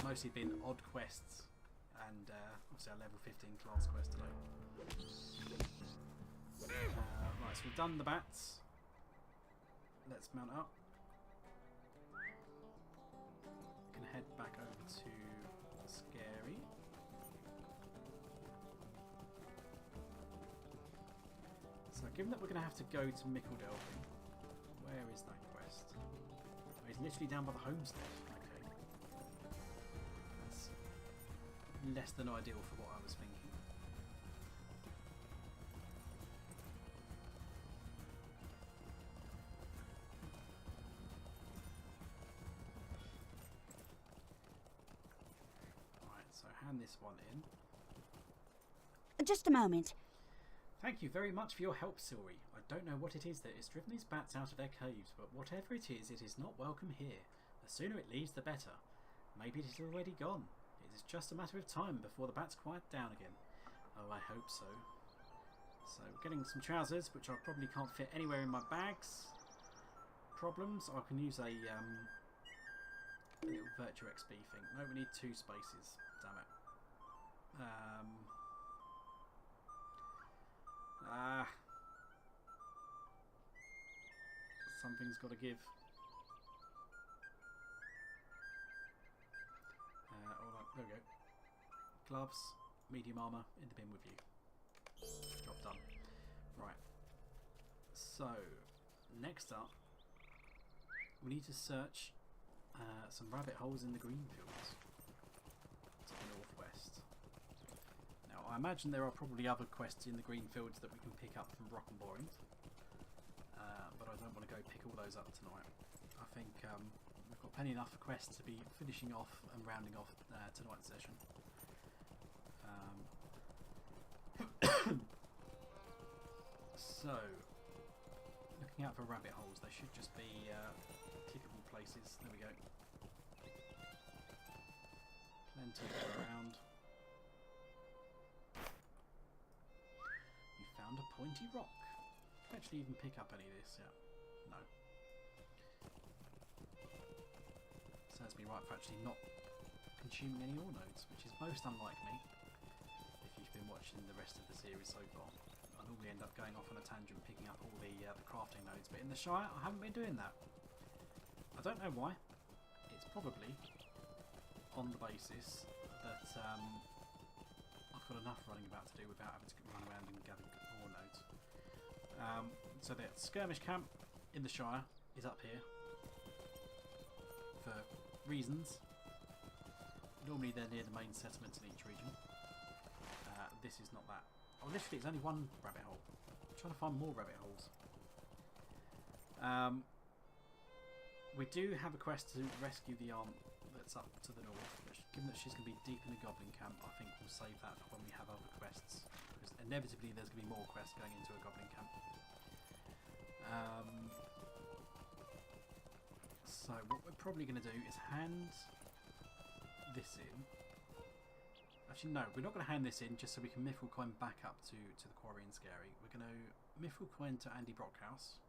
Mostly been odd quests and obviously our level 15 class quest today. Right, so we've done the bats. Let's mount up. We can head back over to Scary. So given that we're going to have to go to Mickle Delving, where is that quest? Oh, he's literally down by the homestead. Okay. That's less than ideal for what I was thinking. Right, so hand this one in. Just a moment. Thank you very much for your help, Silri. I don't know what it is that has driven these bats out of their caves, but whatever it is not welcome here. The sooner it leaves, the better. Maybe it is already gone. It is just a matter of time before the bats quiet down again. Oh, I hope so. So, getting some trousers, which I probably can't fit anywhere in my bags. Problems? I can use a little virtue XP thing. No, we need 2 spaces. Damn it. Something's got to give. Hold on, there we go. Gloves, medium armour, in the bin with you. Job done. Right. So, next up, we need to search some rabbit holes in the green fields to the northwest. Now, I imagine there are probably other quests in the green fields that we can pick up from Rock and Borings, but I don't want to go pick all those up tonight. I think we've got plenty enough quests to be finishing off and rounding off tonight's session. So, looking out for rabbit holes, they should just be clickable places. There we go. Plenty around. You found a pointy rock. Can you actually even pick up any of this? Yeah. No. Serves me right for actually not consuming any ore nodes, which is most unlike me. If you've been watching the rest of the series so far, I normally end up going off on a tangent, picking up all the crafting nodes. But in the Shire, I haven't been doing that. I don't know why. It's probably on the basis that I've got enough running about to do without having to run around and gather ore nodes. So the skirmish camp in the Shire is up here for reasons. Normally they're near the main settlements in each region. This is not that. Oh, literally it's only one rabbit hole. I'm trying to find more rabbit holes. We do have a quest to rescue the aunt that's up to the north, but given that she's going to be deep in the goblin camp, I think we'll save that for when we have other quests, because inevitably there's going to be more quests going into a goblin camp. So what we're probably going to do is hand this in. Actually no, we're not going to hand this in just so we can Mithril Coin back up to the quarry and Scary. We're going to Mithril Coin to Andy Brockhouse.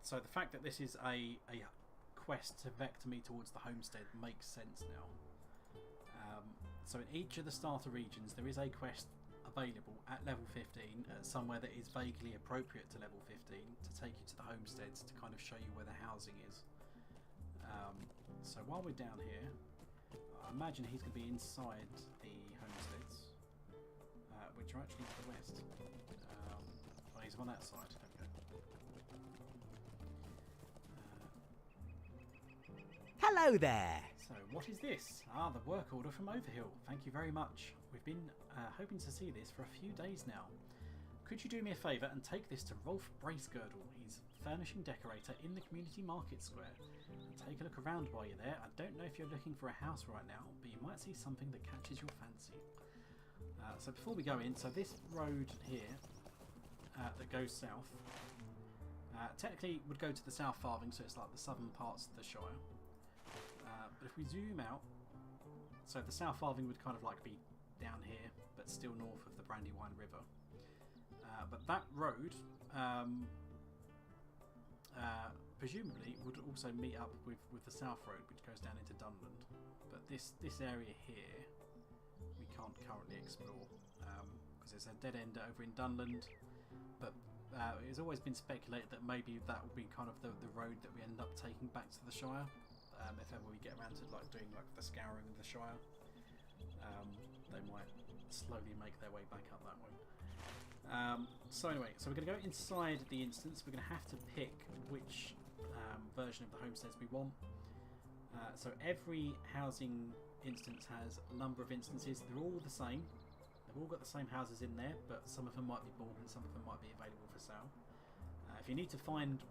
So the fact that this is a quest to vector me towards the homestead makes sense now. So in each of the starter regions there is a quest available at level 15 somewhere that is vaguely appropriate to level 15 to take you to the homesteads to kind of show you where the housing is. So while we're down here, I imagine he's going to be inside the homesteads, which are actually to the west. Well, he's on that side. There we go. Hello there. So, what is this? Ah, the work order from Overhill. Thank you very much. We've been hoping to see this for a few days now. Could you do me a favour and take this to Rolf Bracegirdle? He's furnishing decorator in the community market square. And take a look around while you're there. I don't know if you're looking for a house right now, but you might see something that catches your fancy. So before we go in, so this road here that goes south technically would go to the South Farthing, so it's like the southern parts of the Shire. But if we zoom out, so the South Farthing would kind of like be down here, but still north of the Brandywine River. But that road, presumably, would also meet up with the South Road, which goes down into Dunland. But this area here, we can't currently explore, because there's a dead end over in Dunland. But it's always been speculated that maybe that will be kind of the road that we end up taking back to the Shire. If ever we get around to like doing like the scouring of the Shire, they might slowly make their way back up that way. So anyway, so we're going to go inside the instance. We're going to have to pick which version of the homesteads we want. So every housing instance has a number of instances. They're all the same. They've all got the same houses in there, but some of them might be bought and some of them might be available for sale. If you need to find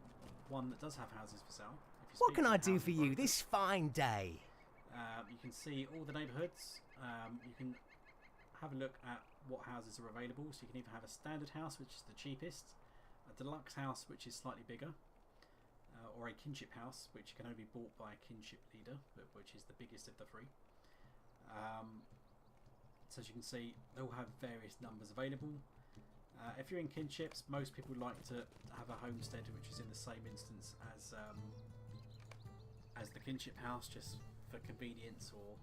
one that does have houses for sale, What can I do for you this fine day? you can see all the neighbourhoods. You can have a look at what houses are available. So you can either have a standard house, which is the cheapest, a deluxe house, which is slightly bigger, or a kinship house, which can only be bought by a kinship leader, but which is the biggest of the three. So as you can see, they all have various numbers available. If you're in kinships, most people like to have a homestead which is in the same instance as the kinship house, just for convenience or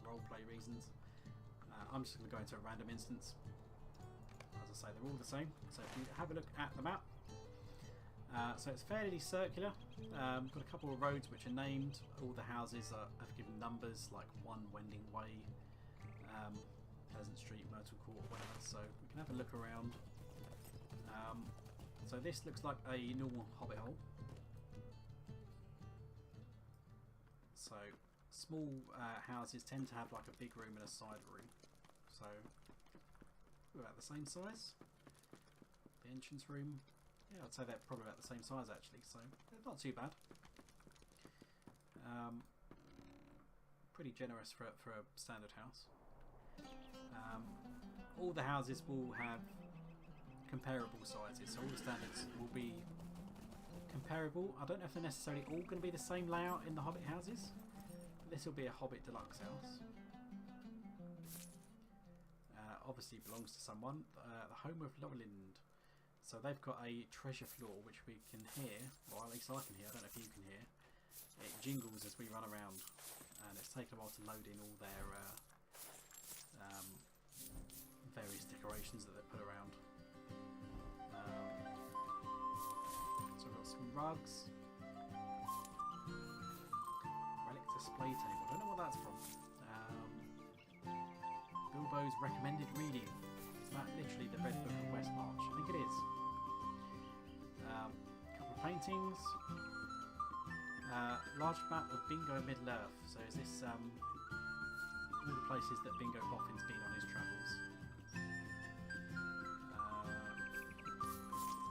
roleplay reasons. I'm just going to go into a random instance. As I say, they're all the same. So if you have a look at the map, so it's fairly circular. Got a couple of roads which are named. All the houses have given numbers, like 1 Wending Way, Pleasant Street, Myrtle Court, whatever. So we can have a look around. So this looks like a normal hobbit hole. So small houses tend to have like a big room and a side room. So we're about the same size. The entrance room, yeah, I'd say they're probably about the same size actually. So they're not too bad. Pretty generous for a standard house. All the houses will have comparable sizes, so all the standards will be comparable. I don't know if they're necessarily all going to be the same layout in the Hobbit houses. This will be a Hobbit deluxe house. Obviously belongs to someone. The home of Loveland. So they've got a treasure floor which we can hear, or at least I can hear. I don't know if you can hear. It jingles as we run around, and it's taken a while to load in all their various decorations that they put around. So we've got some rugs, relic display table. I don't know what that's from. Bilbo's recommended reading. Is that literally the Red Book of Westmarch? I think it is. A couple of paintings. Large map of Bingo Middle Earth. So is this all the places that Bingo Boffin's been on his travels?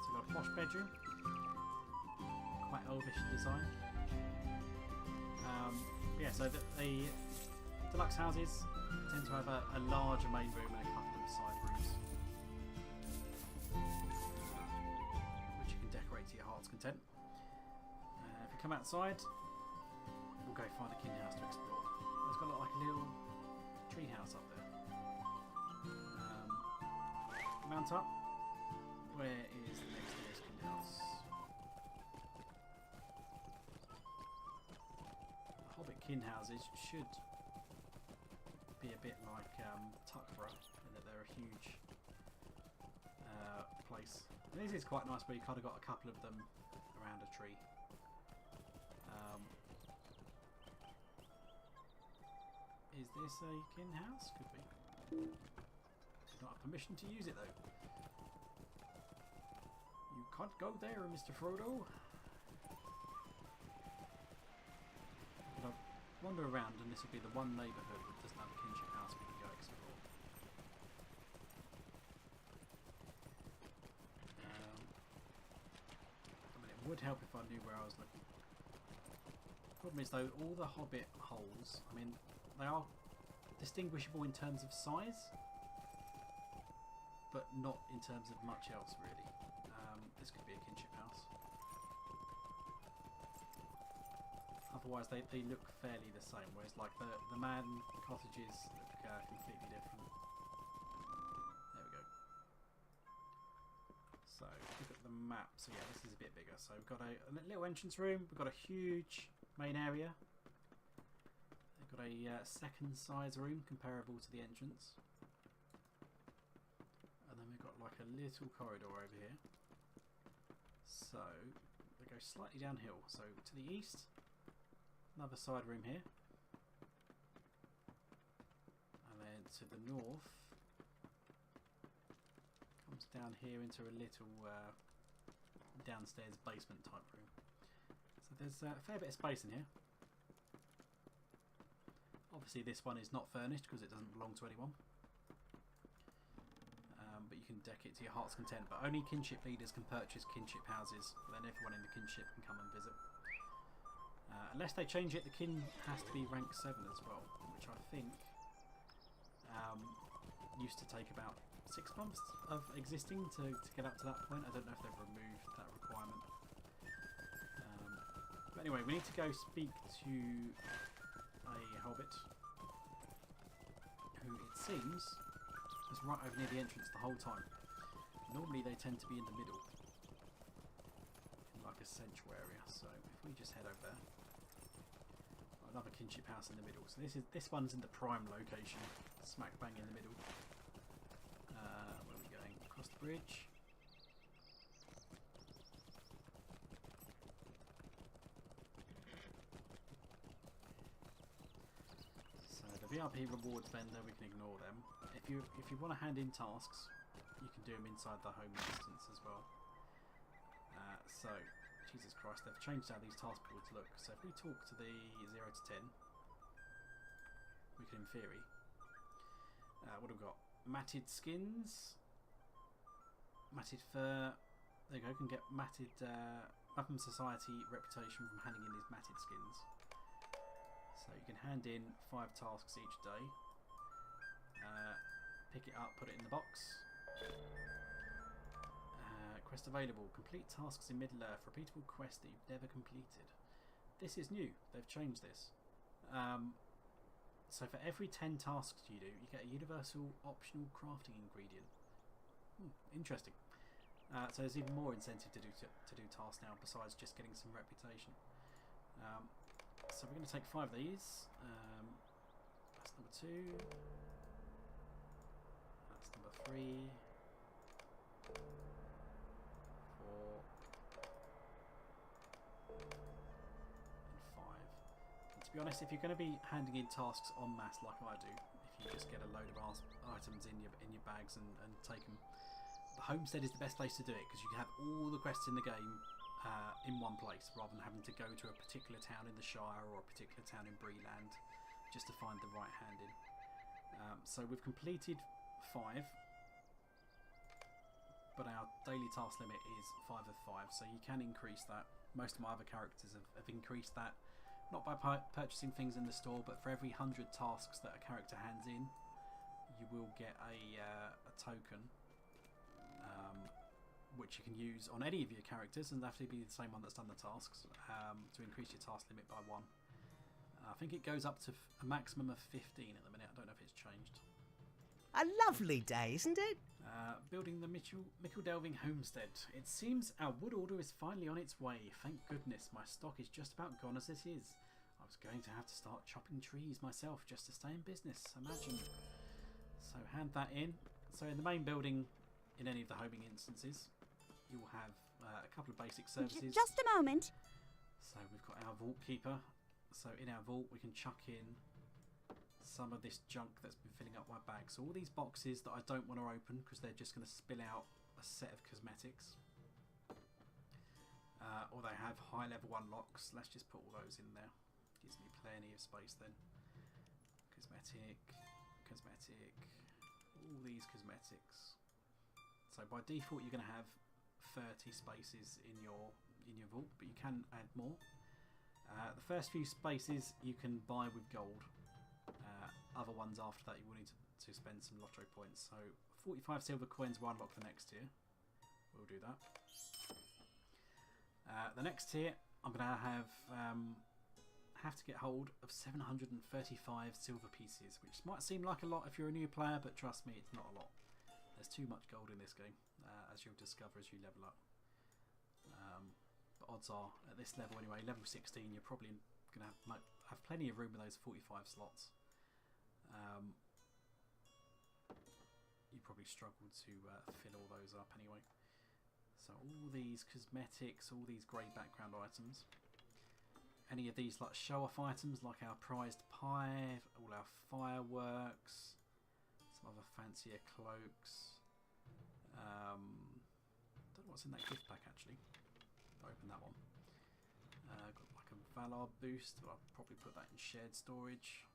So we've got a posh bedroom. Quite elvish design. Yeah, so the deluxe houses tend to have a larger main room and a couple of side rooms, which you can decorate to your heart's content. If you come outside, we'll go find a kin house to explore. It's got like a little tree house up there. Mount up. Where is the next nearest kin house? Hobbit kin houses should be a bit like Tuckborough, in that they're a huge place. And this is quite nice, where you kind of got a couple of them around a tree. Is this a kin house? Could be. Not have permission to use it though. You can't go there, Mr. Frodo. But I'll wander around, and this will be the one neighbourhood that doesn't have a kinship house we can go explore. I mean, it would help if I knew where I was looking. Problem is though, all the Hobbit holes, I mean, they are distinguishable in terms of size, but not in terms of much else really. This could be a kinship house. Otherwise they look fairly the same, whereas like the man cottages look completely different. There we go. So look at the map. So yeah, this is a bit bigger. So we've got a little entrance room, we've got a huge main area. We've got a second size room comparable to the entrance. And then we've got like a little corridor over here. So they go slightly downhill. So to the east, another side room here. And then to the north, comes down here into a little downstairs basement type room. So there's a fair bit of space in here. Obviously this one is not furnished because it doesn't belong to anyone. But you can deck it to your heart's content. But only kinship leaders can purchase kinship houses. Then everyone in the kinship can come and visit. Unless they change it, the kin has to be rank 7 as well, which I think used to take about 6 months of existing to get up to that point. I don't know if they've removed that requirement. But anyway, we need to go speak to a hobbit who, it seems, was right over near the entrance the whole time. Normally they tend to be in the middle, in like a central area. So if we just head over there, another kinship house in the middle. So this one's in the prime location, smack bang in the middle. Where are we going? Across the bridge. So the VIP rewards vendor, we can ignore them. If you want to hand in tasks, you can do them inside the home instance as well. So, Jesus Christ, they've changed how these task boards look. So if we talk to the 0 to 10, we can in theory. What have we got? Matted skins. Matted fur. There you go. Can get matted Weapon Society reputation from handing in these matted skins. So you can hand in 5 tasks each day. Pick it up, put it in the box. Quest available. Complete tasks in Middle-earth. Repeatable quest that you've never completed. This is new. They've changed this. So for every 10 tasks you do, you get a universal optional crafting ingredient. Interesting. So there's even more incentive to do tasks now besides just getting some reputation. So we're going to take 5 of these. That's number 2. That's number 3. 4. And 5. And to be honest, if you're going to be handing in tasks en masse like I do, if you just get a load of items in your bags and take them, the homestead is the best place to do it because you can have all the quests in the game in one place rather than having to go to a particular town in the Shire or a particular town in Breland just to find the right hand in. So we've completed 5, but our daily task limit is 5 of 5, so you can increase that. Most of my other characters have increased that, not by purchasing things in the store, but for every 100 tasks that a character hands in, you will get a token, which you can use on any of your characters, and that'll be the same one that's done the tasks, to increase your task limit by 1. I think it goes up to a maximum of 15 at the minute. I don't know if it's changed. A lovely day, isn't it? Building the Mickle Delving Homestead. It seems our wood order is finally on its way. Thank goodness, my stock is just about gone as it is. I was going to have to start chopping trees myself just to stay in business, imagine. So hand that in. So in the main building, in any of the homing instances, you will have a couple of basic services. Just a moment. So we've got our vault keeper. So in our vault we can chuck in some of this junk that's been filling up my bag. So all these boxes that I don't want to open because they're just going to spill out a set of cosmetics. Or they have high level unlocks. Let's just put all those in there. Gives me plenty of space then. Cosmetic, cosmetic, all these cosmetics. So by default you're going to have 30 spaces in your vault, but you can add more. The first few spaces you can buy with gold. Other ones after that you will need to spend some LOTRO points. So 45 silver coins will unlock the next tier. We'll do that. The next tier I'm going to have to get hold of 735 silver pieces, which might seem like a lot if you're a new player, but trust me, it's not a lot. There's too much gold in this game, as you'll discover as you level up. But odds are, at this level anyway, level 16, you're probably going to have plenty of room with those 45 slots. You probably struggle to fill all those up anyway. So all these cosmetics, all these grey background items. Any of these like show-off items like our prized pie, all our fireworks, some other fancier cloaks. Don't know what's in that gift pack actually. I'll open that one. Got like a Valar boost, but I'll probably put that in shared storage.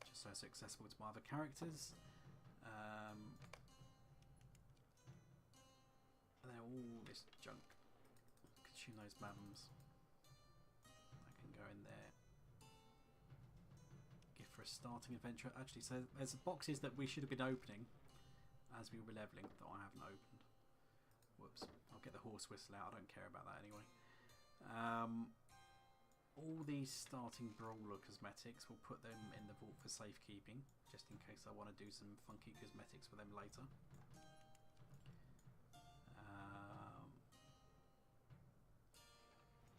Just so it's accessible to my other characters. And then all this junk. Consume those bams. That can go in there. Gift for a starting adventure. Actually, so there's boxes that we should have been opening as we were leveling that I haven't opened. Whoops. I'll get the horse whistle out. I don't care about that anyway. All these starting Brawler cosmetics, we'll put them in the vault for safekeeping, just in case I want to do some funky cosmetics for them later.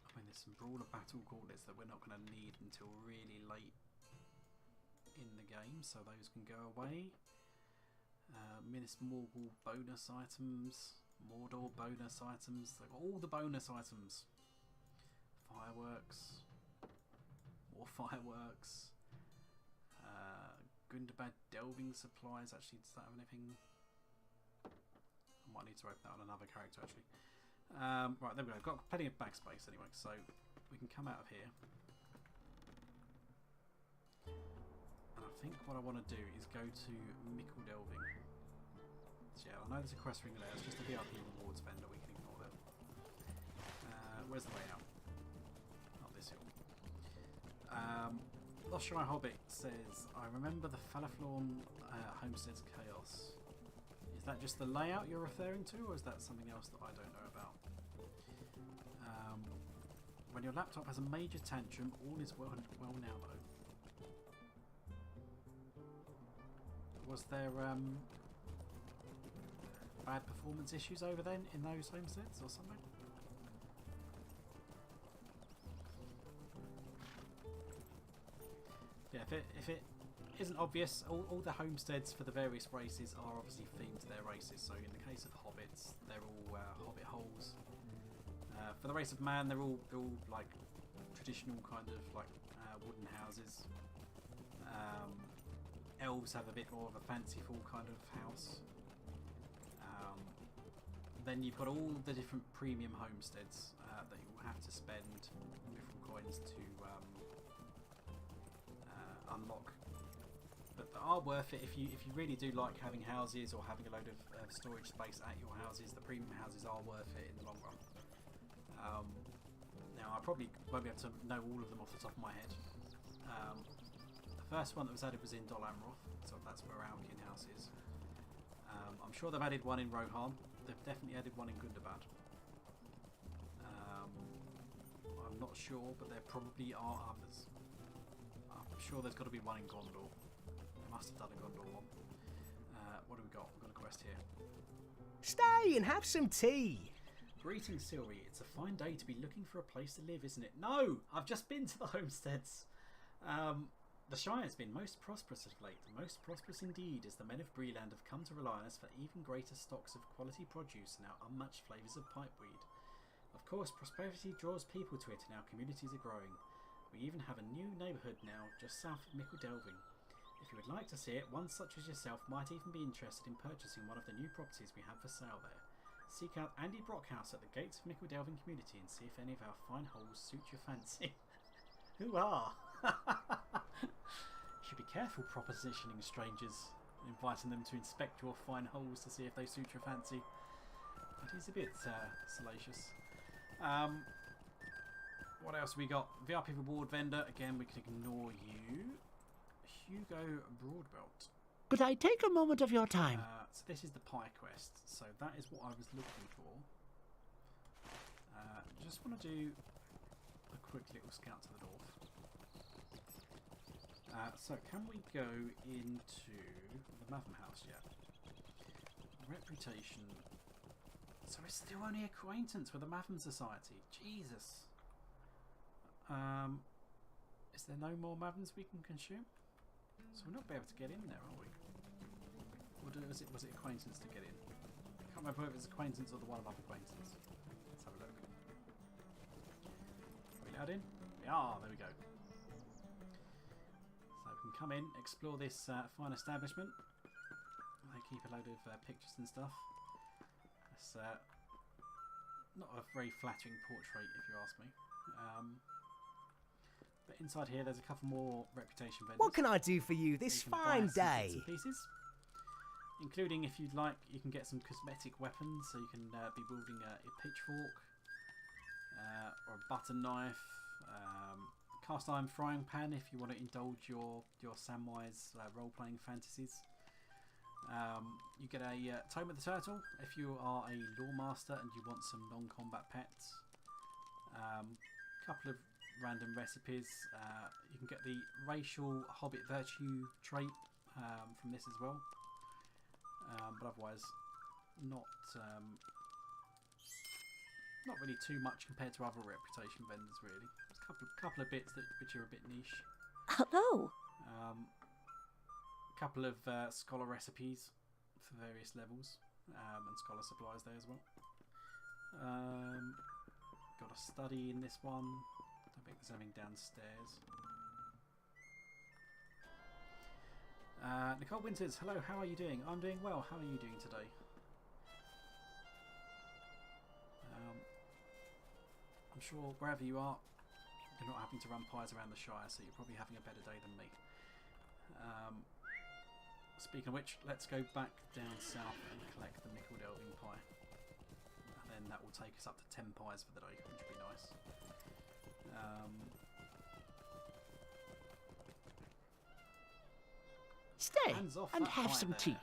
I mean, there's some Brawler battle gauntlets that we're not going to need until really late in the game, so those can go away. Minas Morgul bonus items, Mordor bonus items, they've got all the bonus items. Fireworks, more fireworks. Gundabad delving supplies. Actually, does that have anything? I might need to open that on another character actually. Right, there we go. Got plenty of backspace anyway, so we can come out of here. think what I want to do is go to Mickle Delving. So yeah, I know there's a quest ring there. It's just a VIP rewards vendor. We can ignore that. Where's the way out? Up this hill. Lost Shire Hobbit says, I remember the Balthelion homestead's chaos. Is that just the layout you're referring to, or is that something else that I don't know about? When your laptop has a major tantrum, all is well now though. Was there bad performance issues over then in those homesteads or something? Yeah, if it isn't obvious, all the homesteads for the various races are obviously themed to their races. So in the case of the hobbits, they're all hobbit holes. For the race of man, they're all like traditional kind of like wooden houses. Elves have a bit more of a fanciful kind of house. Then you've got all the different premium homesteads that you will have to spend different coins to unlock, but they are worth it if you really do like having houses or having a load of storage space at your houses. The premium houses are worth it in the long run. Now I probably won't be able to know all of them off the top of my head. The first one that was added was in Dol Amroth, so that's where our Albion house is. I'm sure they've added one in Rohan. They've definitely added one in Gundabad. I'm not sure, but there probably are others. I'm sure there's got to be one in Gondor. They must have done a Gondor one. What do we got? We've got a quest here. Stay and have some tea. Greetings, Sylvie. It's a fine day to be looking for a place to live, isn't it? No! I've just been to the homesteads. The Shire has been most prosperous of late. Most prosperous indeed, as the men of Breland have come to rely on us for even greater stocks of quality produce and our unmatched flavours of pipeweed. Of course, prosperity draws people to it and our communities are growing. We even have a new neighbourhood now, just south of Mickle Delving. If you would like to see it, one such as yourself might even be interested in purchasing one of the new properties we have for sale there. Seek out Andy Brockhouse at the gates of Mickle Delving community and see if any of our fine holes suit your fancy. Who are? You should be careful propositioning strangers, inviting them to inspect your fine holes to see if they suit your fancy. That is a bit salacious. What else we got? VIP reward vendor. Again, we can ignore you. Hugo Broadbelt. Could I take a moment of your time? So this is the pie quest. So that is what I was looking for. Just want to do a quick little scout to the north. So can we go into the Mavum house yet? Reputation. So we're still only acquaintance with the Mavum Society. Jesus. Is there no more Mavums we can consume? So we're not be able to get in there, are we? Or was it acquaintance to get in? I can't remember if it was acquaintance or the one above acquaintance. Let's have a look. Are we allowed in? We are, there we go. So we can come in, explore this fine establishment. They keep a load of pictures and stuff. It's not a very flattering portrait if you ask me. But inside here there's a couple more reputation vendors. What can I do for you this fine day? Bits and pieces. Including, if you'd like, you can get some cosmetic weapons, so you can be wielding a pitchfork or a butter knife, cast iron frying pan if you want to indulge your Samwise role-playing fantasies. You get a Tome of the Turtle if you are a lore master and you want some non-combat pets. Couple of random recipes. You can get the racial hobbit virtue trait from this as well. But otherwise, not really too much compared to other reputation vendors. Really, there's a couple of bits which are a bit niche. Hello. A couple of scholar recipes for various levels and scholar supplies there as well. Got a study in this one. Don't think there's anything downstairs. Nicole Winters, hello, how are you doing? I'm doing well, how are you doing today? I'm sure wherever you are, you're not having to run pies around the Shire, so you're probably having a better day than me. Speaking of which, let's go back down south and collect the Mickle Delving pie. And then that will take us up to 10 pies for the day, which would be nice. Stay Hands off and that have pie some there. tea.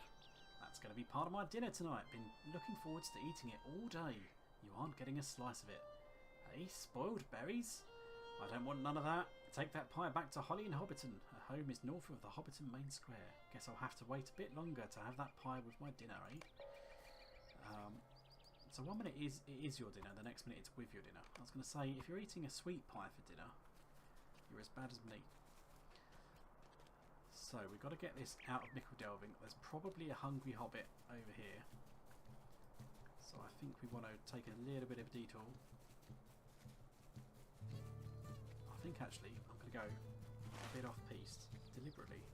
That's going to be part of my dinner tonight. Been looking forward to eating it all day. You aren't getting a slice of it. Hey, spoiled berries? I don't want none of that. Take that pie back to Holly and Hobbiton. Her home is north of the Hobbiton main square. Guess I'll have to wait a bit longer to have that pie with my dinner, eh? So 1 minute it is your dinner, the next minute it's with your dinner. I was going to say, if you're eating a sweet pie for dinner, you're as bad as me. So we've got to get this out of Mickle Delving. There's probably a hungry hobbit over here. So I think we want to take a little bit of a detour. I think actually I'm going to go a bit off piste, deliberately.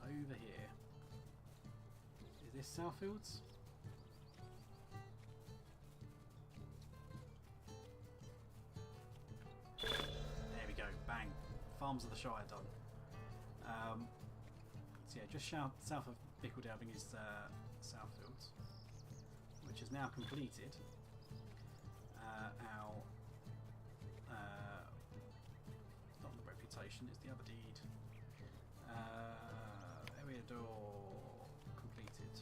Over here. Is this Southfields? There we go, bang. Farms of the Shire done. So yeah, just south of Mickle Delving is Southfields, which is now completed. Not the reputation, it's the other deed. Area door completed.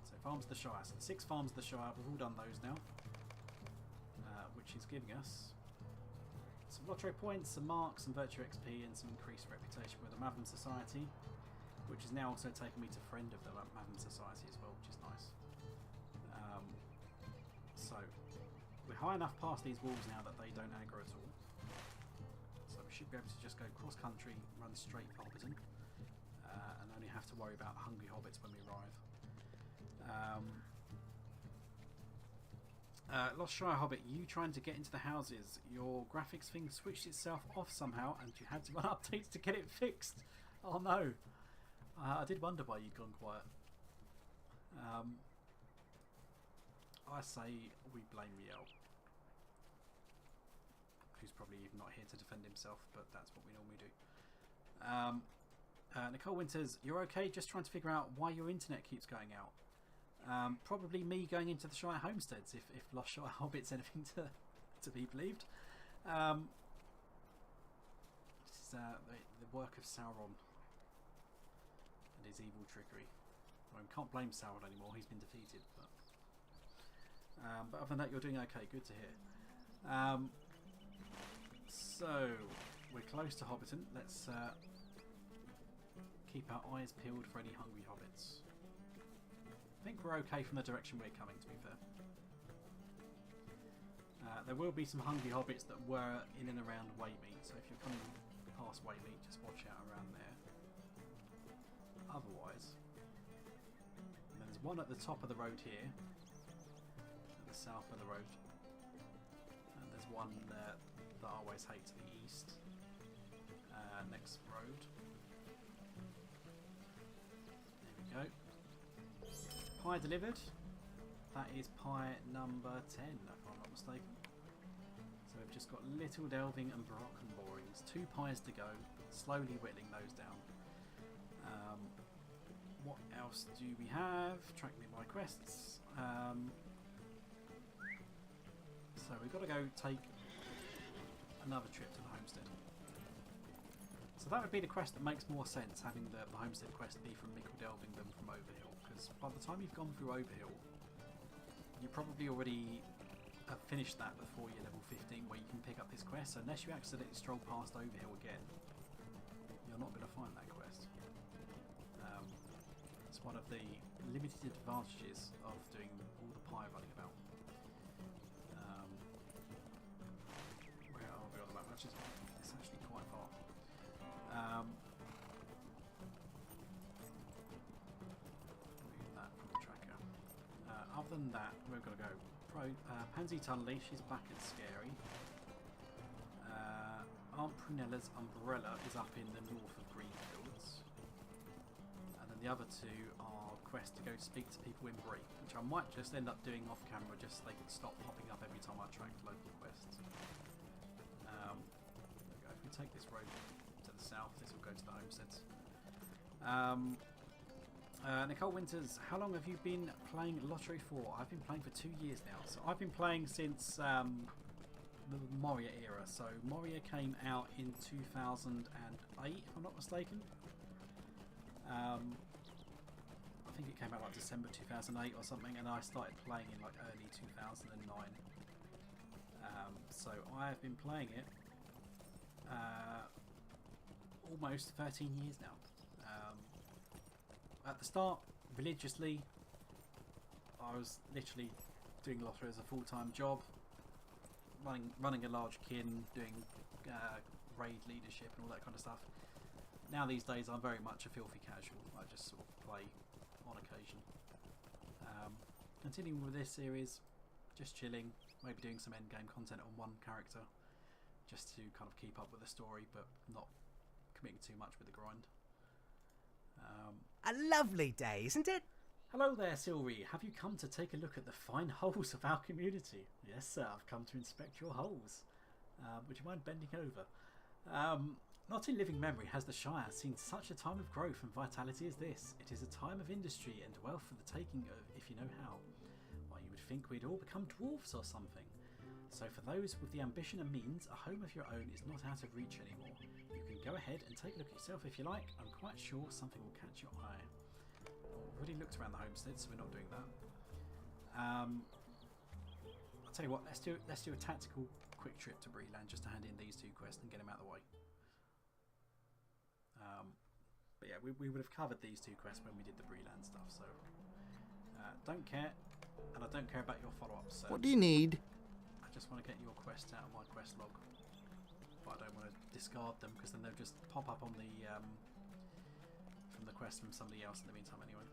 So Farms of the Shire. So the 6 Farms of the Shire, we've all done those now, which is giving us some LOTRO points, some marks, some virtue XP, and some increased reputation with the Mavum Society, which is now also taking me to friend of the Mavum Society as well, which is nice. So we're high enough past these walls now that they don't aggro at all. So we should be able to just go cross country, run straight for Hobbiton, and only have to worry about hungry hobbits when we arrive. Lost Shire Hobbit, you trying to get into the houses. Your graphics thing switched itself off somehow and you had to run updates to get it fixed. Oh no. I did wonder why you'd gone quiet. I say we blame Yell, who's probably even not here to defend himself, but that's what we normally do. Nicole Winters, you're okay? Just trying to figure out why your internet keeps going out. Probably me going into the Shire homesteads, if Lost Shire Hobbit's anything to be believed. This is the work of Sauron and his evil trickery. Well, we can't blame Sauron anymore, he's been defeated. But other than that, you're doing okay, good to hear. So, we're close to Hobbiton. Let's keep our eyes peeled for any hungry hobbits. I think we're okay from the direction we're coming, to be fair. There will be some hungry hobbits that were in and around Waymeet, so if you're coming past Waymeet, just watch out around there. Otherwise, and there's one at the top of the road here, at the south of the road, and there's one that I always hate to the east, next road. There we go. Pie delivered. That is pie number 10, if I'm not mistaken. So we've just got Little Delving and Brocken Borings. 2 pies to go. Slowly whittling those down. What else do we have? Track nearby quests. So we've got to go take another trip to the homestead. So that would be the quest that makes more sense, having the homestead quest be from Mickle Delving than from Overhill. Because by the time you've gone through Overhill, you probably already have finished that before you're level 15, where you can pick up this quest. So unless you accidentally stroll past Overhill again, you're not going to find that quest. It's one of the limited advantages of doing all the pie running about. Where are we on the map? It's actually quite far. Remove that from the tracker. Other than that, we're going to go Pansy Tunnelly, she's back at Scary. Aunt Prunella's umbrella is up in the north of Greenfields. And then the other 2 are quests to go speak to people in Brie, which I might just end up doing off camera just so they can stop popping up every time I track local quests. There we go. If we take this road to the south. This will go to the homesteads. Nicole Winters, how long have you been playing Lottery for? I've been playing for 2 years now. So I've been playing since the Moria era. So Moria came out in 2008, if I'm not mistaken. I think it came out like December 2008 or something, and I started playing in like early 2009. So I have been playing it almost 13 years now. At the start, religiously, I was literally doing Lottery as a full-time job, running a large kin, doing raid leadership and all that kind of stuff. Now these days, I'm very much a filthy casual. I just sort of play on occasion. Continuing with this series, just chilling, maybe doing some endgame content on one character, just to kind of keep up with the story, but not committing too much with the grind. A lovely day, isn't it? Hello there, Silri. Have you come to take a look at the fine holes of our community? Yes, sir. I've come to inspect your holes. Would you mind bending over? Not in living memory has the Shire seen such a time of growth and vitality as this. It is a time of industry and wealth for the taking of, if you know how. Why, you would think we'd all become dwarfs or something. So for those with the ambition and means, a home of your own is not out of reach anymore. You can go ahead and take a look at yourself if you like. I'm quite sure something will catch your eye. I've already looked around the homestead, so we're not doing that. I'll tell you what, let's do a tactical quick trip to Breland just to hand in these 2 quests and get them out of the way. But yeah, we would have covered these 2 quests when we did the Breland stuff, so don't care, and I don't care about your follow-ups. So What do you need? I just want to get your quest out of my quest log, but I don't want to discard them because then they'll just pop up on the from the quest from somebody else in the meantime anyway.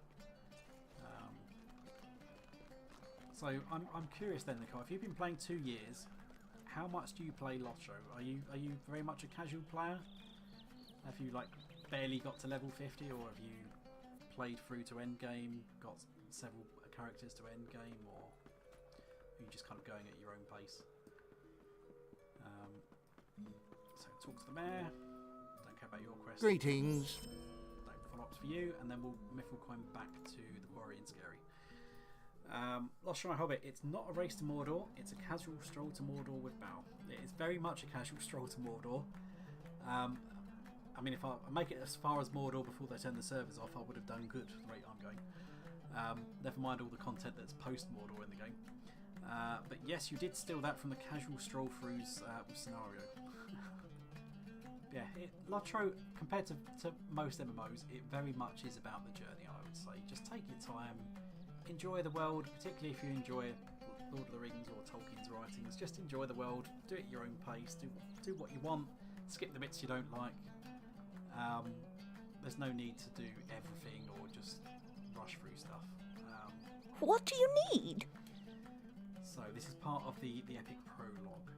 So I'm curious then, Nicole, if you've been playing 2 years, how much do you play Lotro? Are you very much a casual player? Have you like barely got to level 50, or have you played through to endgame, got several characters to endgame, or are you just kind of going at your own pace? So talk to the mayor. Don't care about your quest. Greetings. No follow-ups for you, and then we'll Miffelcoin back to the quarry and Scary. Lost Shire Hobbit, it's not a race to Mordor, it's a casual stroll to Mordor with Bao. It is very much a casual stroll to Mordor. I mean, if I make it as far as Mordor before they turn the servers off, I would have done good at the rate I'm going. Never mind all the content that's post-Mordor in the game. But yes, you did steal that from the casual stroll-throughs scenario. Yeah, Lotro, compared to most MMOs, it very much is about the journey, I would say. Just take your time, enjoy the world, particularly if you enjoy Lord of the Rings or Tolkien's writings. Just enjoy the world, do it at your own pace, do what you want, skip the bits you don't like. There's no need to do everything or just rush through stuff. What do you need? So this is part of the epic prologue.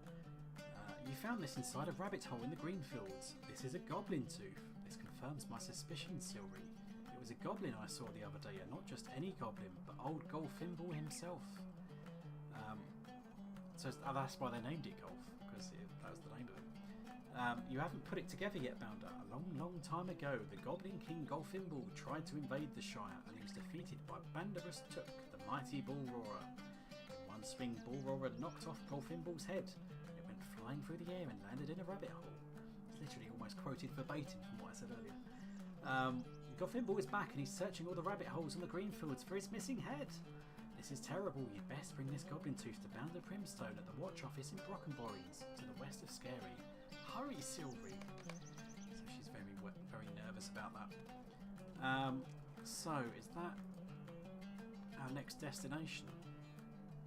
You found this inside a rabbit hole in the green fields. This is a goblin tooth. This confirms my suspicions, Silri. It was a goblin I saw the other day, and not just any goblin, but old Golfimble himself. So that's why they named it Golf, because that was the name of it. You haven't put it together yet, Bounder. A long time ago, the Goblin King Golfimble tried to invade the Shire, and he was defeated by Banderus Took, the mighty Bull Roarer. In one swing, Bull Roarer knocked off Golfimble's head, and it went flying through the air and landed in a rabbit hole. It's literally almost quoted verbatim from what I said earlier. Golfimble is back, and he's searching all the rabbit holes in the greenfields for his missing head. This is terrible. You'd best bring this Goblin Tooth to Bounder Primstone at the watch office in Brockenborings, to the west of Scary. Hurry, Silri! So she's very nervous about that. So, is that our next destination?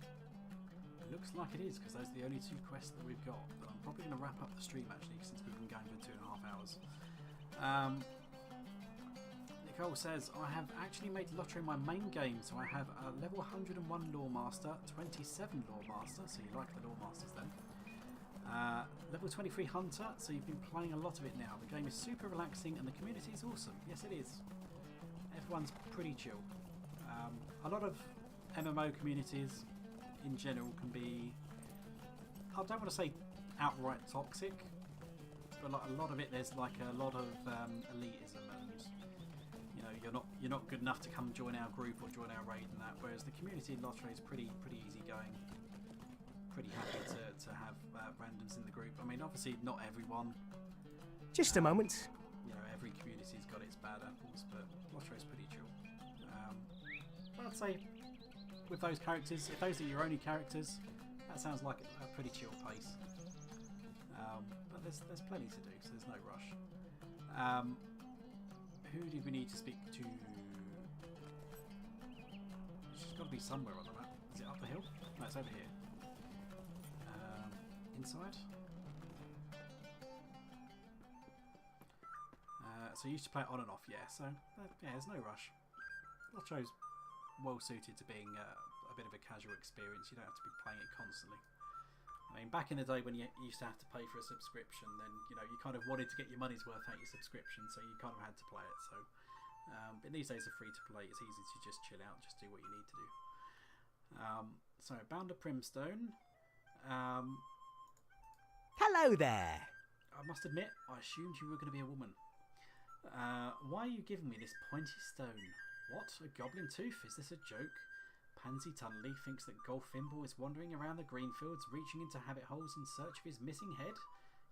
It looks like it is, because those are the only 2 quests that we've got. But I'm probably going to wrap up the stream, actually, since we've been going for 2.5 hours. Nicole says, I have actually made Lotro my main game, so I have a level 101 Lore Master, 27 Lore Master, so you like the Lore Masters then. Level 23 Hunter, so you've been playing a lot of it now. The game is super relaxing and the community is awesome. Yes, it is. Everyone's pretty chill. A lot of MMO communities in general can be, I don't want to say outright toxic, but like a lot of it, there's like a lot of elitism, and you know, you're not good enough to come join our group or join our raid and that. Whereas the community in LOTRO is pretty easygoing. Pretty happy to have randoms in the group. I mean, obviously not everyone. Just a moment. You know, every community's got its bad apples, but LOTRO is pretty chill. But I'd say with those characters, if those are your only characters, that sounds like a pretty chill pace. But there's plenty to do, so there's no rush. Who do we need to speak to? She's got to be somewhere on the map. Is it up the hill? No, it's over here. Inside. So you used to play it on and off, yeah. So yeah, there's no rush. LOTRO's well suited to being a bit of a casual experience. You don't have to be playing it constantly. I mean, back in the day when you used to have to pay for a subscription, then you know you kind of wanted to get your money's worth out your subscription, so you kind of had to play it. So, but these days are free to play. It's easy to just chill out, just do what you need to do. So, Bound of Primstone. Hello there. I must admit, I assumed you were going to be a woman. Why are you giving me this pointy stone? What? A goblin tooth? Is this a joke? Pansy Tunnelly thinks that Golfimble is wandering around the greenfields, reaching into habit holes in search of his missing head.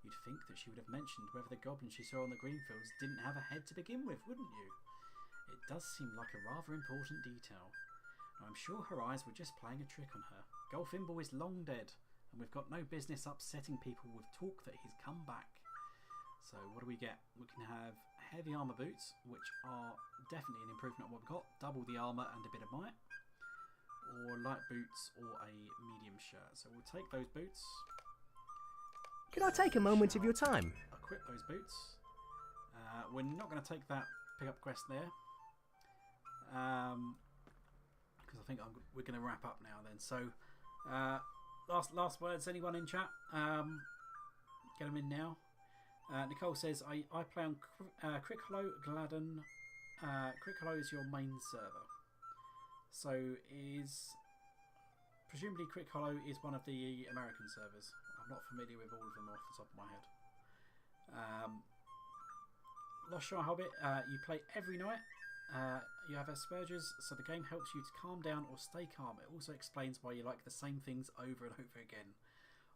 You'd think that she would have mentioned whether the goblin she saw on the greenfields didn't have a head to begin with, wouldn't you? It does seem like a rather important detail. I'm sure her eyes were just playing a trick on her. Golfimble is long dead, and we've got no business upsetting people with talk that he's come back. So what do we get? We can have heavy armour boots, which are definitely an improvement on what we've got. Double the armour and a bit of might. Or light boots or a medium shirt. So we'll take those boots. Can I take a moment of your time? Equip those boots. We're not going to take that pick-up quest there. Because I think we're going to wrap up now then. So, last words, anyone in chat? Get them in now. Nicole says, I play on Crickhollow, Gladden. Crickhollow is your main server. So presumably Crickhollow is one of the American servers. I'm not familiar with all of them off the top of my head. Lost Shire Hobbit, you play every night. You have Asperger's, so the game helps you to calm down or stay calm. It also explains why you like the same things over and over again.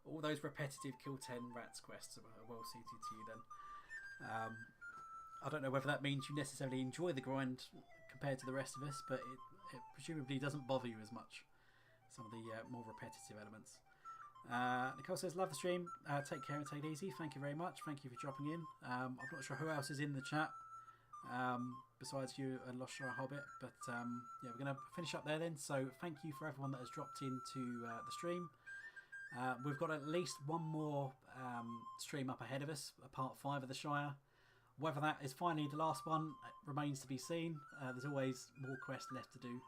All those repetitive kill 10 rats quests are well suited to you then. I don't know whether that means you necessarily enjoy the grind compared to the rest of us, but it presumably doesn't bother you as much. Some of the more repetitive elements. Nicole says, love the stream. Take care and take it easy. Thank you very much. Thank you for dropping in. I'm not sure who else is in the chat besides you and Lost Shire Hobbit, but yeah, we're going to finish up there then. So thank you for everyone that has dropped into the stream. We've got at least one more stream up ahead of us, a part 5 of the Shire. Whether that is finally the last one remains to be seen. There's always more quests left to do.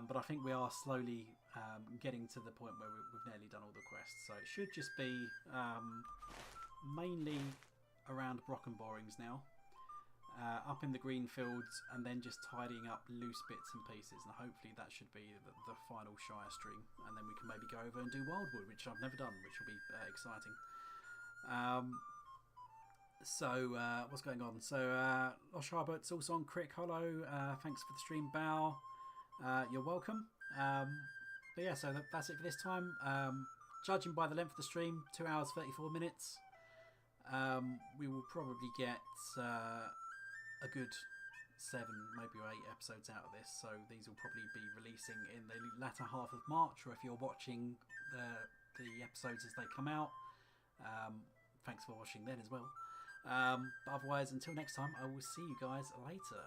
But I think we are slowly getting to the point where we've nearly done all the quests. So it should just be mainly around Brock and Borings now. Up in the green fields, and then just tidying up loose bits and pieces. And hopefully that should be the final Shire stream. And then we can maybe go over and do Wildwood, which I've never done, which will be exciting. So what's going on? So Lost Shire Hobbit's also on Crickhollow. Thanks for the stream, Bow. You're welcome. But yeah, so that's it for this time. Judging by the length of the stream, 2 hours 34 minutes. We will probably get a good 7, maybe 8 episodes out of this. So these will probably be releasing in the latter half of March, or if you're watching the episodes as they come out, thanks for watching then as well. But otherwise, until next time, I will see you guys later.